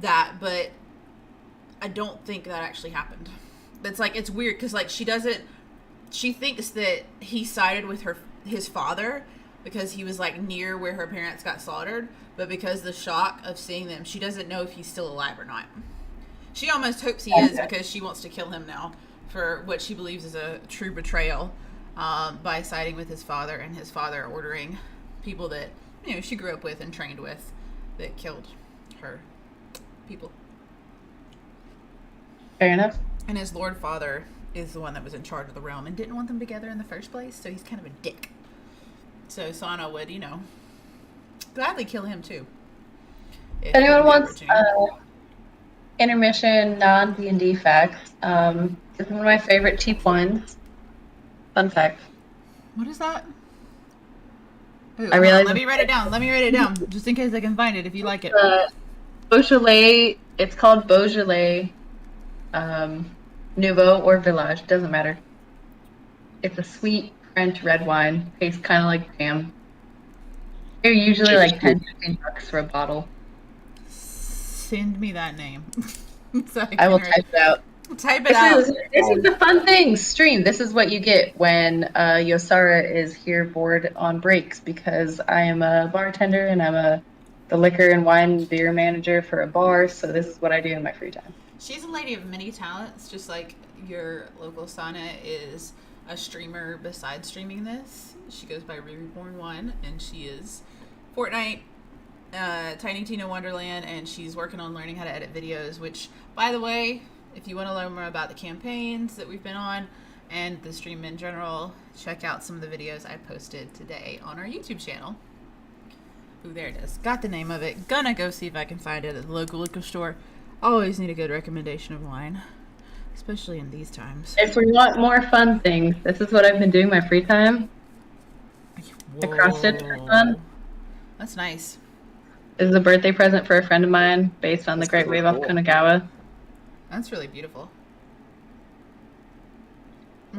that, but I don't think that actually happened. It's weird because she thinks that he sided with his father because he was near where her parents got slaughtered, but because the shock of seeing them, she doesn't know if he's still alive or not. She almost hopes he is because she wants to kill him now for what she believes is a true betrayal by siding with his father, and his father ordering people that she grew up with and trained with that killed her people. Fair enough. And his lord father is the one that was in charge of the realm and didn't want them together in the first place, so he's kind of a dick. So Sana would, gladly kill him too. If anyone wants intermission non-D&D facts, it's one of my favorite cheap ones. Fun fact. What is that? Ooh, I realize. Let me write it down, just in case I can find it if you like it. Beaujolais, it's called Beaujolais Nouveau or Village, doesn't matter. It's a sweet French red wine. Tastes kind of like jam. They're usually Cheers. like 10, $15 for a bottle. Send me that name. So I will type it out. Type it out. This is the fun thing, stream. This is what you get when Yosara is here bored on breaks, because I am a bartender and I'm the liquor and wine beer manager for a bar, so this is what I do in my free time. She's a lady of many talents, just like your local Sana is a streamer besides streaming this. She goes by Reborn1, and she is Fortnite, Tiny Tina Wonderland, and she's working on learning how to edit videos, which, by the way, if you want to learn more about the campaigns that we've been on and the stream in general, check out some of the videos I posted today on our YouTube channel. Ooh, there it is. Got the name of it. Gonna go see if I can find it at the local liquor store. Always need a good recommendation of wine, especially in these times. If we want more fun things, this is what I've been doing my free time. I cross-stitch for fun. That's nice. This is a birthday present for a friend of mine based on the Great Wave off Kanagawa. That's really beautiful.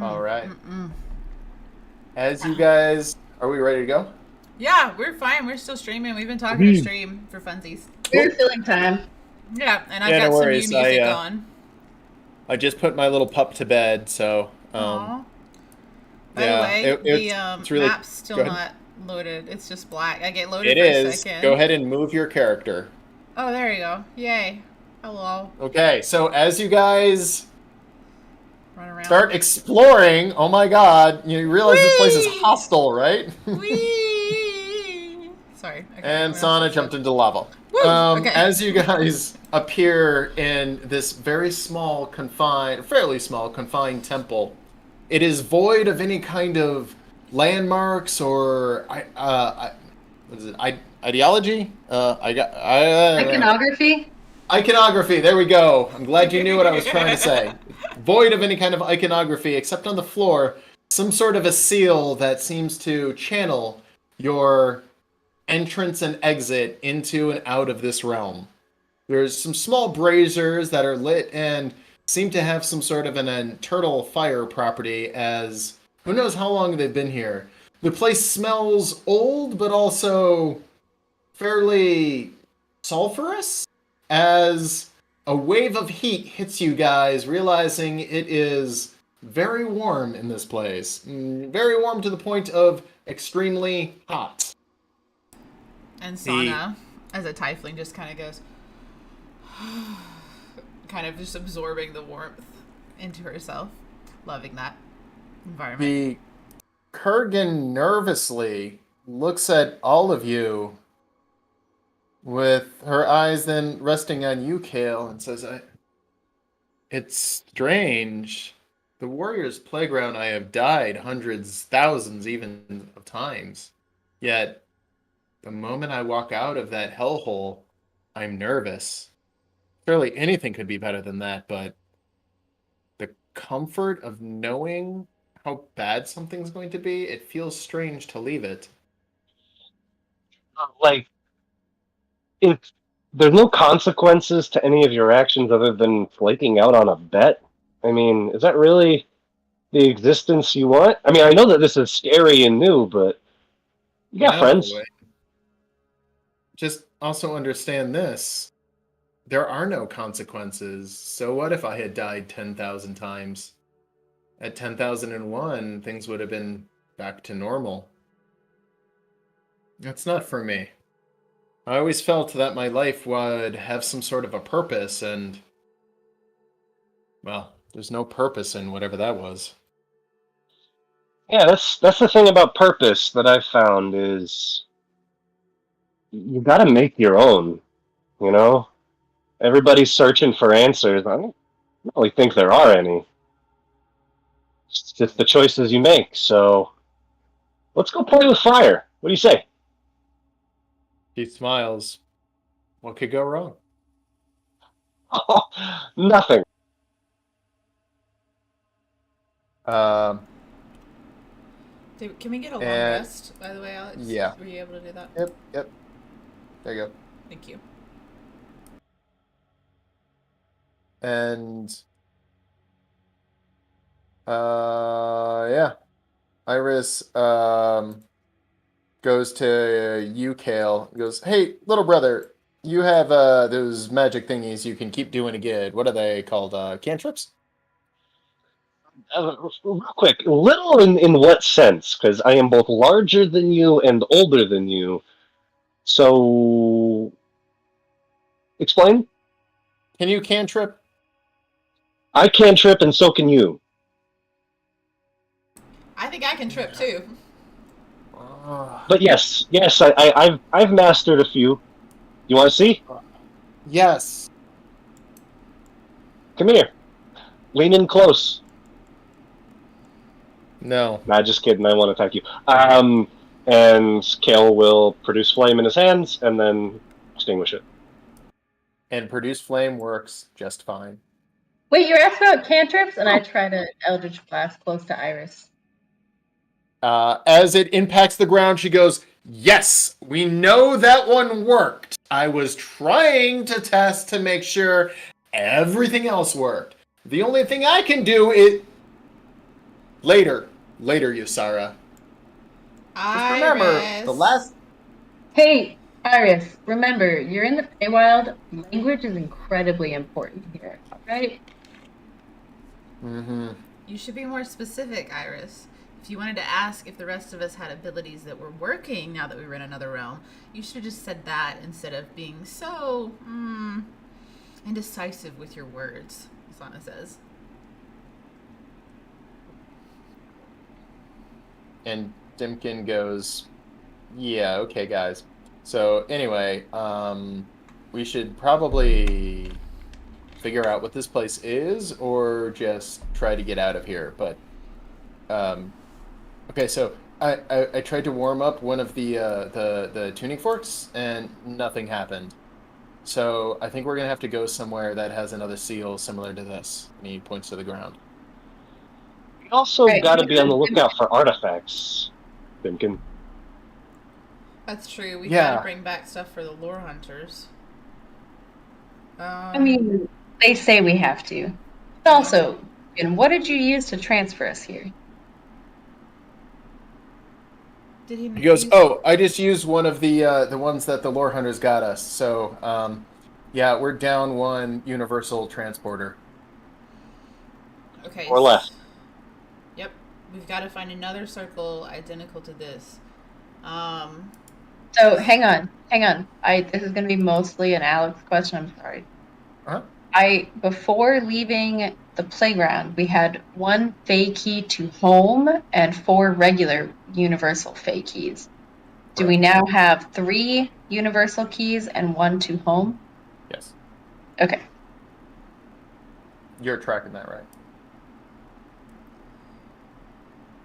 All right. As you guys, are we ready to go? Yeah, we're fine. We're still streaming. We've been talking to stream for funsies. We're filling time. Yeah, and I've Yeah, got no some new worries. music on. I just put my little pup to bed, so Aw. By yeah, the way, it's really, map's still go ahead. not loaded. It's just black. I get loaded It for a is. second. Go ahead and move your character. Oh, there you go. Yay. Hello. Okay, so as you guys Run around. start exploring, oh my god, you realize this place is hostile, right? Whee! Sorry. Okay, And what Sana else? jumped into lava. Woo! Okay. As you guys appear in this very small, fairly small, confined temple, it is void of any kind of landmarks or what is it? Ideology? Iconography? Iconography. There we go. I'm glad you knew what I was trying to say. Void of any kind of iconography, except on the floor, some sort of a seal that seems to channel your entrance and exit into and out of this realm. There's some small braziers that are lit and seem to have some sort of an internal fire property, as who knows how long they've been here. The place smells old, but also fairly sulfurous, as a wave of heat hits you guys, realizing it is very warm in this place. Very warm to the point of extremely hot. And Sana, as a tiefling, just kind of goes, kind of just absorbing the warmth into herself, loving that environment. The Kergen nervously looks at all of you, with her eyes then resting on you, Kale, and says, "It's strange. The Warriors' Playground, I have died hundreds, thousands even of times. Yet, the moment I walk out of that hellhole, I'm nervous. Surely anything could be better than that, but the comfort of knowing how bad something's going to be, it feels strange to leave it." Like, if there's no consequences to any of your actions other than flaking out on a bet, I mean, is that really the existence you want? I mean, I know that this is scary and new, but you got friends. Just also understand this. There are no consequences. So what if I had died 10,000 times? At 10,001, things would have been back to normal. That's not for me. I always felt that my life would have some sort of a purpose, and, well, there's no purpose in whatever that was. Yeah, that's the thing about purpose that I've found is you got to make your own, you know? Everybody's searching for answers. I don't really think there are any. It's just the choices you make. So let's go play with fire. What do you say? He smiles. What could go wrong? Nothing. Can we get a long rest, by the way, Alex? Yeah. Were you able to do that? Yep. There you go. Thank you. And yeah, Iris goes to you, Kale. Goes, hey, little brother, you have those magic thingies you can keep doing again. What are they called? Cantrips? Real quick, little in what sense? Because I am both larger than you and older than you. So, explain. Can you cantrip? I can trip, and so can you. I think I can trip too. But yes, I've mastered a few. You want to see? Yes. Come here. Lean in close. No. Nah, just kidding. I want to attack you. And Kale will produce flame in his hands and then extinguish it. And produce flame works just fine. Wait, you asked about cantrips, and I try to Eldritch Blast close to Iris. As it impacts the ground, she goes, yes, we know that one worked. I was trying to test to make sure everything else worked. The only thing I can do is... Later, Yusara. Just remember, the last... Hey, Iris, remember, you're in the Feywild. Language is incredibly important here, alright? Mm-hmm. You should be more specific, Iris. If you wanted to ask if the rest of us had abilities that were working now that we were in another realm, you should have just said that instead of being so indecisive with your words, Sana says. And Dimkin goes, yeah, okay, guys. So anyway, we should probably figure out what this place is or just try to get out of here. But, okay, so I tried to warm up one of the tuning forks and nothing happened. So I think we're going to have to go somewhere that has another seal similar to this. And he points to the ground. We also Right. got to be on the lookout for artifacts, Dimkin. That's true. We Yeah. gotta bring back stuff for the lore hunters. I mean, they say we have to. But also, and what did you use to transfer us here? did he? He goes, oh, I just used one of the ones that the lore hunters got us. So, yeah, we're down one universal transporter. Okay. Or left. Yep. We've got to find another circle identical to this. So, hang on. This is going to be mostly an Alex question, I'm sorry. Uh-huh. Before leaving the playground, we had 1 Fey key to home and 4 regular universal Fey keys. Do we now have 3 universal keys and 1 to home? Yes. Okay. You're tracking that right.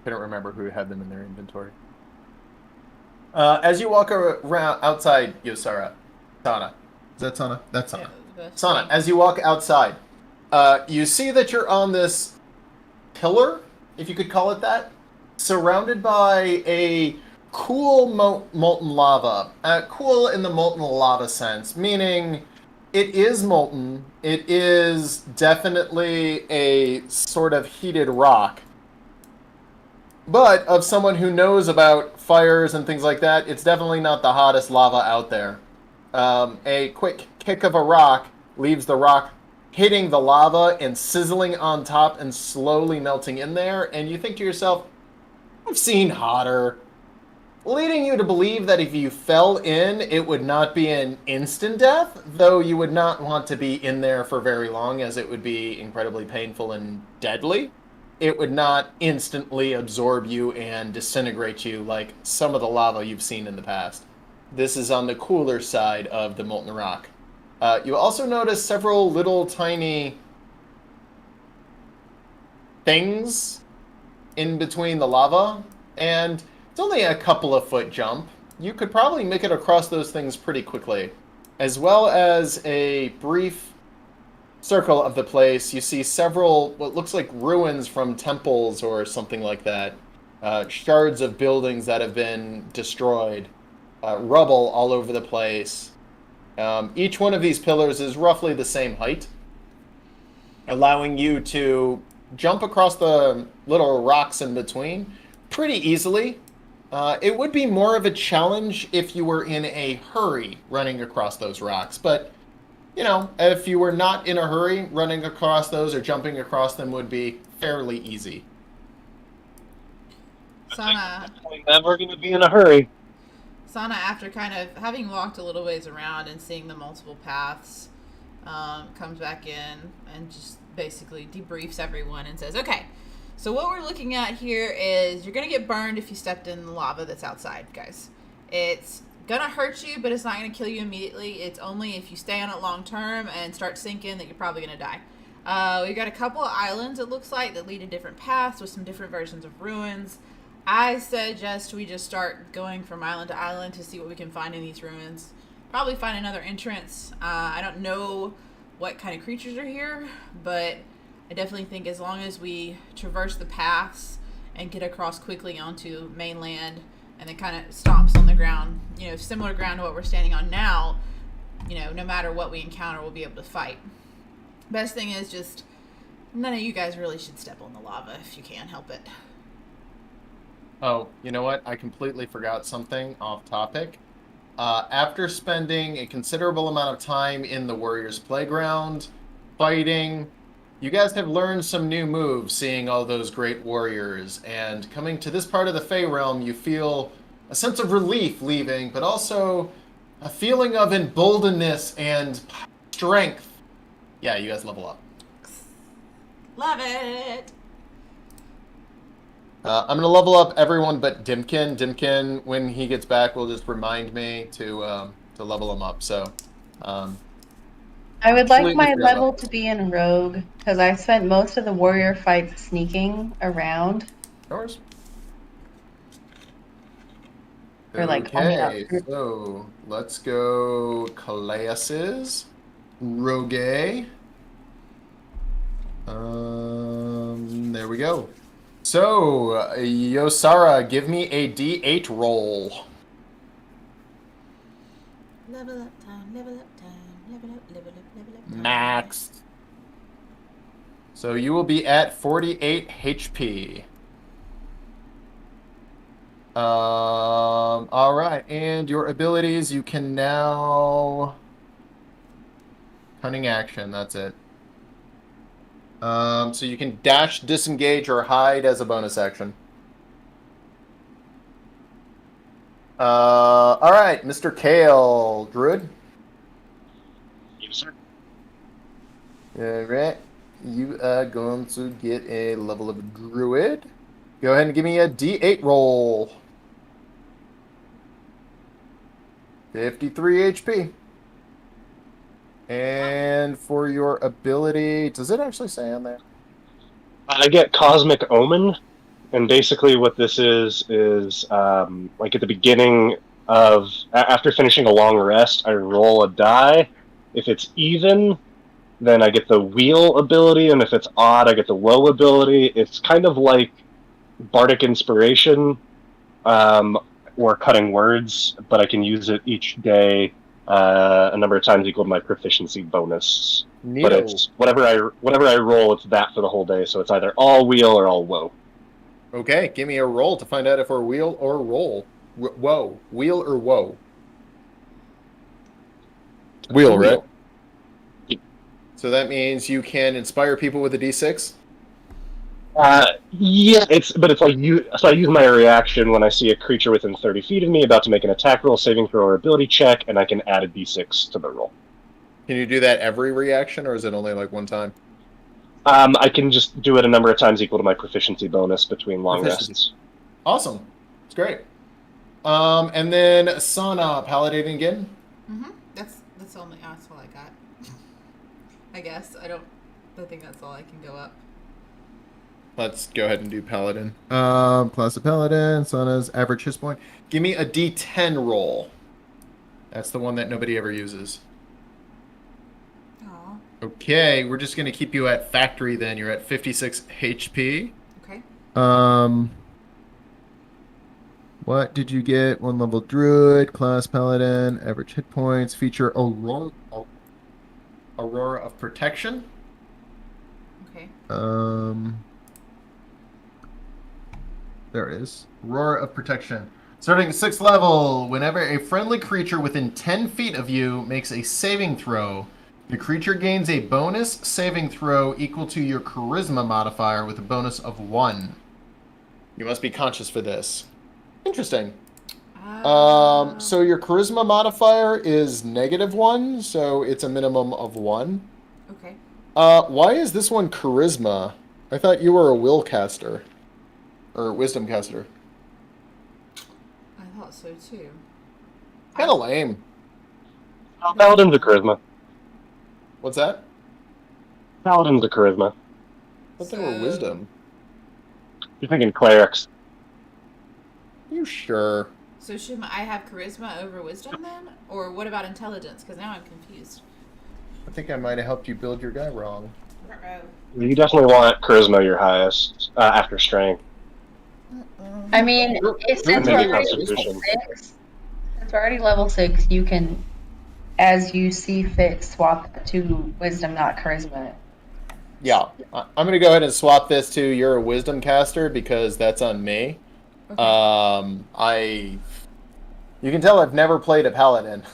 Couldn't remember who had them in their inventory. As you walk around outside Yosara, Sana. Is that Sana? That's Sana. Yeah, Sana, as you walk outside, you see that you're on this pillar, if you could call it that, surrounded by a cool molten lava. Cool in the molten lava sense, meaning it is molten. It is definitely a sort of heated rock. But of someone who knows about fires and things like that, it's definitely not the hottest lava out there. A quick kick of a rock leaves the rock hitting the lava and sizzling on top and slowly melting in there. And you think to yourself, I've seen hotter. Leading you to believe that if you fell in, it would not be an instant death, though you would not want to be in there for very long, as it would be incredibly painful and deadly. It would not instantly absorb you and disintegrate you like some of the lava you've seen in the past. This is on the cooler side of the molten rock. You also notice several little tiny things in between the lava, and it's only a couple of foot jump. You could probably make it across those things pretty quickly. As well as a brief circle of the place, you see several what looks like ruins from temples or something like that. Shards of buildings that have been destroyed. Rubble all over the place. Each one of these pillars is roughly the same height, allowing you to jump across the little rocks in between pretty easily. It would be more of a challenge if you were in a hurry running across those rocks, but you know, if you were not in a hurry, running across those or jumping across them would be fairly easy. Sana, I'm never going to be in a hurry. Sana, after kind of having walked a little ways around and seeing the multiple paths, comes back in and just basically debriefs everyone and says, okay, so what we're looking at here is you're going to get burned if you stepped in the lava that's outside, guys. It's going to hurt you, but it's not going to kill you immediately. It's only if you stay on it long term and start sinking that you're probably going to die. We've got a couple of islands, it looks like, that lead to different paths with some different versions of ruins. I suggest we just start going from island to island to see what we can find in these ruins. Probably find another entrance. I don't know what kind of creatures are here, but I definitely think as long as we traverse the paths and get across quickly onto mainland and then kind of stomps on the ground, you know, similar ground to what we're standing on now, you know, no matter what we encounter, we'll be able to fight. Best thing is just none of you guys really should step on the lava if you can help it. Oh, you know what? I completely forgot something off topic. After spending a considerable amount of time in the Warriors Playground, fighting, you guys have learned some new moves, seeing all those great warriors, and coming to this part of the Fey Realm, you feel a sense of relief leaving, but also a feeling of emboldenedness and strength. Yeah, you guys level up. Love it! I'm going to level up everyone but Dimkin. Dimkin, when he gets back, will just remind me to level him up. So, I would like my completely level to be in Rogue, because I spent most of the warrior fights sneaking around. yours. Or, like, on the Okay, outskirts. so let's go Calaius's. Rogue. There we go. So, Yosara, give me a D8 roll. Level up time, level up time, level up, level up, level up time. Maxed. So you will be at 48 HP. All right, and your abilities, you can now... Cunning action, that's it. So you can dash, disengage, or hide as a bonus action. All right, Mr. Kale, Druid. Yes, sir. All right, you are going to get a level of Druid. Go ahead and give me a D8 roll. 53 HP. And for your ability, does it actually say on there? I get Cosmic Omen, and basically what this is like at the beginning of, after finishing a long rest, I roll a die. If it's even, then I get the wheel ability, and if it's odd, I get the woe ability. It's kind of like Bardic Inspiration, or Cutting Words, but I can use it each day a number of times equal to my proficiency bonus. Neato. But it's whatever I roll, it's that for the whole day. So it's either all wheel or all woe. Okay, give me a roll to find out if we're wheel or roll. Whoa. Wheel or woe? Wheel, right? So that means you can inspire people with a D6? Yeah, it's like so I use my reaction when I see a creature within 30 feet of me about to make an attack roll, saving throw, or ability check, and I can add a D6 to the roll. Can you do that every reaction, or is it only like one time? I can just do it a number of times equal to my proficiency bonus between long rests. Awesome. It's great. And then Sana, Paladin again. That's all I got. I guess I think that's all I can go up. Let's go ahead and do Paladin. Class of Paladin, Sana's average hit point. Give me a D10 roll. That's the one that nobody ever uses. Aw. Okay, we're just going to keep you at factory then. You're at 56 HP. Okay. What did you get? One level Druid, class Paladin, average hit points, feature Aurora of Protection. Okay. There it is. Roar of Protection. Starting at 6th level, whenever a friendly creature within 10 feet of you makes a saving throw, the creature gains a bonus saving throw equal to your Charisma modifier with a bonus of 1. You must be conscious for this. Interesting. So your Charisma modifier is -1, so it's a minimum of 1. Okay. Why is this one Charisma? I thought you were a Will caster. Or Wisdom caster. I thought so too. Kinda lame. Paladin's a charisma. What's that? Paladin's a charisma. I thought they were Wisdom. You're thinking clerics. You sure? So should I have charisma over wisdom then? Or what about intelligence? Because now I'm confused. I think I might have helped you build your guy wrong. Uh-oh. You definitely want charisma your highest after strength. I mean, since we're Maybe already Constitution. level 6, you can, as you see fit, swap that to wisdom, not charisma. Yeah. I'm going to go ahead and swap this to you're a Wisdom caster because that's on me. Okay. You can tell I've never played a Paladin.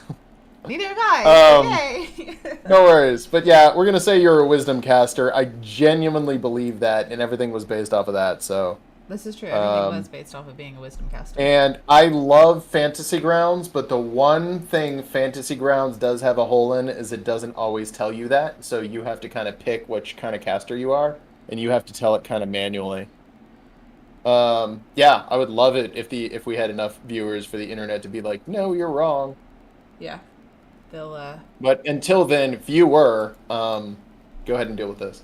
Neither have I. Yay. No worries. But yeah, we're going to say you're a Wisdom caster. I genuinely believe that, and everything was based off of that, so... This is true. Everything was based off of being a wisdom caster. And I love Fantasy Grounds, but the one thing Fantasy Grounds does have a hole in is it doesn't always tell you that. So you have to kind of pick which kind of caster you are, and you have to tell it kind of manually. Yeah, I would love it if we had enough viewers for the internet to be like, no, you're wrong. Yeah. They'll But until then, viewer, go ahead and deal with this.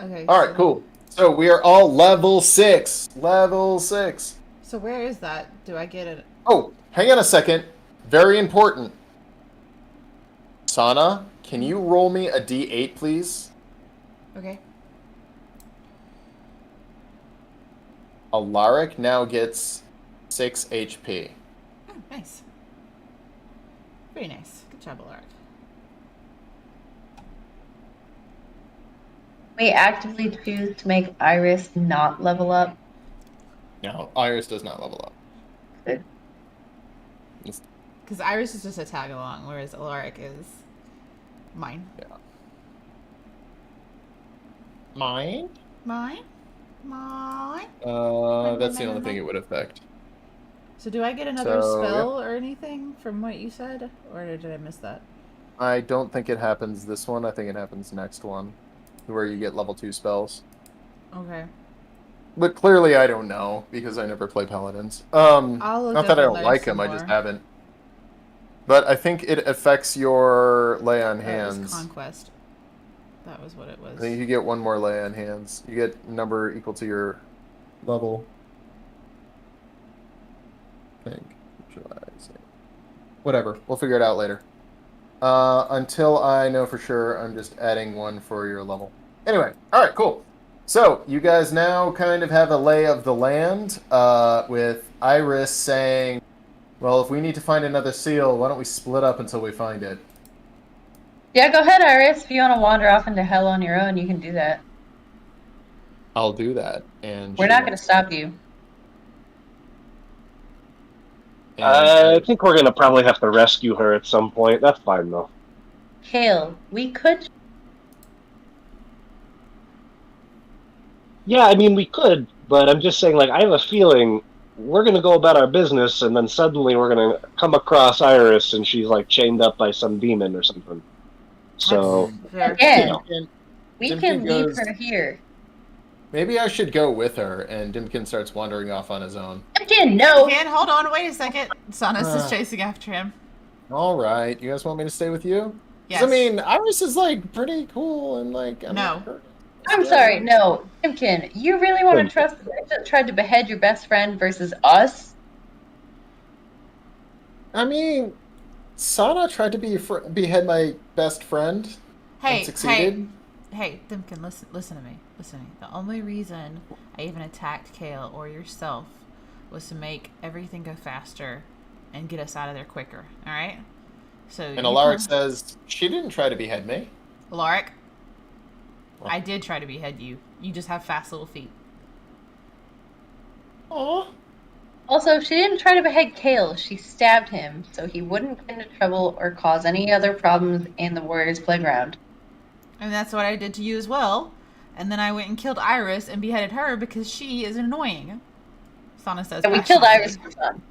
Okay. All right, cool. So we are all level 6. Level 6. So where is that? Do I get it? Oh, hang on a second. Very important. Sana, can you roll me a d8, please? Okay. Alaric now gets 6 HP. Oh, nice. Very nice. Good job, Alaric. We actively choose to make Iris not level up. No, Iris does not level up. Good. Because Iris is just a tag along, whereas Alaric is mine. Yeah. Mine? Mine? Mine? That's the only thing it would affect. So do I get another So, spell or anything from what you said? Or did I miss that? I don't think it happens this one. I think it happens next one, where you get level 2 spells. Okay. But clearly I don't know, because I never play Paladins. I'll look Not that I up don't and like learn them, I some just more. haven't. But I think it affects your lay on It was hands. Conquest. That was what it was. I think you get one more lay on hands. You get number equal to your level. I think. Should I say? Whatever. We'll figure it out later. Until I know for sure, I'm just adding one for your level. Anyway, alright, cool. So, you guys now kind of have a lay of the land, with Iris saying, well, if we need to find another seal, why don't we split up until we find it? Yeah, go ahead, Iris. If you want to wander off into hell on your own, you can do that. I'll do that. And We're not going to stop you. I think we're gonna probably have to rescue her at some point. That's fine though. Kale, we could. Yeah, I mean we could, but I'm just saying, like, I have a feeling we're gonna go about our business, and then suddenly we're gonna come across Iris, and she's like chained up by some demon or something. So Again, And we Dimkin can leave goes- her here. maybe I should go with her, and Dimkin starts wandering off on his own. Again, no. And hold on, wait a second. Sonus is Uh. chasing after him. All right, you guys want me to stay with you? 'Cause, Yes. I mean, Iris is like pretty cool and like. No. I'm sorry, no. Timkin, you really want to trust the bitch that tried to behead your best friend versus us? I mean, Sana tried to behead my best friend. Hey, and succeeded. hey, Dimkin, listen to me. Listen to me. The only reason I even attacked Kale or yourself was to make everything go faster and get us out of there quicker. All right. So. And Alaric says she didn't try to behead me. Alaric, What? I did try to behead you. You just have fast little feet. Aw. Also, she didn't try to behead Kale. She stabbed him so he wouldn't get into trouble or cause any other problems in the Warriors' playground. And that's what I did to you as well. And then I went and killed Iris and beheaded her because she is annoying. Sana says. And we killed passionately. Iris for fun.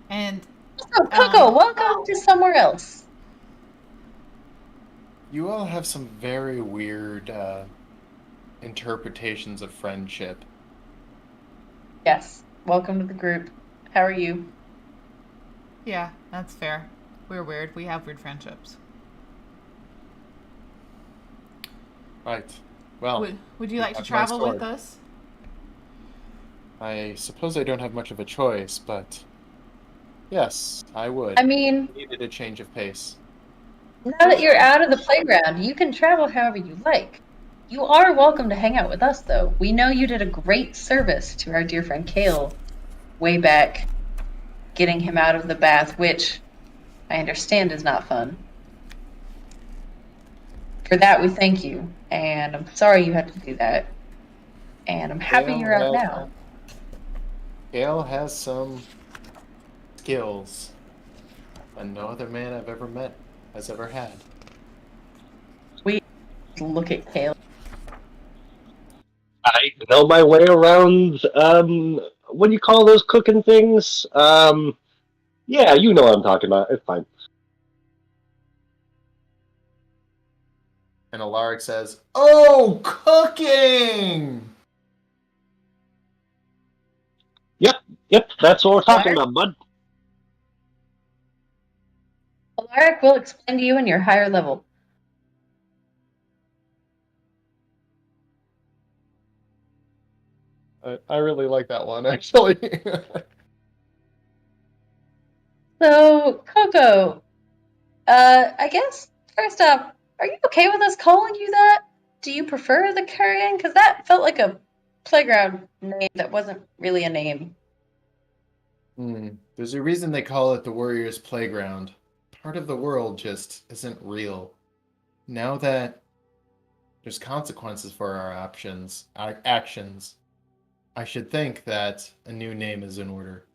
And So, Coco, welcome to somewhere else. You all have some very weird interpretations of friendship. Yes, welcome to the group. How are you? yeah, that's fair. We're weird. We have weird friendships. Right. Well, Would you like to have my travel with sword. us? I suppose I don't have much of a choice, but yes, I would. I mean, Needed a change of pace. now that you're out of the playground, you can travel however you like. You are welcome to hang out with us, though. We know you did a great service to our dear friend Kale way back, getting him out of the bath, which I understand is not fun. For that, we thank you, and I'm sorry you had to do that. And I'm happy Gale you're out has- now. Gale has some skills that no other man I've ever met has ever had. Look at Kale. I know my way around, what do you call those cooking things? Yeah, you know what I'm talking about. It's fine. And Alaric says, "Oh, cooking!" Yep, that's what we're talking about, bud. Alaric will explain to you in your higher level. I really like that one, actually. So, Coco, I guess, first off, are you okay with us calling you that? Do you prefer the Kergen? Because that felt like a playground name that wasn't really a name. There's a reason they call it the Warriors' Playground. Part of the world just isn't real. Now that there's consequences for our actions, I should think that a new name is in order.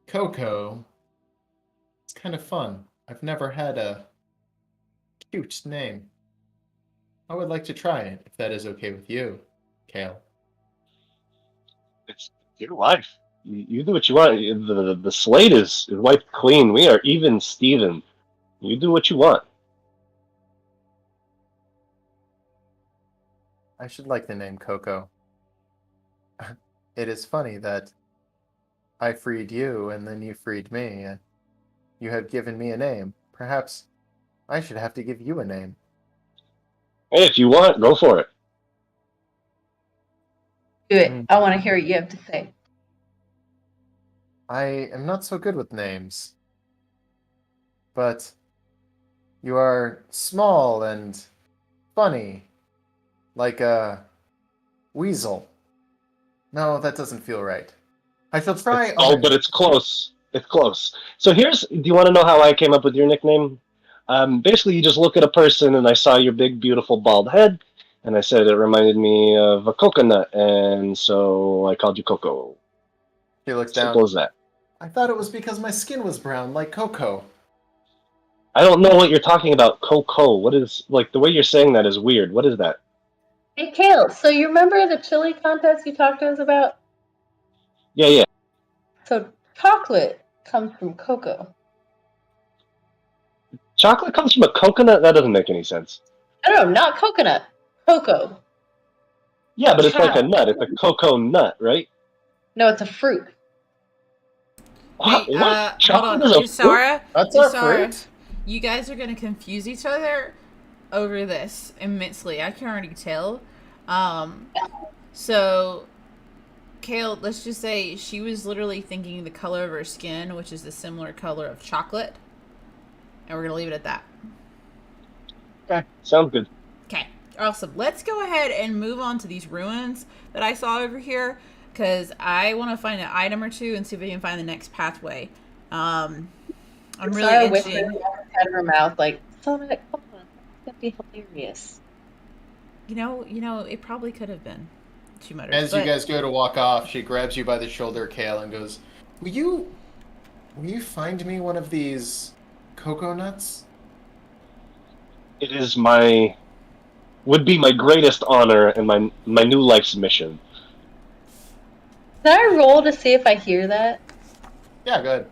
Coco, it's kind of fun. I've never had a cute name. I would like to try it, if that is okay with you, Kale. It's your life. You do what you want. The slate is wiped clean. We are even Steven. You do what you want. I should like the name Coco. It is funny that I freed you and then you freed me, and you have given me a name. Perhaps I should have to give you a name. Hey, if you want, go for it. Do it. I want to hear what you have to say. I am not so good with names. But you are small and funny, like a weasel. No, that doesn't feel right. I shall try. But it's close. It's close. So here's. Do you want to know how I came up with your nickname? Basically, you just look at a person, and I saw your big, beautiful bald head, and I said it reminded me of a coconut, and so I called you Coco. He looks down. Simple as that. I thought it was because my skin was brown, like Coco. I don't know what you're talking about, Coco. What is, like, the way you're saying that is weird. What is that? Hey, Kale, so you remember the chili contest you talked to us about? Yeah. So, chocolate comes from cocoa. Chocolate comes from a coconut? That doesn't make any sense. No, not coconut. Cocoa. Yeah, but it's like a Cow. nut. It's a cocoa nut, right? No, it's a fruit. What? Hey, What? Chocolate hold is on. a fruit? Usara, That's our Usara, fruit. you guys are going to confuse each other over this immensely. I can already tell. So, Kale, let's just say she was literally thinking the color of her skin, which is the similar color of chocolate. And we're going to leave it at that. Okay, sounds good. Okay, awesome. Let's go ahead and move on to these ruins that I saw over here, because I want to find an item or two and see if we can find the next pathway. I'm really Sarah itching. whispering out of her mouth, like, Sonic, come on, that's gonna be hilarious. You know, it probably could have been. she mutters. As you guys go to walk off, she grabs you by the shoulder, Kale, and goes, Will you find me one of these cocoa nuts? It is would be my greatest honor and my new life's mission. Can I roll to see if I hear that? Yeah, good.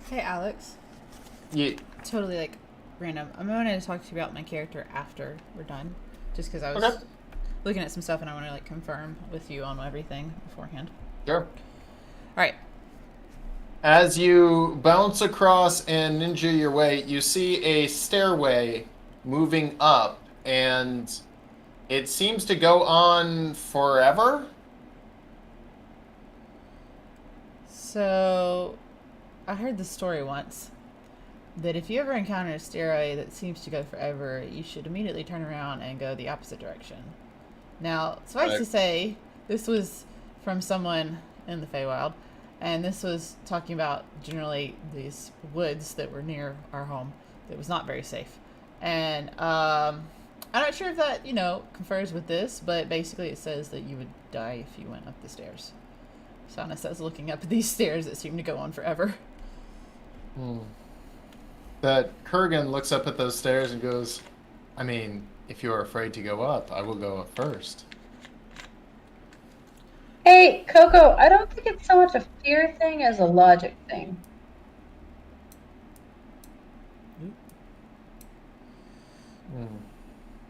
Hey, Alex. Yeah. Totally, like, random. I'm going to talk to you about my character after we're done. Just because I was Okay. looking at some stuff and I want to, like, confirm with you on everything beforehand. Sure. All right. As you bounce across and ninja your way, you see a stairway moving up, and it seems to go on forever. So, I heard the story once that if you ever encounter a stairway that seems to go forever, you should immediately turn around and go the opposite direction. Now, suffice to say, this was from someone in the Feywild, and this was talking about generally these woods that were near our home that was not very safe. And I'm not sure if that, confers with this, but basically it says that you would die if you went up the stairs. Sana says, looking up at these stairs that seem to go on forever. That Kergen looks up at those stairs and goes, I mean, if you're afraid to go up, I will go up first. Hey, Coco, I don't think it's so much a fear thing as a logic thing.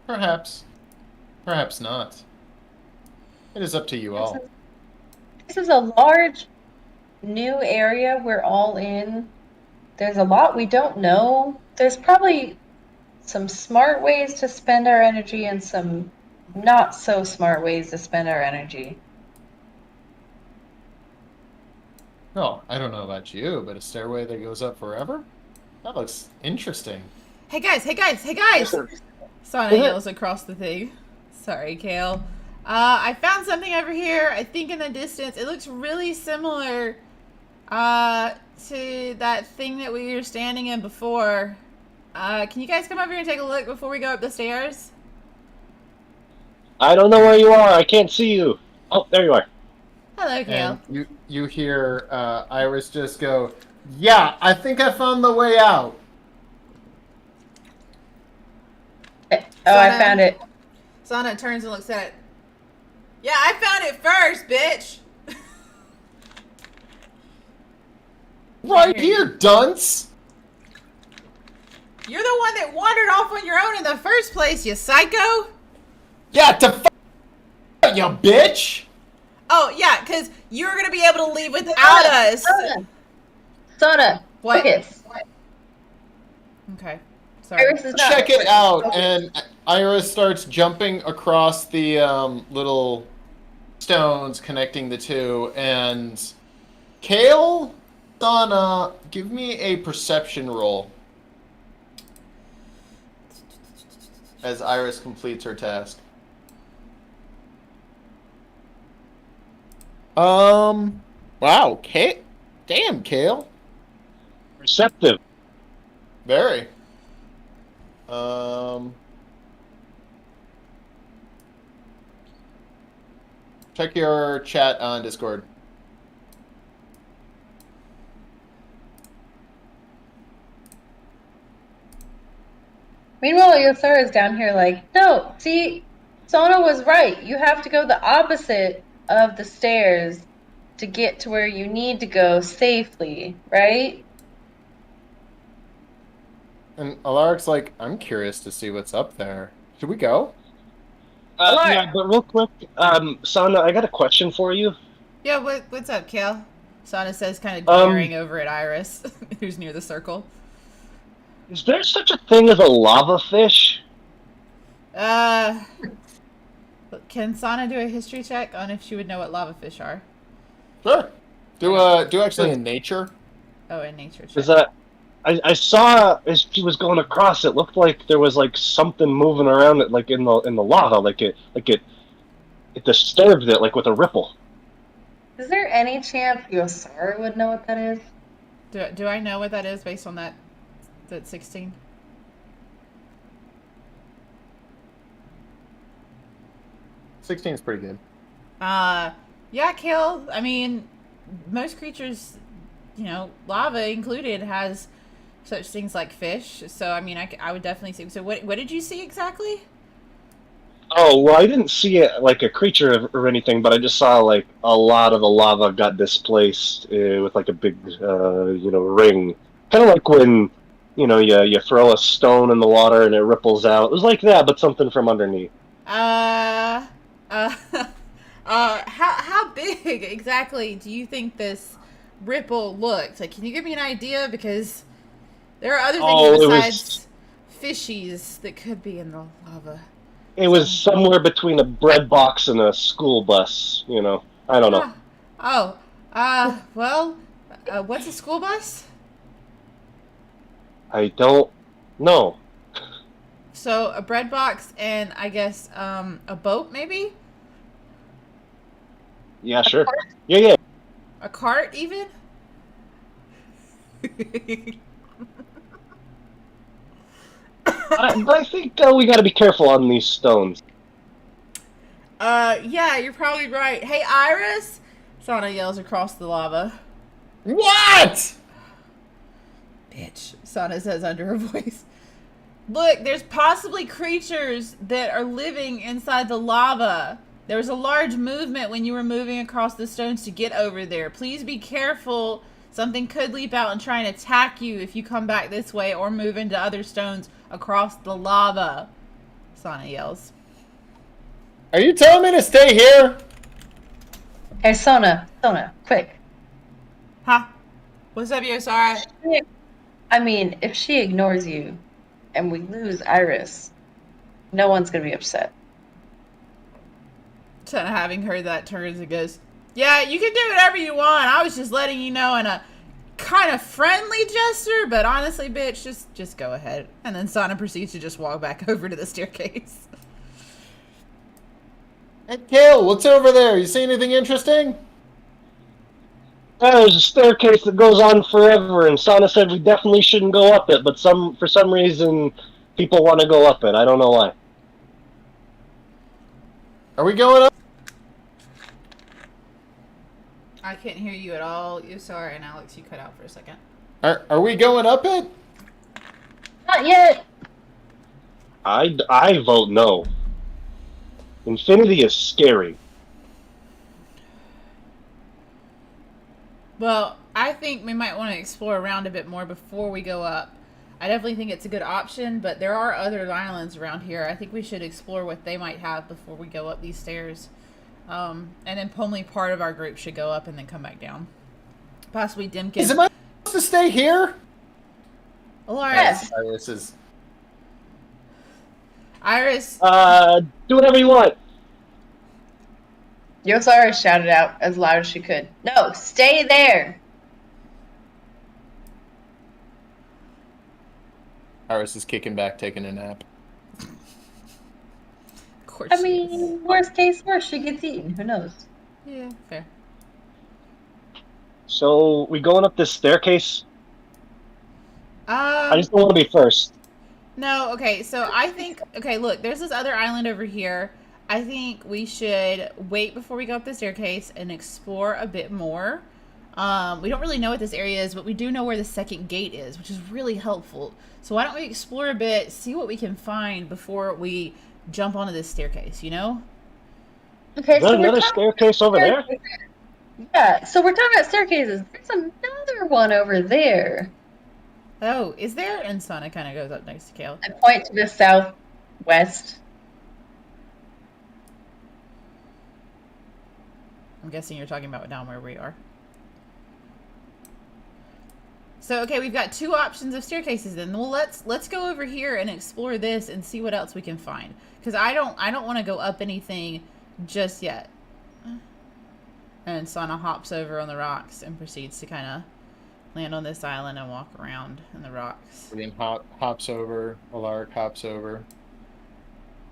Perhaps. Perhaps not. It is up to you all. This is a large, new area we're all in. There's a lot we don't know. There's probably some smart ways to spend our energy and some not so smart ways to spend our energy. No, I don't know about you, but a stairway that goes up forever? That looks interesting. Hey guys! Sana yells across the thing. Sorry, Kale. I found something over here, I think in the distance. It looks really similar to that thing that we were standing in before. Can you guys come over here and take a look before we go up the stairs? I don't know where you are. I can't see you. Oh, there you are. Hello, Kale. And you hear Iris just go, yeah, I think I found the way out. Oh, I found it. Sana turns and looks at it. Yeah, I found it first, bitch! Right here, dunce! You're the one that wandered off on your own in the first place, you psycho! Yeah, you bitch! Oh, yeah, because you were going to be able to leave without us. Sana, What? focus. Okay, sorry. Iris is not Check it focused. out, Focus. and Iris starts jumping across the little stones connecting the two, and Kale, Donna, give me a perception roll as Iris completes her task. Wow, damn, Kale. Receptive. Very. Check your chat on Discord. Meanwhile, Yosara is down here like, no, see, Sona was right. You have to go the opposite of the stairs to get to where you need to go safely, right? And Alaric's like, I'm curious to see what's up there. Should we go? Yeah, but real quick, Sana, I got a question for you. Yeah, what's up, Kale? Sana says, kind of glaring over at Iris, who's near the circle. Is there such a thing as a lava fish? Can Sana do a history check on if she would know what lava fish are? Sure. Do actually in nature. Oh, in nature check. Is that? I saw as she was going across, it looked like there was like something moving around it, like in the lava, like it disturbed it, like with a ripple. Is there any chance Yosara would know what that is? Do I know what that is based on that 16? 16 is pretty good. Yeah, Kale. I mean, most creatures, lava included, has such things like fish. So, I mean, I would definitely see. So, what did you see exactly? Oh, well, I didn't see it like a creature or anything, but I just saw like a lot of the lava got displaced with like a big, ring. Kind of like when, you throw a stone in the water and it ripples out. It was like that, but something from underneath. Uh, uh, how big exactly do you think this ripple looked? Like, can you give me an idea? Because there are other things besides fishies that could be in the lava. It was somewhere between a bread box and a school bus, I don't know. Well, what's a school bus? I don't know. So a bread box and I guess a boat maybe? Yeah, sure. Yeah. A cart even? I think we got to be careful on these stones. Yeah, you're probably right. Hey, Iris! Sana yells across the lava. What? Bitch, Sana says under her voice. Look, there's possibly creatures that are living inside the lava. There was a large movement when you were moving across the stones to get over there. Please be careful. Something could leap out and try and attack you if you come back this way or move into other stones across the lava. Sana yells. Are you telling me to stay here? Hey, Sona, quick. Huh? What's up, Yosara? I mean, if she ignores you and we lose Iris, no one's going to be upset. Sana, having heard that, turns and goes, yeah, you can do whatever you want. I was just letting you know in a kind of friendly gesture, but honestly, bitch, just go ahead. And then Sana proceeds to just walk back over to the staircase. Hey, Kale, what's over there? You see anything interesting? There's a staircase that goes on forever, and Sana said we definitely shouldn't go up it, but for some reason, people want to go up it. I don't know why. Are we going up? I can't hear you at all. Yosara and Alex, you cut out for a second. Are we going up it? Not yet. I vote no. Infinity is scary. Well, I think we might want to explore around a bit more before we go up. I definitely think it's a good option, but there are other islands around here. I think we should explore what they might have before we go up these stairs. And then only part of our group should go up and then come back down. Possibly Dimkin. Is it my supposed to stay here? Alaris. Yes. Iris. Do whatever you want. Yosara shouted out as loud as she could. No, stay there. Iris is kicking back, taking a nap. Of course I she is. mean, worst case, worst, she gets eaten. Who knows? Yeah, fair. So, we going up this staircase? I just don't want to be first. No, okay, so I think, okay, look, there's this other island over here. I think we should wait before we go up the staircase and explore a bit more. We don't really know what this area is, but we do know where the second gate is, which is really helpful. So why don't we explore a bit, see what we can find before we jump onto this staircase, you know? Okay, Is there another staircase over there? Yeah, so we're talking about staircases. There's another one over there. Oh, is there? And Sana kind of goes up next to Kale. I point to the southwest. I'm guessing you're talking about down where we are. So, okay, we've got two options of staircases then. Well, let's go over here and explore this and see what else we can find. Because I don't want to go up anything just yet. And Sana hops over on the rocks and proceeds to kind of land on this island and walk around in the rocks. And then hops over. Alaric hops over.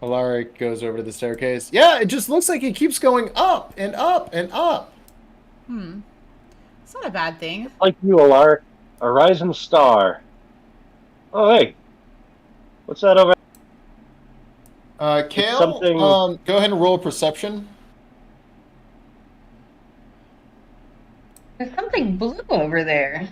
Alaric goes over to the staircase. Yeah, it just looks like it keeps going up and up and up. It's not a bad thing. Like you, Alaric. A rising star. Oh, hey. What's that over Kale, something- go ahead and roll perception. There's something blue over there.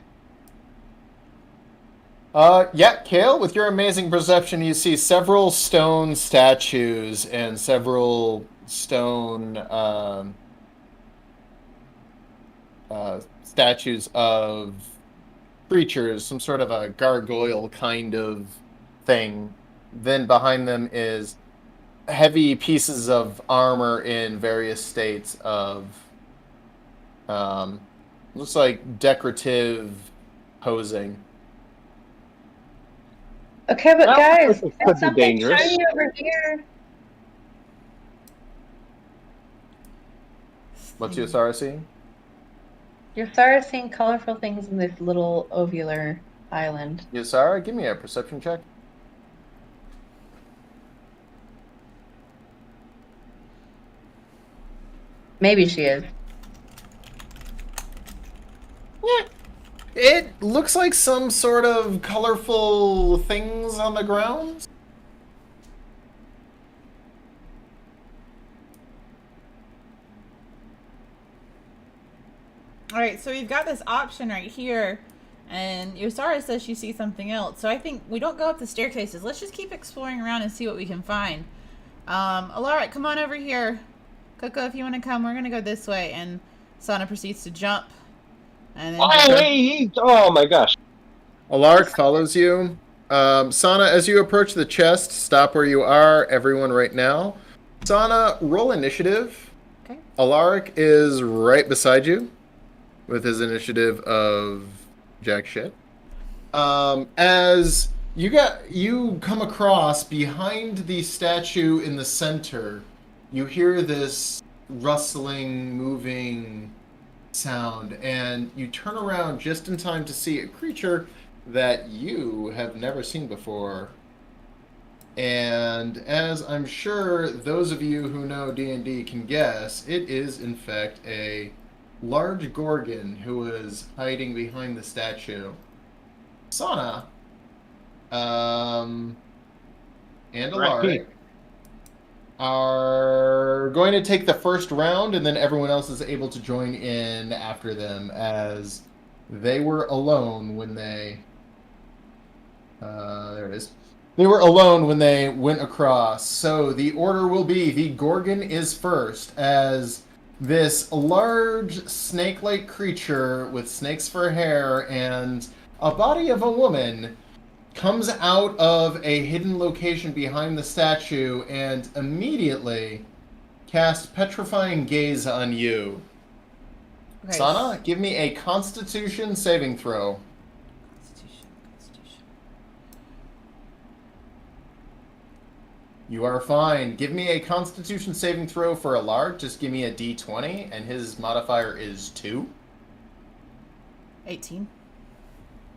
Yeah, Kale, with your amazing perception, you see several stone statues and several stone statues of creatures, some sort of a gargoyle kind of thing. Then behind them is heavy pieces of armor in various states of looks like decorative posing. Okay, but Well, guys, this could there's be something dangerous. shiny over here. What's Yosara seeing? You're started seeing colorful things in this little ovular island. Yosara, give me a perception check. Maybe she is. It looks like some sort of colorful things on the ground. All right, so we've got this option right here, and Yosara says she sees something else. So I think we don't go up the staircases. Let's just keep exploring around and see what we can find. Alara, come on over here. Coco, if you want to come, we're gonna go this way. And Sana proceeds to jump. And then Oh my gosh. Alaric follows you. Sana, as you approach the chest, stop where you are, everyone right now. Sana, roll initiative. Okay. Alaric is right beside you with his initiative of jack shit. As you come across behind the statue in the center, you hear this rustling, moving sound, and you turn around just in time to see a creature that you have never seen before. And as I'm sure those of you who know D&D can guess, it is in fact a large Gorgon who is hiding behind the statue. Sana, and Alaric are going to take the first round, and then everyone else is able to join in after them, as they were alone when they... there it is. They were alone when they went across. So the order will be, the Gorgon is first, as this large snake-like creature with snakes for hair and a body of a woman comes out of a hidden location behind the statue and immediately casts Petrifying Gaze on you. Okay. Sana, give me a Constitution saving throw. Constitution. You are fine. Give me a Constitution saving throw for Alaric. Just give me a D20, and his modifier is 2. 18.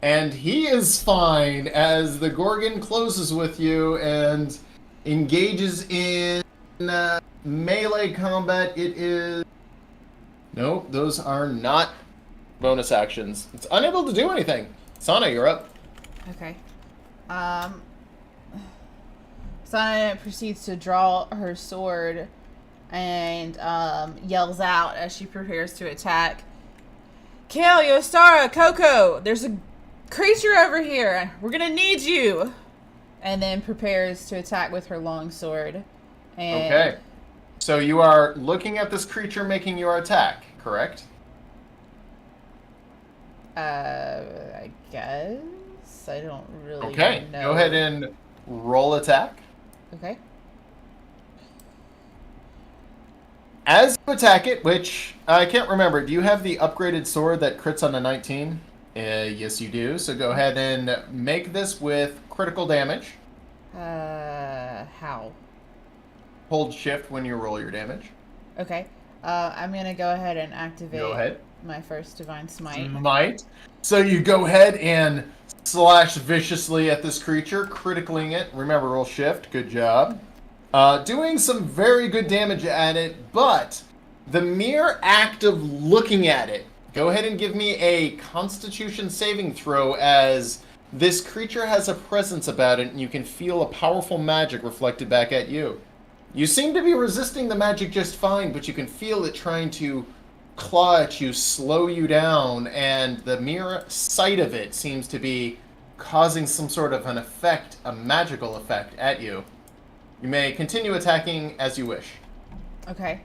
And he is fine as the Gorgon closes with you and engages in melee combat. It is... Nope, those are not bonus actions. It's unable to do anything. Sana, you're up. Okay. Sana proceeds to draw her sword and yells out as she prepares to attack. Kale, Yostara, Coco, there's a creature over here. We're gonna need you. And then prepares to attack with her long sword. And Okay. So you are looking at this creature making your attack, correct? I guess. I don't really Okay. know. Go ahead and roll attack. Okay. As you attack it, which I can't remember, do you have the upgraded sword that crits on a 19? Yes, you do. So go ahead and make this with critical damage. How? Hold shift when you roll your damage. Okay. I'm gonna go ahead and activate Go ahead. my first divine smite. Might. So you go ahead and slash viciously at this creature, critically it. Remember, roll shift. Good job. Doing some very good damage at it, but the mere act of looking at it, go ahead and give me a Constitution saving throw as This creature has a presence about it, and you can feel a powerful magic reflected back at you. You seem to be resisting the magic just fine, but you can feel it trying to claw at you, slow you down, and the mere sight of it seems to be causing some sort of an effect, a magical effect, at you. You may continue attacking as you wish. Okay.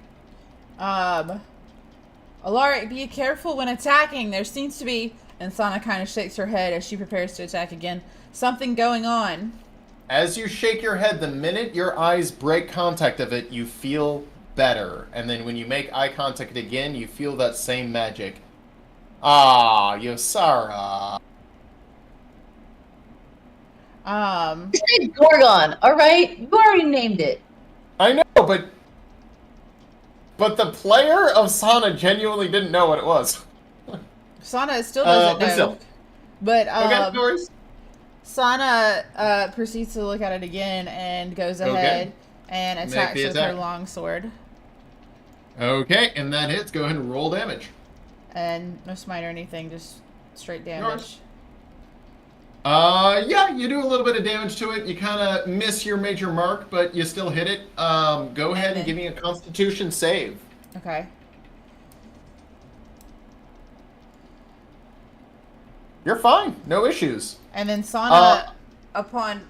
Alaric, be careful when attacking. There seems to be, and Sana kind of shakes her head as she prepares to attack again, something going on. As you shake your head, the minute your eyes break contact of it, you feel better. And then when you make eye contact again, you feel that same magic. Ah, Yosara. You said Gorgon, alright? You already named it. I know, but the player of Sana genuinely didn't know what it was. Sana still doesn't know. Still. But, Okay, no worries. Sana proceeds to look at it again and goes ahead and attacks the with attack. her longsword. Okay, and that hits. Go ahead and roll damage. And no smite or anything, just straight damage. Yours. Yeah, you do a little bit of damage to it. You kind of miss your major mark, but you still hit it. Go ahead and give me a Constitution save. Okay. You're fine. No issues. And then Sana, upon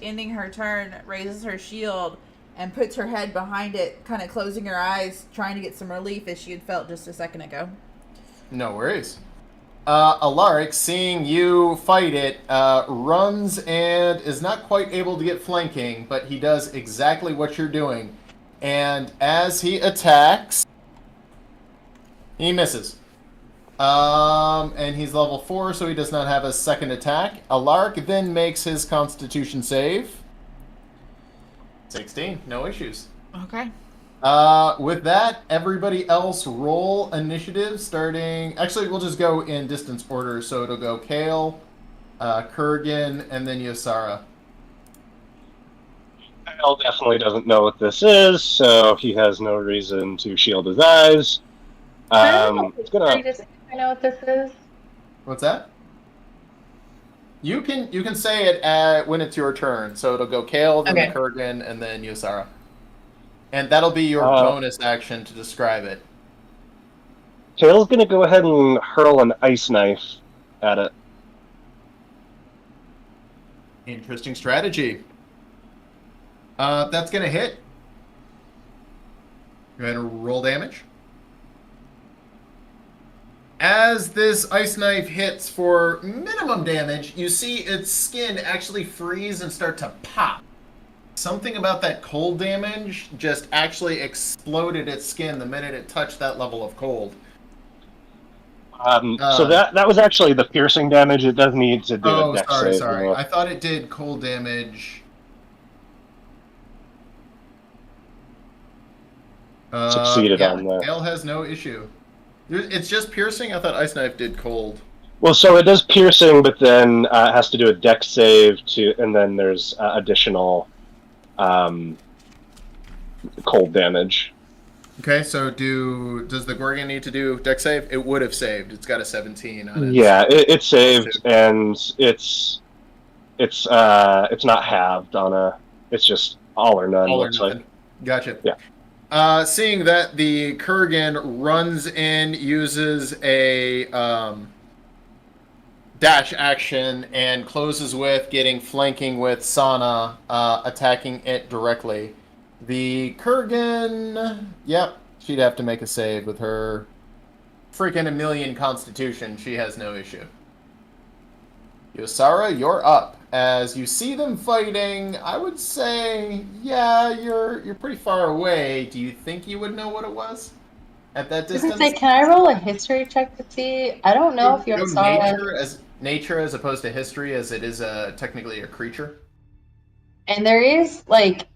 ending her turn, raises her shield and puts her head behind it, kind of closing her eyes, trying to get some relief as she had felt just a second ago. No worries. Alaric, seeing you fight it, runs and is not quite able to get flanking, but he does exactly what you're doing. And as he attacks, he misses. And he's level 4, so he does not have a second attack. Alaric then makes his Constitution save. 16, no issues. Okay. With that, everybody else roll initiative starting... Actually, we'll just go in distance order, so it'll go Kale, Kergen, and then Yosara. Kyle definitely doesn't know what this is, so he has no reason to shield his eyes. It's gonna... I know what this is. What's that? You can say it when it's your turn, so it'll go Kale, then Okay. Kergen, and then Yosara. And that'll be your bonus action to describe it. Kale's gonna go ahead and hurl an ice knife at it. Interesting strategy. That's gonna hit. Go ahead and roll damage. As this ice knife hits for minimum damage, you see its skin actually freeze and start to pop. Something about that cold damage just actually exploded its skin the minute it touched that level of cold. So that was actually the piercing damage. It does need to do a dex save. Sorry. I thought it did cold damage. Succeeded on that. Gale has no issue. It's just piercing? I thought Ice Knife did cold. Well, so it does piercing, but then it has to do a dex save, and then there's additional cold damage. Okay, so does the Gorgon need to do dex save? It would have saved. It's got a 17 on it. Yeah, it saved, and it's not halved on a. It's just all or none. All or looks nothing. like. Gotcha. Yeah. Seeing that the Kergen runs in, uses a dash action, and closes with getting flanking with Sana, attacking it directly. The Kergen, yep, she'd have to make a save with her freaking 1,000,000 Constitution. She has no issue. Yosara, you're up. As you see them fighting, I would say, yeah, you're pretty far away. Do you think you would know what it was at that I was distance? gonna say, can I roll a history check to see? I don't know if you Go saw nature as opposed to history, as it is technically a creature. And there is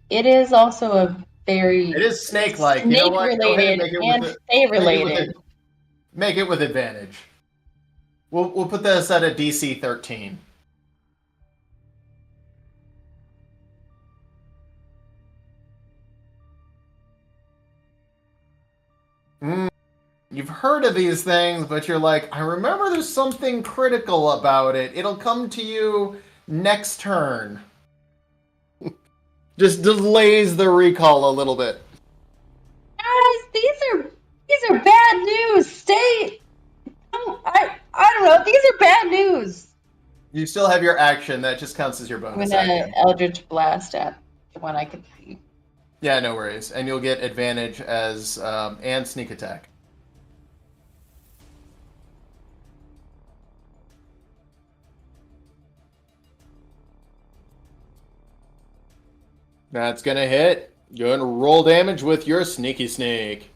it is also a very It is snake-like. You know what? Go ahead related and and stay related. Make it with advantage. We'll put this at a DC 13. You've heard of these things, but you're like, I remember there's something critical about it. It'll come to you next turn. Just delays the recall a little bit. Guys, these are bad news. Stay. I don't know. These are bad news. You still have your action. That just counts as your I'm bonus gonna action. Eldritch Blast at the one I can see. Yeah, no worries. And you'll get advantage as and sneak attack. That's gonna hit. You're gonna roll damage with your sneaky snake.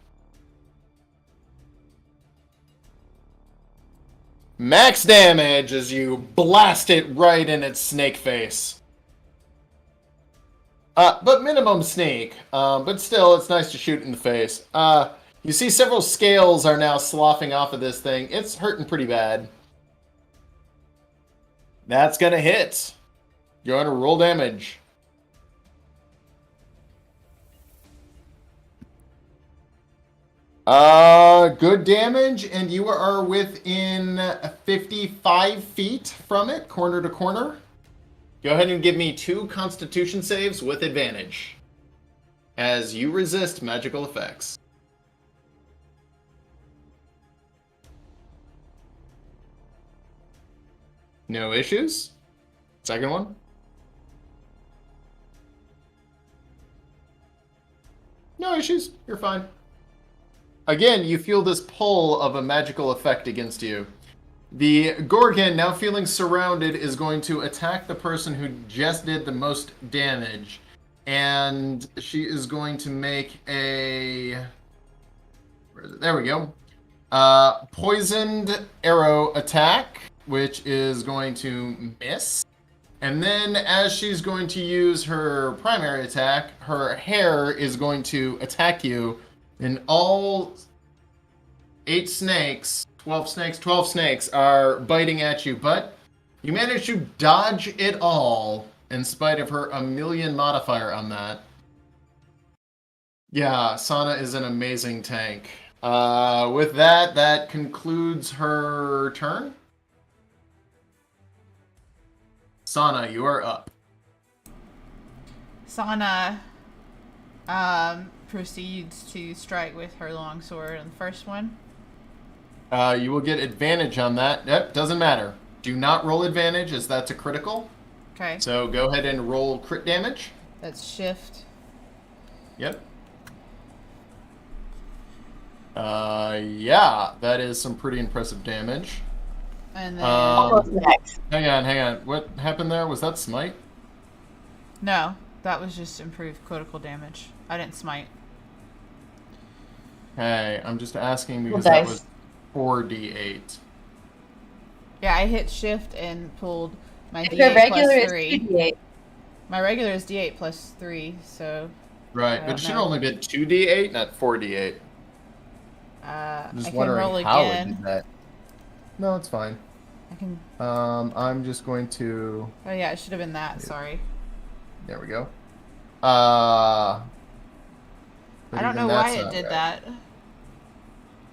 Max damage as you blast it right in its snake face. But minimum sneak. But still, it's nice to shoot in the face. You see several scales are now sloughing off of this thing. It's hurting pretty bad. That's gonna hit. You're gonna roll damage. Good damage, and you are within 55 feet from it, corner to corner. Go ahead and give me 2 Constitution saves with advantage, as you resist magical effects. No issues? Second one? No issues. You're fine. Again, you feel this pull of a magical effect against you. The Gorgon, now feeling surrounded, is going to attack the person who just did the most damage. And she is going to make a... Where is it? There we go. Poisoned arrow attack, which is going to miss. And then as she's going to use her primary attack, her hair is going to attack you. And all 8 snakes, 12 snakes are biting at you, but you manage to dodge it all in spite of her 1,000,000 modifier on that. Yeah, Sana is an amazing tank. With that, that concludes her turn. Sana, you are up. Sana proceeds to strike with her longsword on the first one. You will get advantage on that. Yep, doesn't matter. Do not roll advantage, as that's a critical. Okay. So go ahead and roll crit damage. That's shift. Yep. Yeah, that is some pretty impressive damage. And then... Almost next. Hang on. What happened there? Was that smite? No, that was just improved critical damage. I didn't smite. Hey, I'm just asking because Well, that dice. was 4d8. Yeah, I hit shift and pulled my If the D8 regular plus is 3. 2d8. My regular is D8 plus 3, so... Right, I but don't it should know. only be 2d8, not 4d8. I I'm just can roll wondering how it again. did that. No, it's fine. I can... I'm just going to... Oh yeah, it should have been that, sorry. There we go. I But don't even know why that's it not did right. that.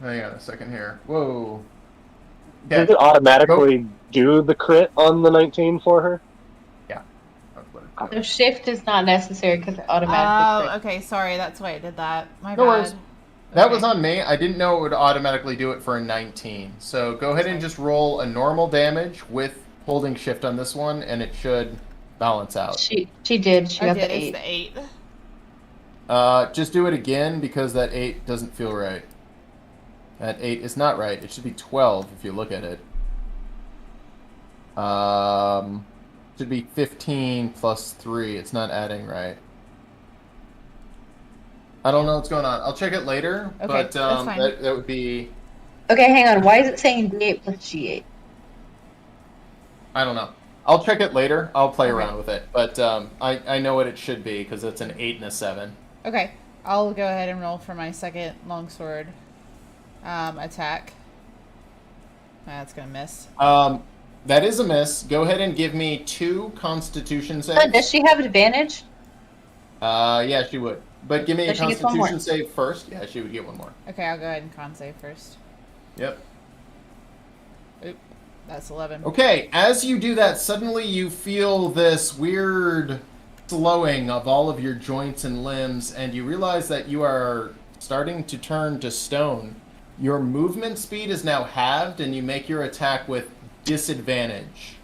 Hang on a second here. Whoa. Did it automatically do the crit on the 19 for her? Yeah. So shift is not necessary because it Oh, automatically. okay, sorry, that's why it did that. My No bad. worries. That Okay. was on me. I didn't know it would automatically do it for a 19. So go ahead and just roll a normal damage with holding shift on this one, and it should balance out. She did. She I got did, the it's 8. the 8. Just do it again because that 8 doesn't feel right. That 8 is not right. It should be 12 if you look at it. Should be 15 plus 3. It's not adding right. I don't know what's going on. I'll check it later, Okay, but that's fine. that would be... Okay, hang on. Why is it saying D8 plus G8? I don't know. I'll check it later. I'll play Okay. around with it. But I know what it should be because it's an 8 and a 7. Okay, I'll go ahead and roll for my second longsword attack. That's gonna miss. That is a miss. Go ahead and give me 2 Constitution Does saves. she have advantage? Yeah, she would. But give me a So she gets one more. Constitution save first. Yeah, she would get one more. Okay, I'll go ahead and con save first. Yep. Oop, that's 11. Okay, as you do that, suddenly you feel this weird slowing of all of your joints and limbs, and you realize that you are starting to turn to stone. Your movement speed is now halved, and you make your attack with disadvantage.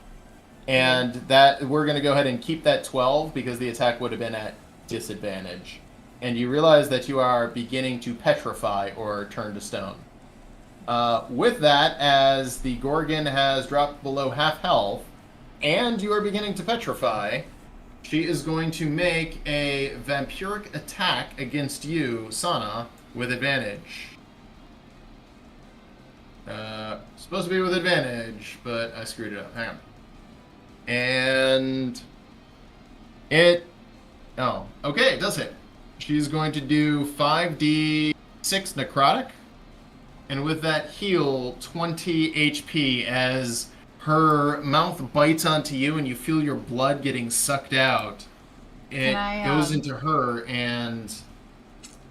And that we're going to go ahead and keep that 12 because the attack would have been at disadvantage. And you realize that you are beginning to petrify or turn to stone. With that, as the Gorgon has dropped below half health, and you are beginning to petrify, she is going to make a vampiric attack against you, Sana, with advantage. Supposed to be with advantage, but I screwed it up. Hang on. And it... Oh, okay, it does hit. She's going to do 5d6 necrotic, and with that heal 20 HP as her mouth bites onto you and you feel your blood getting sucked out. It goes into her and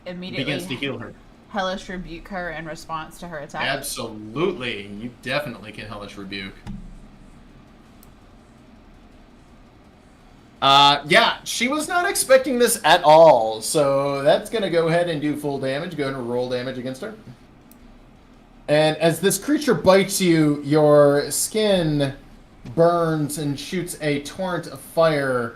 immediately begins to heal her. Hellish rebuke her in response to her attack? Absolutely. You definitely can Hellish rebuke. Yeah, she was not expecting this at all, so that's going to go ahead and do full damage. Go ahead and roll damage against her. And as this creature bites you, your skin burns and shoots a torrent of fire,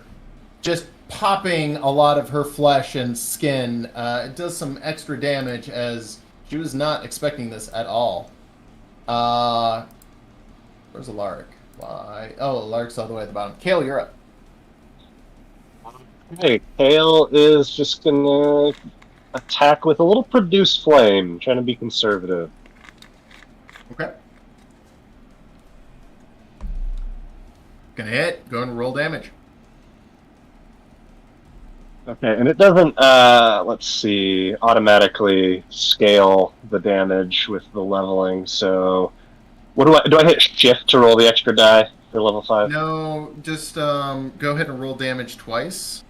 just popping a lot of her flesh and skin. It does some extra damage as she was not expecting this at all. Where's Alaric? Why? Oh, Alaric's all the way at the bottom. Kale, you're up. Hey, Kale is just gonna attack with a little produce flame, trying to be conservative. Okay. Gonna hit. Go and roll damage. Okay, and it doesn't, let's see, automatically scale the damage with the leveling, so... Do I hit shift to roll the extra die for level 5? No, just go ahead and roll damage twice.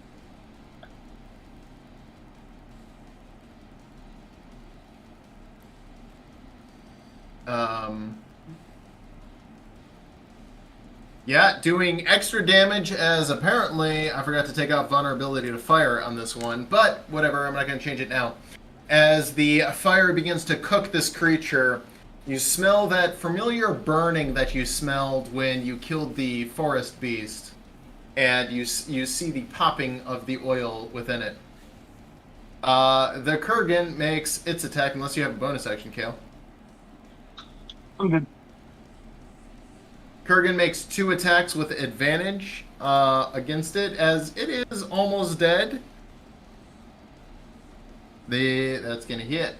Yeah, doing extra damage as apparently I forgot to take off vulnerability to fire on this one, but whatever, I'm not going to change it now. As the fire begins to cook this creature, you smell that familiar burning that you smelled when you killed the forest beast, and you see the popping of the oil within it. The Kergen makes its attack, unless you have a bonus action, Kale. I'm good. Kergen makes 2 attacks with advantage against it, as it is almost dead. That's going to hit.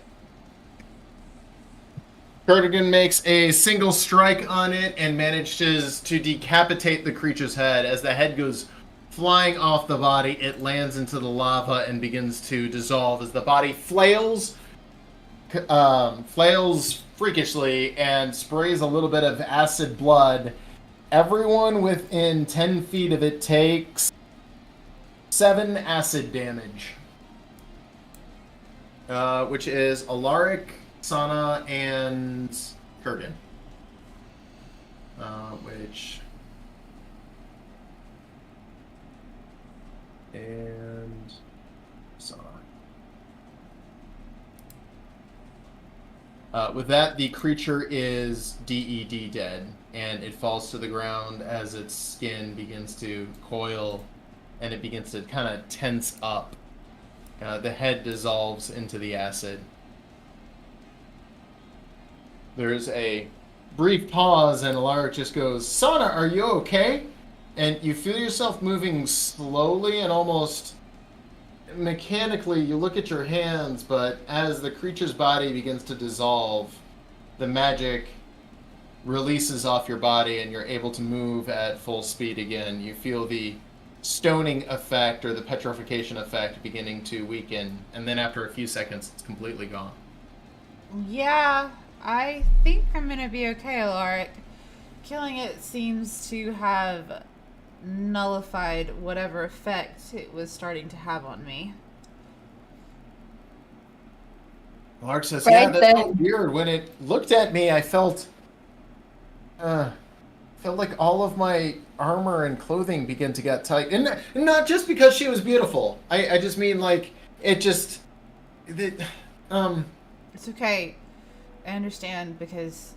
Kergen makes a single strike on it and manages to decapitate the creature's head. As the head goes flying off the body, it lands into the lava and begins to dissolve as the body flails freakishly and sprays a little bit of acid blood. Everyone within 10 feet of it takes 7 acid damage, which is Alaric, Sana, and Kergen. And Sana. With that, the creature is DED dead, and it falls to the ground as its skin begins to coil, and it begins to kind of tense up. The head dissolves into the acid. There's a brief pause, and Alaric just goes, "Sana, are you okay?" And you feel yourself moving slowly and almost mechanically. You look at your hands, but as the creature's body begins to dissolve, the magic releases off your body and you're able to move at full speed again. You feel the stoning effect or the petrification effect beginning to weaken, and then after a few seconds, it's completely gone. Yeah, I think I'm gonna be okay, Alaric. Killing it seems to have nullified whatever effect it was starting to have on me. Mark says, Right yeah, that then. felt weird. When it looked at me, I felt like all of my armor and clothing began to get tight. And not just because she was beautiful. I just mean, like, it just... It, It's okay. I understand because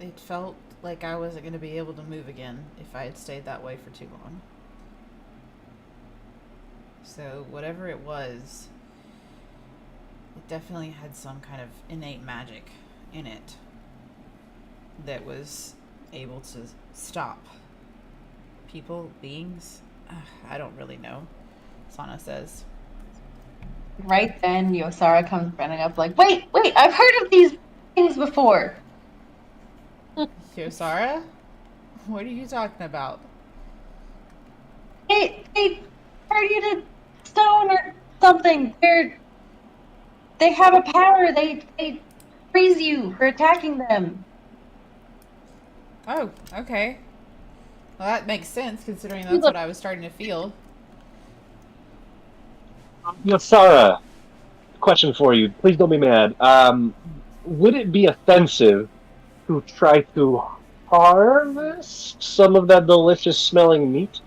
it felt like I wasn't going to be able to move again if I had stayed that way for too long. So whatever it was, it definitely had some kind of innate magic in it that was able to stop people, beings. I don't really know, Sana says. Right then, Yosara comes running up like, wait, I've heard of these things before. Yosara? What are you talking about? They turn you to stone or something. They have a power. They freeze you for attacking them. Oh, okay. Well, that makes sense considering You that's look- what I was starting to feel. Sarah, question for you. Please don't be mad. Would it be offensive to try to harvest some of that delicious smelling meat?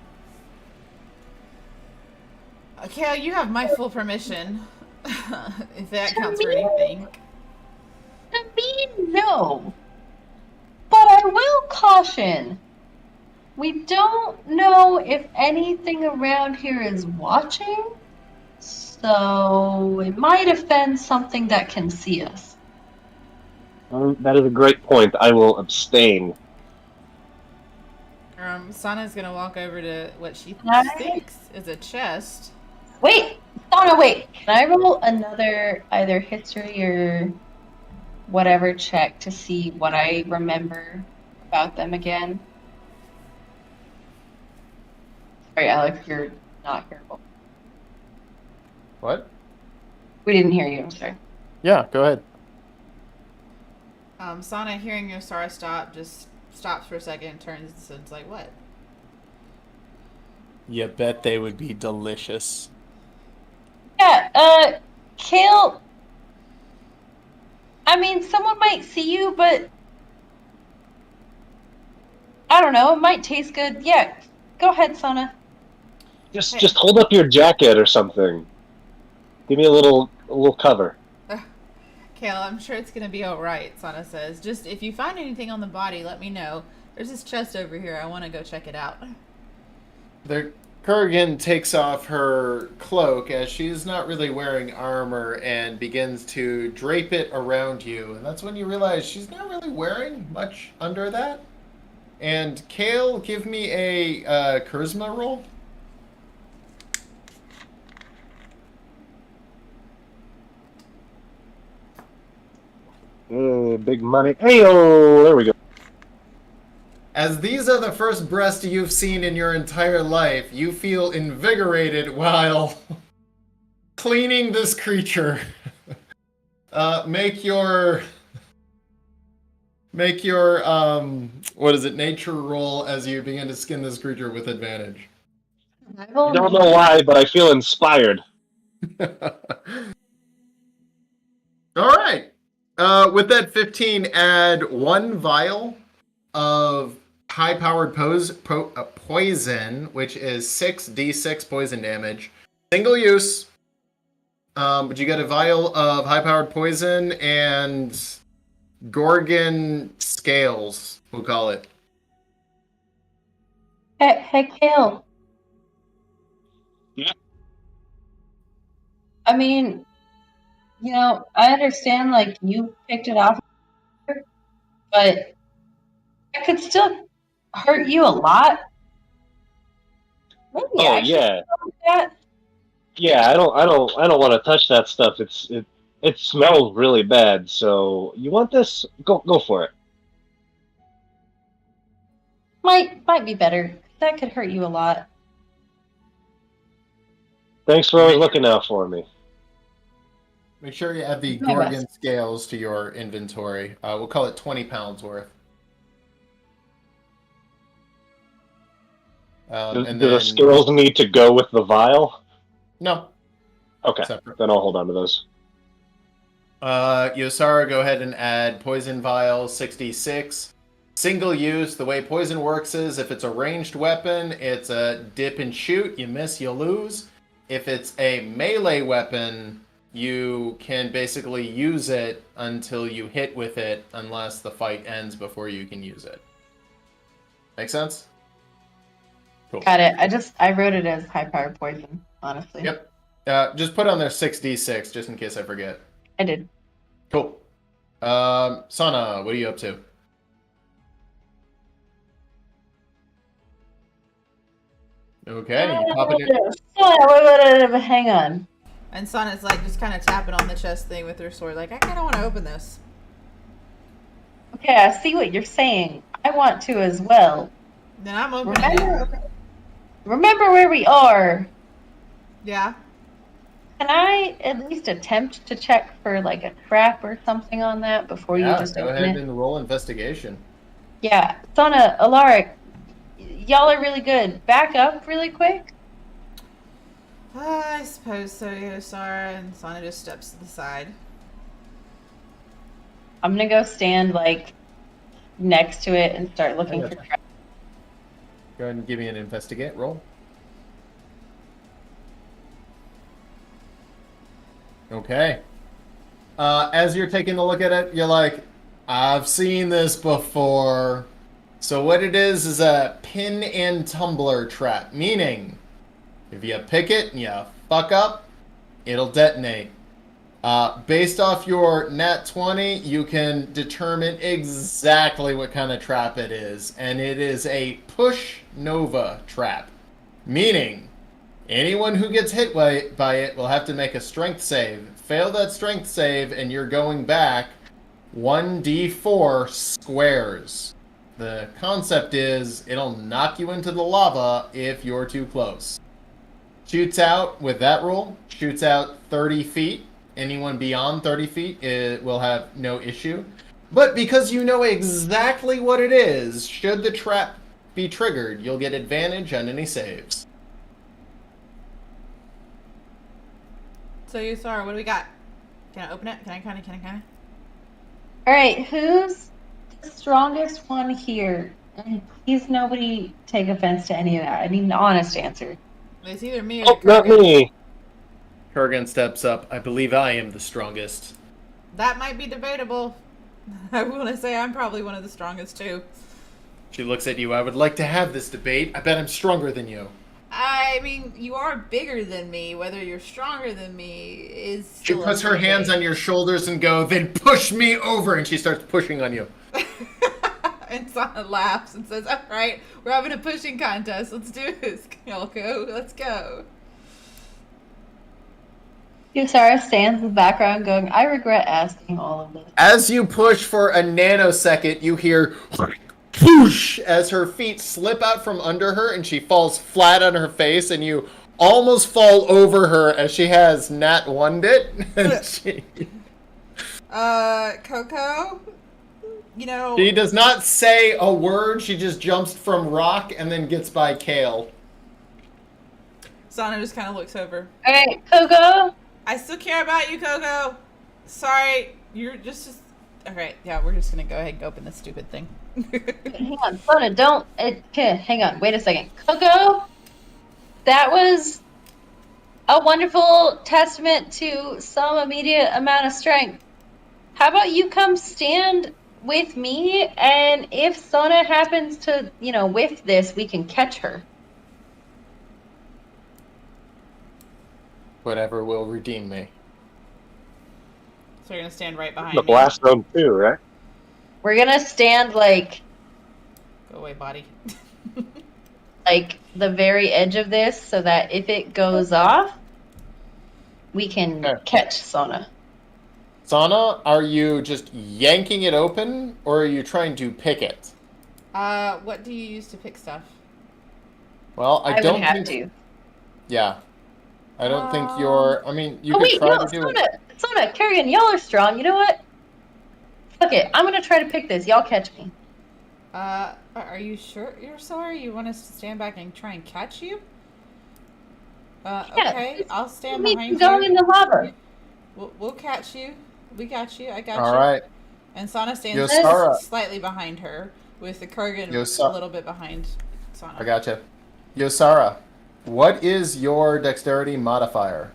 Okay, you have my full permission. If that To counts for me? anything. To me, no. But I will caution. We don't know if anything around here is watching, so it might offend something that can see us. That is a great point. I will abstain. Sana's gonna walk over to what she Nice. thinks is a chest. Wait, Donna, wait. Can I roll another either history or whatever check to see what I remember about them again? Sorry, Alex, you're not here. what? We didn't hear you. I'm sorry. Yeah, go ahead. Sana, hearing Yosara stop, just stops for a second, turns and is like, what? You bet they would be delicious. Yeah, Kale. I mean, someone might see you, but I don't know. It might taste good. Yeah, go ahead, Sana. Just hold up your jacket or something. Give me a little cover. Kale, I'm sure it's gonna be alright, Sana says. Just if you find anything on the body, let me know. There's this chest over here. I want to go check it out. The Kergen takes off her cloak as she is not really wearing armor and begins to drape it around you. And that's when you realize she's not really wearing much under that. And Kale, give me a charisma roll. Big money. Hey-oh! There we go. As these are the first breasts you've seen in your entire life, you feel invigorated while cleaning this creature. Make your what is it, nature roll as you begin to skin this creature with advantage. I don't know why, but I feel inspired. All right. With that 15, add 1 vial of high-powered poison, which is 6d6 poison damage. Single use. But you get a vial of high-powered poison and Gorgon scales, we'll call it. Hey, Kale. Yeah. I mean, I understand, like, you picked it off, but it could still hurt you a lot. Maybe Oh I should yeah, do that. yeah. I don't want to touch that stuff. It smells really bad. So you want this? Go for it. Might be better. That could hurt you a lot. Thanks for always looking out for me. Make sure you add the My best. Gorgon scales to your inventory. We'll call it 20 pounds worth. And Do the then scales need to go with the vial? no, Okay, separate. then I'll hold on to those. Yosara, go ahead and add poison vial 66. Single use. The way poison works is if it's a ranged weapon, it's a dip and shoot. You miss, you lose. If it's a melee weapon, you can basically use it until you hit with it, unless the fight ends before you can use it. Make sense? Cool. Got it. I wrote it as high power poison, honestly. Yep. Just put on there 6d6, just in case I forget. I did. Cool. Sana, what are you up to? Okay, you popping it. Hang on. And Sana's like just kind of tapping on the chest thing with her sword, like, I kind of want to open this. Okay, I see what you're saying. I want to as well. Then I'm opening it. Remember where we are. Yeah. Can I at least attempt to check for like a trap or something on that before you just go open ahead it? and roll investigation. Yeah, Sana, Alaric, y'all are really good. Back up really quick. I suppose so, Yosara, and Sana just steps to the side. I'm gonna go stand like next to it and start looking for traps. Go ahead and give me an investigate roll. Okay. As you're taking a look at it, you're like, I've seen this before. So what it is a pin and tumbler trap, meaning if you pick it and you fuck up, it'll detonate. Based off your nat 20, you can determine exactly what kind of trap it is, and it is a push nova trap, meaning anyone who gets hit by it will have to make a strength save. Fail that strength save, and you're going back 1d4 squares. The concept is it'll knock you into the lava if you're too close. Shoots out, with that rule, shoots out 30 feet. Anyone beyond 30 feet will have no issue. But because you know exactly what it is, should the trap be triggered, you'll get advantage on any saves. So, Yosara, what do we got? Can I open it? Can I? Alright, who's the strongest one here? And please nobody take offense to any of that. I need an honest answer. It's either me or Oh, not Kergen. me. Kergen steps up. I believe I am the strongest. That might be debatable. I want to say I'm probably one of the strongest, too. She looks at you. I would like to have this debate. I bet I'm stronger than you. I mean, you are bigger than me. Whether you're stronger than me is She still puts a her hands on your shoulders and go, then push me over, and she starts pushing on you. And Sana laughs and says, all right, we're having a pushing contest. Let's do this, Kyoko. Let's go. Yosara stands in the background going, I regret asking all of this. As you push for a nanosecond, you hear whoosh as her feet slip out from under her and she falls flat on her face, and you almost fall over her as she has nat 1'd it. And Coco, you know... she does not say a word. She just jumps from rock and then gets by Kale. Sana just kind of looks over. Alright, Coco. I still care about you, Coco. Sorry, you're just... Alright, yeah, we're just gonna go ahead and open this stupid thing. Hang on, Sona, don't... hang on, wait a second. Coco, that was a wonderful testament to some immediate amount of strength. How about you come stand with me, and if Sona happens to, whiff this, we can catch her. Whatever will redeem me. So you're gonna stand right behind The me. blast zone too, right? We're gonna stand, like Go away, body. the very edge of this, so that if it goes off, we can catch Sona. Sana, are you just yanking it open, or are you trying to pick it? What do you use to pick stuff? Well, I don't would have think... to. Yeah. I don't think you're... I mean, you Oh could wait, try no, to do it. Sona, Kergen, y'all are strong. You know what? Fuck it. I'm gonna try to pick this. Y'all catch me. Are you sure you're sorry? You want us to stand back and try and catch you? Okay, I'll stand Me behind go in you. the lava. We'll catch you. We got you. I got All you. right. And Sana stands Yosara. slightly behind her, with the Kergen Yosa- a little bit behind Sana. I gotcha. Yosara, what is your dexterity modifier?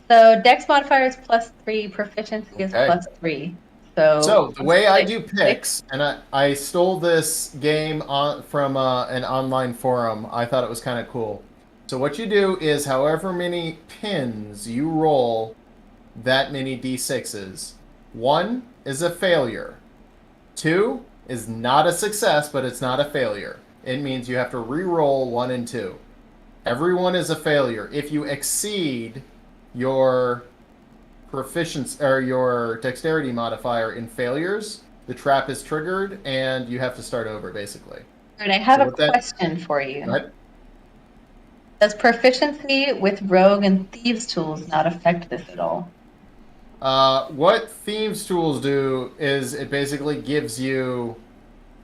So Dex modifier is +3, proficiency is Okay. +3. So the way I like do 6. picks, and I stole this game from an online forum. I thought it was kind of cool. So what you do is, however many pins you roll, that many d6s. 1 is a failure. 2 is not a success, but it's not a failure. It means you have to re-roll 1 and 2. Everyone is a failure. If you exceed your proficiency or your dexterity modifier in failures, the trap is triggered and you have to start over, basically. All right, I have So a with that- question for you. Go ahead. Does proficiency with rogue and thieves tools not affect this at all? What Thieves Tools do is it basically gives you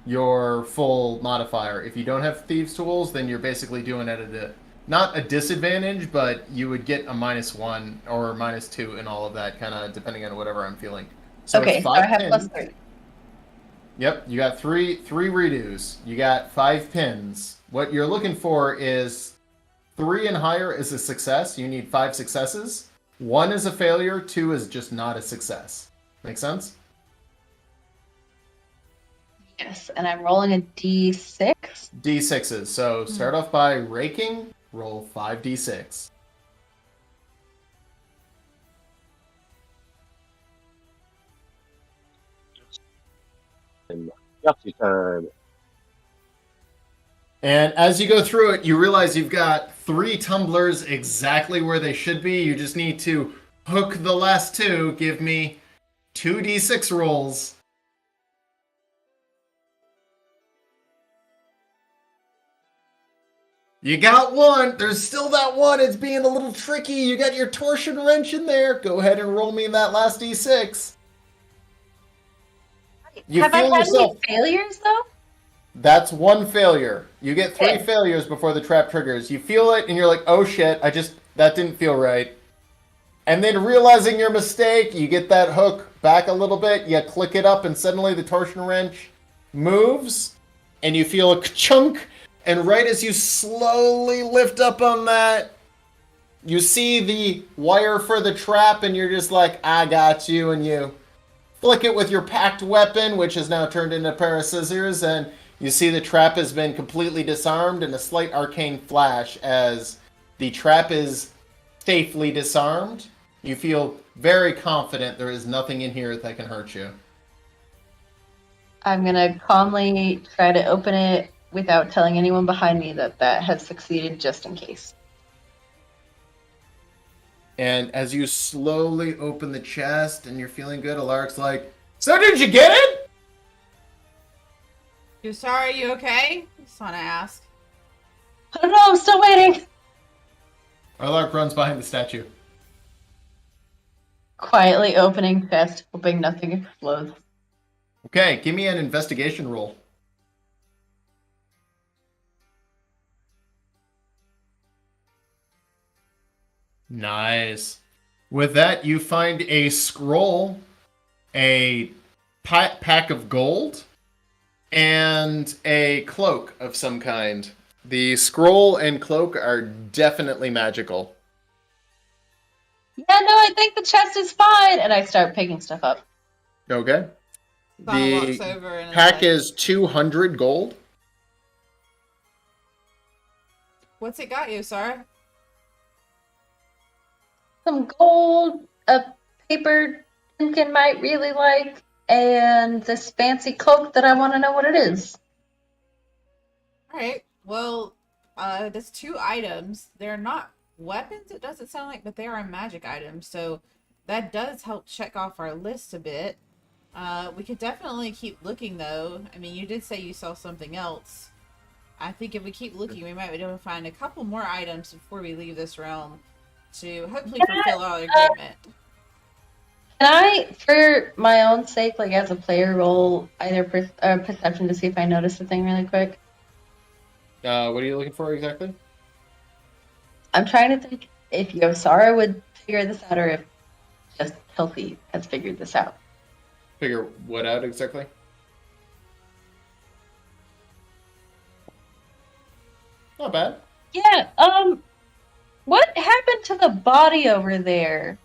your full modifier. If you don't have Thieves Tools, then you're basically doing it at not a disadvantage, but you would get a -1 or -2 and all of that, kind of depending on whatever I'm feeling. So Okay, it's so 5 I have pins. +3. Yep, you got three redos. You got 5 pins. What you're looking for is 3 and higher is a success. You need 5 successes. 1 is a failure. 2 is just not a success. Make sense? Yes, and I'm rolling a d6. D6s. So start off by raking. Roll 5d6. And Yahtzee time. And as you go through it, you realize you've got 3 tumblers exactly where they should be. You just need to hook the last 2. Give me 2d6 rolls. You got 1. There's still that 1. It's being a little tricky. You got your torsion wrench in there. Go ahead and roll me that last d6. You Have I feel had yourself. any failures though? That's 1 failure. You get 3 Okay. failures before the trap triggers. You feel it and you're like, oh shit, that didn't feel right. And then realizing your mistake, you get that hook back a little bit, you click it up and suddenly the torsion wrench moves and you feel a chunk. And right as you slowly lift up on that, you see the wire for the trap and you're just like, I got you. And you flick it with your packed weapon, which is now turned into a pair of scissors, and you see the trap has been completely disarmed, and a slight arcane flash as the trap is safely disarmed. You feel very confident there is nothing in here that can hurt you. I'm gonna calmly try to open it without telling anyone behind me that has succeeded, just in case. And as you slowly open the chest and you're feeling good, Alaric's like, so did you get it? Yosara, you okay? Sana asked. I don't know, I'm still waiting. Alaric runs behind the statue. Quietly opening chest, hoping nothing explodes. Okay, give me an investigation roll. Nice. With that, you find a scroll, a pack of gold, and a cloak of some kind. The scroll and cloak are definitely magical. Yeah, no, I think the chest is fine. And I start picking stuff up. Okay. Sana walks The over and pack like, is 200 gold. what's it got, Yosara? Some gold, a paper Duncan might really like, and this fancy cloak that I want to know what it is. All right. Well, that's 2 items. They're not weapons, it doesn't sound like, but they are magic items. So that does help check off our list a bit. We could definitely keep looking, though. I mean, you did say you saw something else. I think if we keep looking, we might be able to find a couple more items before we leave this realm to hopefully fulfill our agreement. Can I, for my own sake, like as a player, roll either perception to see if I notice a thing really quick? What are you looking for exactly? I'm trying to think if Yosara would figure this out, or if just healthy has figured this out. Figure what out exactly? Not bad. Yeah, what happened to the body over there?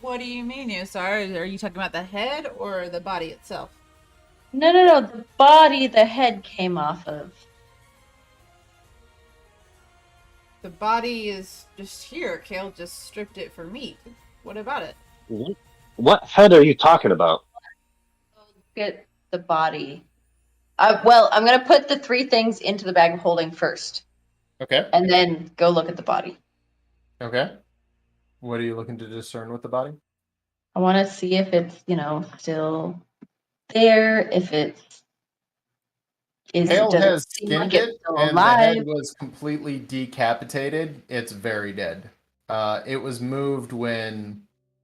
What do you mean, Yosar? Are you talking about the head or the body itself? No, the body the head came off of. The body is just here. Kale just stripped it for meat. What about it? What head are you talking about? Get the body. Well, I'm gonna put the 3 things into the bag of holding first, Okay. and then go look at the body. Okay. What are you looking to discern with the body? I want to see if it's, still there, if it's Kale does it has seem skinned like it's it, still and the head alive? was completely decapitated. It's very dead. It was moved when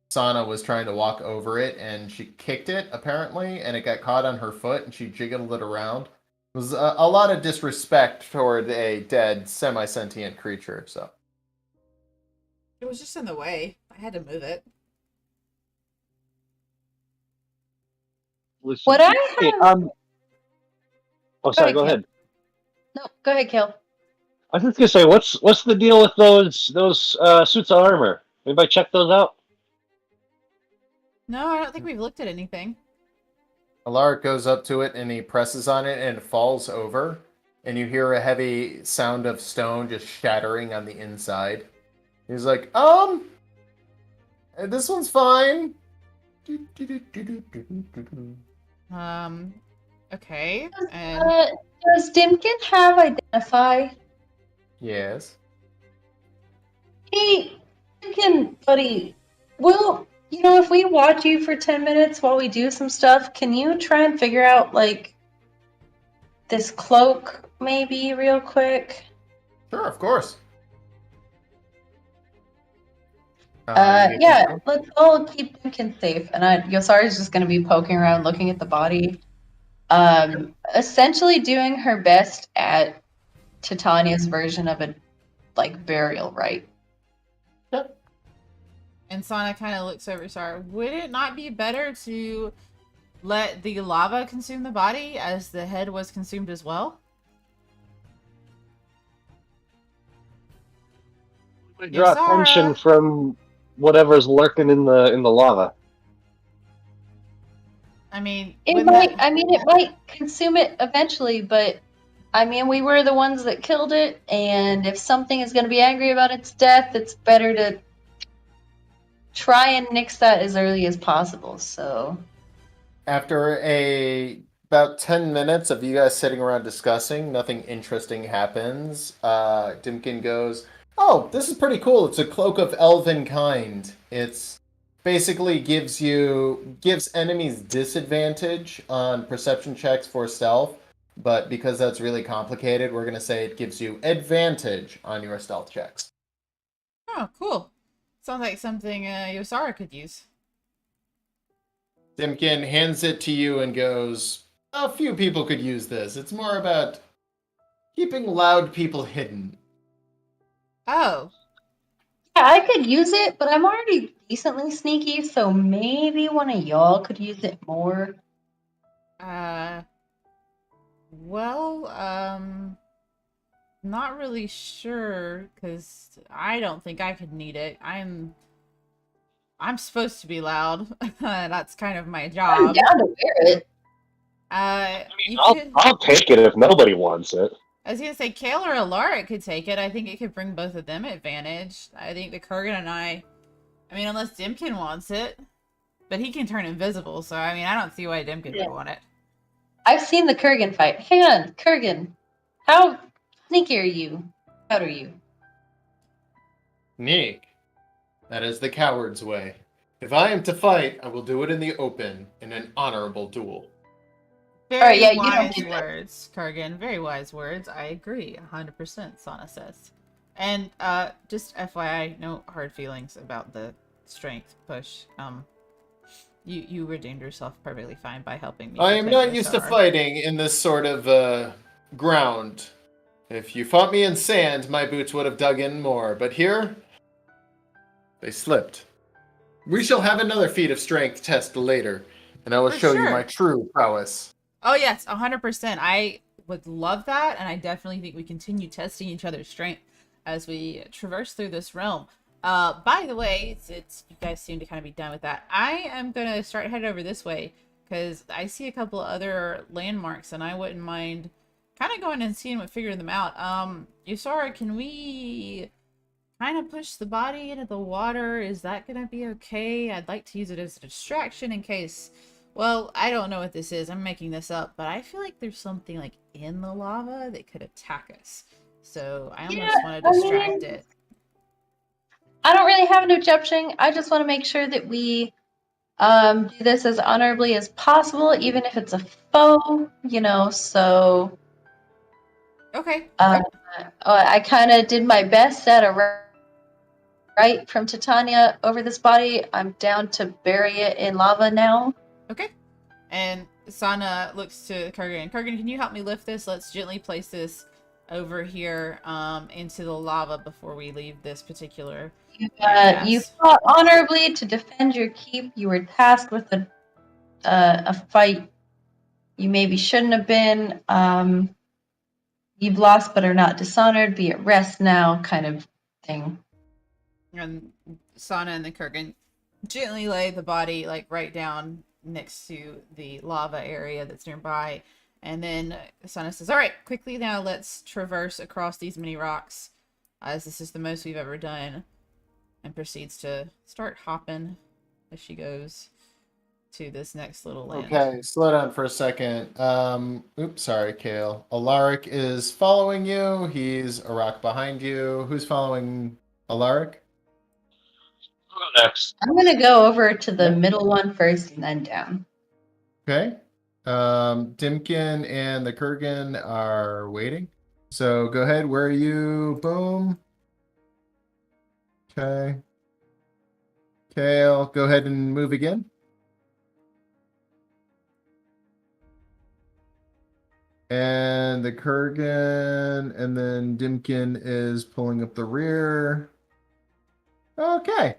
Sana was trying to walk over it, and she kicked it, apparently, and it got caught on her foot, and she jiggled it around. It was a lot of disrespect toward a dead, semi-sentient creature, so. It was just in the way. I had to move it. Listen, What I hey, have. oh, sorry. Go Kale. ahead. No, go ahead, Kale. I was just gonna say, what's the deal with those suits of armor? Anybody check those out? No, I don't think we've looked at anything. Alaric goes up to it, and he presses on it, and it falls over, and you hear a heavy sound of stone just shattering on the inside. He's like, this one's fine. Okay. And Does Dimkin have identify? Yes. Hey, Dimkin, buddy. Well, if we watch you for 10 minutes while we do some stuff, can you try and figure out, this cloak, maybe, real quick? Sure, of course. Yeah, let's all keep Dimkin safe. And Yosari's just going to be poking around, looking at the body. Essentially doing her best at Titania's version of a, burial rite. Yep. And Sana kind of looks over Sar. Would it not be better to let the lava consume the body as the head was consumed as well? Draw Yosara. attention from whatever's lurking in the lava. I mean, It might consume it eventually, but we were the ones that killed it, and if something is going to be angry about its death, it's better to try and nix that as early as possible. So, after about 10 minutes of you guys sitting around discussing, nothing interesting happens. Dimkin goes, "Oh, this is pretty cool. It's a cloak of elven kind. It's basically gives enemies disadvantage on perception checks for stealth, but because that's really complicated, we're going to say it gives you advantage on your stealth checks." Oh, cool. Sounds like something Yosara could use. Dimkin hands it to you and goes, "A few people could use this. It's more about keeping loud people hidden." Oh, yeah, I could use it, but I'm already decently sneaky, so maybe one of y'all could use it more. Well, not really sure, because I don't think I could need it. I'm supposed to be loud. That's kind of my I'm job. down to wear it. I'll take it if nobody wants it. I was gonna say Kale or Alaric could take it. I think it could bring both of them advantage. I think the Kergen and I mean, unless Dimkin wants it, but he can turn invisible, so I don't see why Dimkin would want it. I've seen the Kergen fight. Hang on, Kergen. How sneaky are you? How are you? Nick, that is the coward's way. If I am to fight, I will do it in the open, in an honorable duel. Very you don't wise do that. words, Kergen. Very wise words. I agree, 100%, Sana says. And just FYI, no hard feelings about the strength push. You redeemed yourself perfectly fine by helping me. I am protect not used to Yosara. fighting in this sort of ground. If you fought me in sand, my boots would have dug in more, but here, they slipped. We shall have another feat of strength test later, and I will For show you sure. my true prowess. Oh yes, 100%. I would love that, and I definitely think we continue testing each other's strength as we traverse through this realm. By the way, it's you guys seem to kind of be done with that. I am gonna start heading over this way because I see a couple of other landmarks, and I wouldn't mind kind of going and seeing what figuring them out. Yusara, can we kind of push the body into the water? Is that gonna be okay? I'd like to use it as a distraction in case. Well, I don't know what this is. I'm making this up, but I feel like there's something like in the lava that could attack us. So I almost want to distract it. I don't really have an objection. I just want to make sure that we do this as honorably as possible, even if it's a foe, so Okay. I kind of did my best at a right from Titania over this body. I'm down to bury it in lava now. Okay. And Sana looks to Kergen. Kergen, can you help me lift this? Let's gently place this over here into the lava before we leave this particular You fought honorably to defend your keep. You were tasked with a fight you maybe shouldn't have been. You've lost but are not dishonored. Be at rest now, kind of thing. And Sana and the Kergen gently lay the body like right down next to the lava area that's nearby. And then Sana says, all right, quickly now let's traverse across these many rocks, as this is the most we've ever done. And proceeds to start hopping as she goes to this next little land. Okay, slow down for a second. Oops, sorry, Kale. Alaric is following you. He's a rock behind you. Who's following Alaric? I'll go next. I'm going to go over to the middle one first and then down. Okay. Dimkin and the Kergen are waiting. So go ahead. Where are you? Boom. Okay. Kale, go ahead and move again. And the Kergen, and then Dimkin is pulling up the rear. Okay.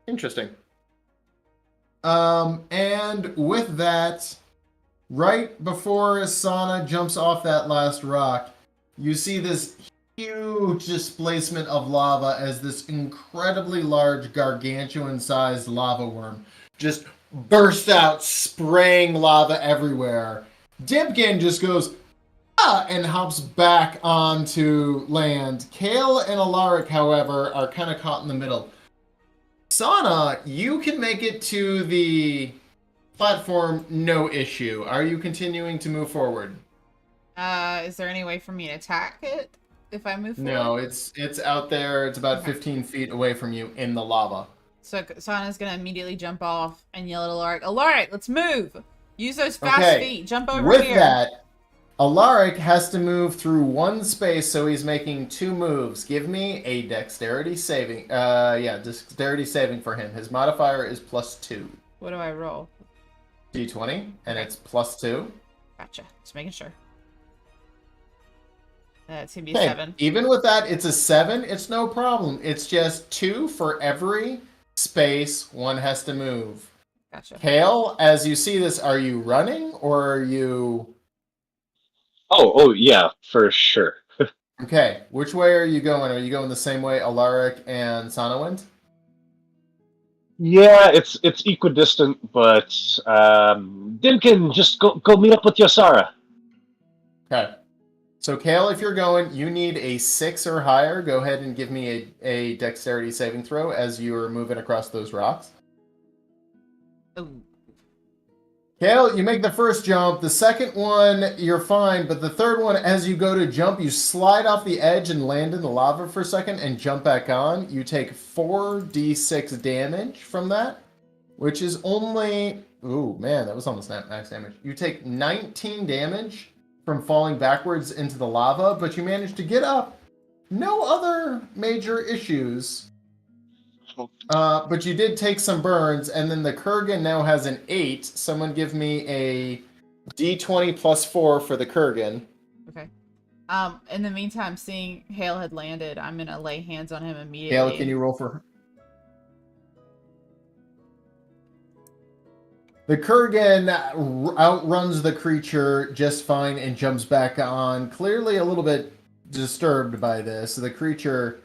Interesting. And with that, right before Sana jumps off that last rock, you see this huge displacement of lava as this incredibly large, gargantuan-sized lava worm just bursts out, spraying lava everywhere. Dimkin just goes, and hops back onto land. Kale and Alaric, however, are kind of caught in the middle. Sana, you can make it to the platform no issue. Are you continuing to move forward? Is there any way for me to attack it if I move forward? No, it's out there. It's about 15 feet away from you in the lava. So Sana's gonna immediately jump off and yell at Alaric, Alaric, let's move! Use those fast feet. Jump over With here. that, Alaric has to move through one space, so he's making 2 moves. Give me a dexterity saving. Dexterity saving for him. His modifier is +2. What do I roll? D20, and it's +2. Gotcha. Just making sure. It's gonna be Okay, 7. even with that, it's a 7. It's no problem. It's just 2 for every space one has to move. Gotcha. Kale, as you see this, are you running or are you... Oh, yeah, for sure. Okay, which way are you going? Are you going the same way Alaric and Sana went? Yeah, it's equidistant, but Dimkin, just go meet up with Yosara. Okay. So, Kale, if you're going, you need a 6 or higher. Go ahead and give me a dexterity saving throw as you are moving across those rocks. Ooh. Kale, you make the first jump. The second one, you're fine. But the third one, as you go to jump, you slide off the edge and land in the lava for a second and jump back on. You take 4d6 damage from that, which is only... Ooh, man, that was almost max damage. You take 19 damage from falling backwards into the lava, but you managed to get up. No other major issues. But you did take some burns, and then the Kergen now has an 8. Someone give me a d20 +4 for the Kergen. Okay. In the meantime, seeing Hale had landed, I'm gonna lay hands on him immediately. Hale, can you roll for her? The Kurgan outruns the creature just fine and jumps back on, clearly a little bit disturbed by this. The creature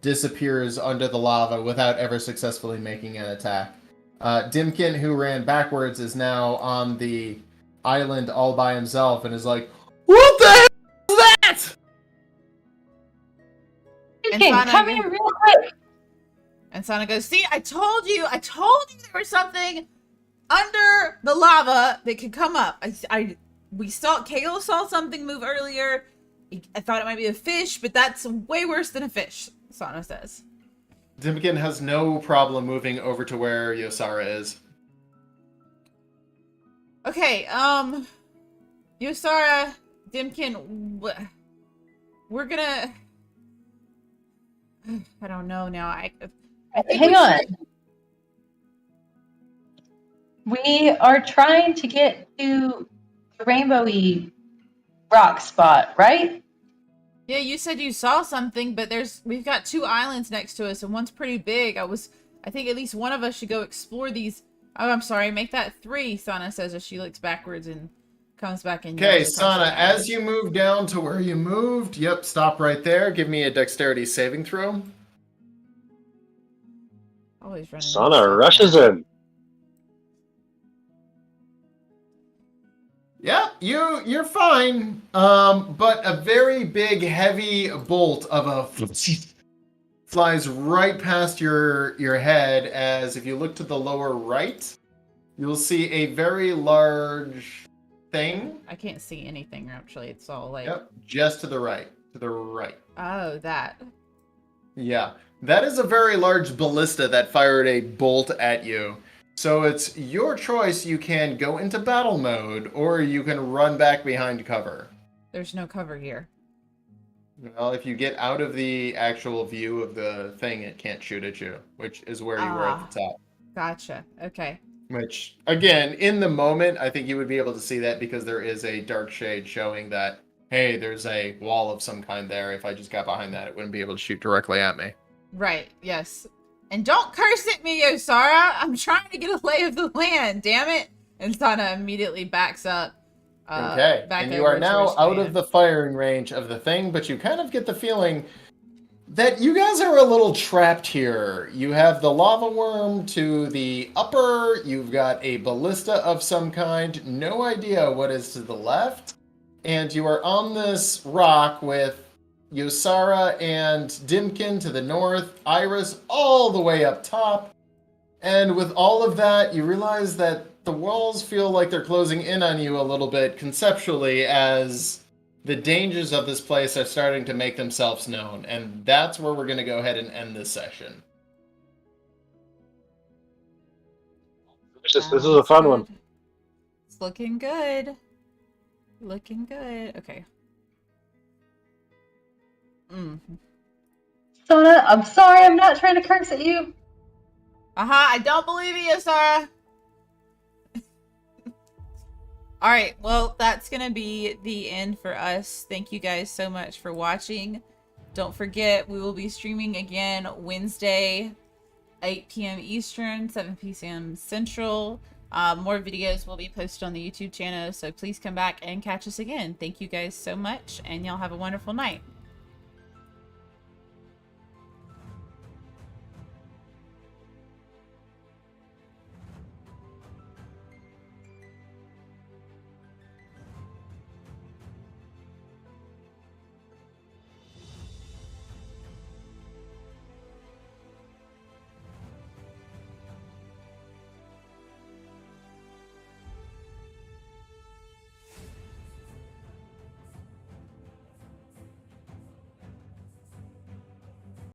disappears under the lava without ever successfully making an attack. Dimkin, who ran backwards, is now on the island all by himself and is like, "What the hell is that?" And Okay, Sana- come here real quick. And Sana goes, see, I told you there was something under the lava that could come up. Kale saw something move earlier. I thought it might be a fish, but that's way worse than a fish, Sana says. Dimkin has no problem moving over to where Yosara is. Okay, Yosara, Dimkin, we're gonna... I don't know now. I think Hang on. We are trying to get to the rainbowy rock spot, right? Yeah, you said you saw something, but we've got 2 islands next to us, and one's pretty big. I think at least one of us should go explore these. Oh, I'm sorry, make that 3, Sana says as she looks backwards and comes back in. Okay, Sana, as you move down to where you moved, yep, stop right there. Give me a dexterity saving throw. Always running. Sana rushes in. Yeah, you're fine. But a very big, heavy bolt of a flies right past your head. As if you look to the lower right, you'll see a very large thing. I can't see anything actually. It's all like. Yep, just to the right. To the right. Oh, that. Yeah, that is a very large ballista that fired a bolt at you. So it's your choice. You can go into battle mode, or you can run back behind cover. There's no cover here. Well, if you get out of the actual view of the thing, it can't shoot at you, which is where you were at the top. Gotcha. Okay. Which, again, in the moment, I think you would be able to see that because there is a dark shade showing that, hey, there's a wall of some kind there. If I just got behind that, it wouldn't be able to shoot directly at me. Right. Yes. And don't curse at me, Yosara. I'm trying to get a lay of the land, damn it. And Sana immediately backs up. Okay, and you are now out of the firing range of the thing, but you kind of get the feeling that you guys are a little trapped here. You have the lava worm to the upper, you've got a ballista of some kind, no idea what is to the left, and you are on this rock with Yosara and Dimkin to the north, Iris all the way up top, and with all of that, you realize that the walls feel like they're closing in on you a little bit conceptually as the dangers of this place are starting to make themselves known. And that's where we're going to go ahead and end this session. This is a fun one. It's looking good. Looking good. Okay. Sona, I'm sorry, I'm not trying to curse at you. I don't believe you, Sarah. All right, well, that's going to be the end for us. Thank you guys so much for watching. Don't forget, we will be streaming again Wednesday, 8 p.m. Eastern, 7 p.m. Central. More videos will be posted on the YouTube channel, so please come back and catch us again. Thank you guys so much, and y'all have a wonderful night.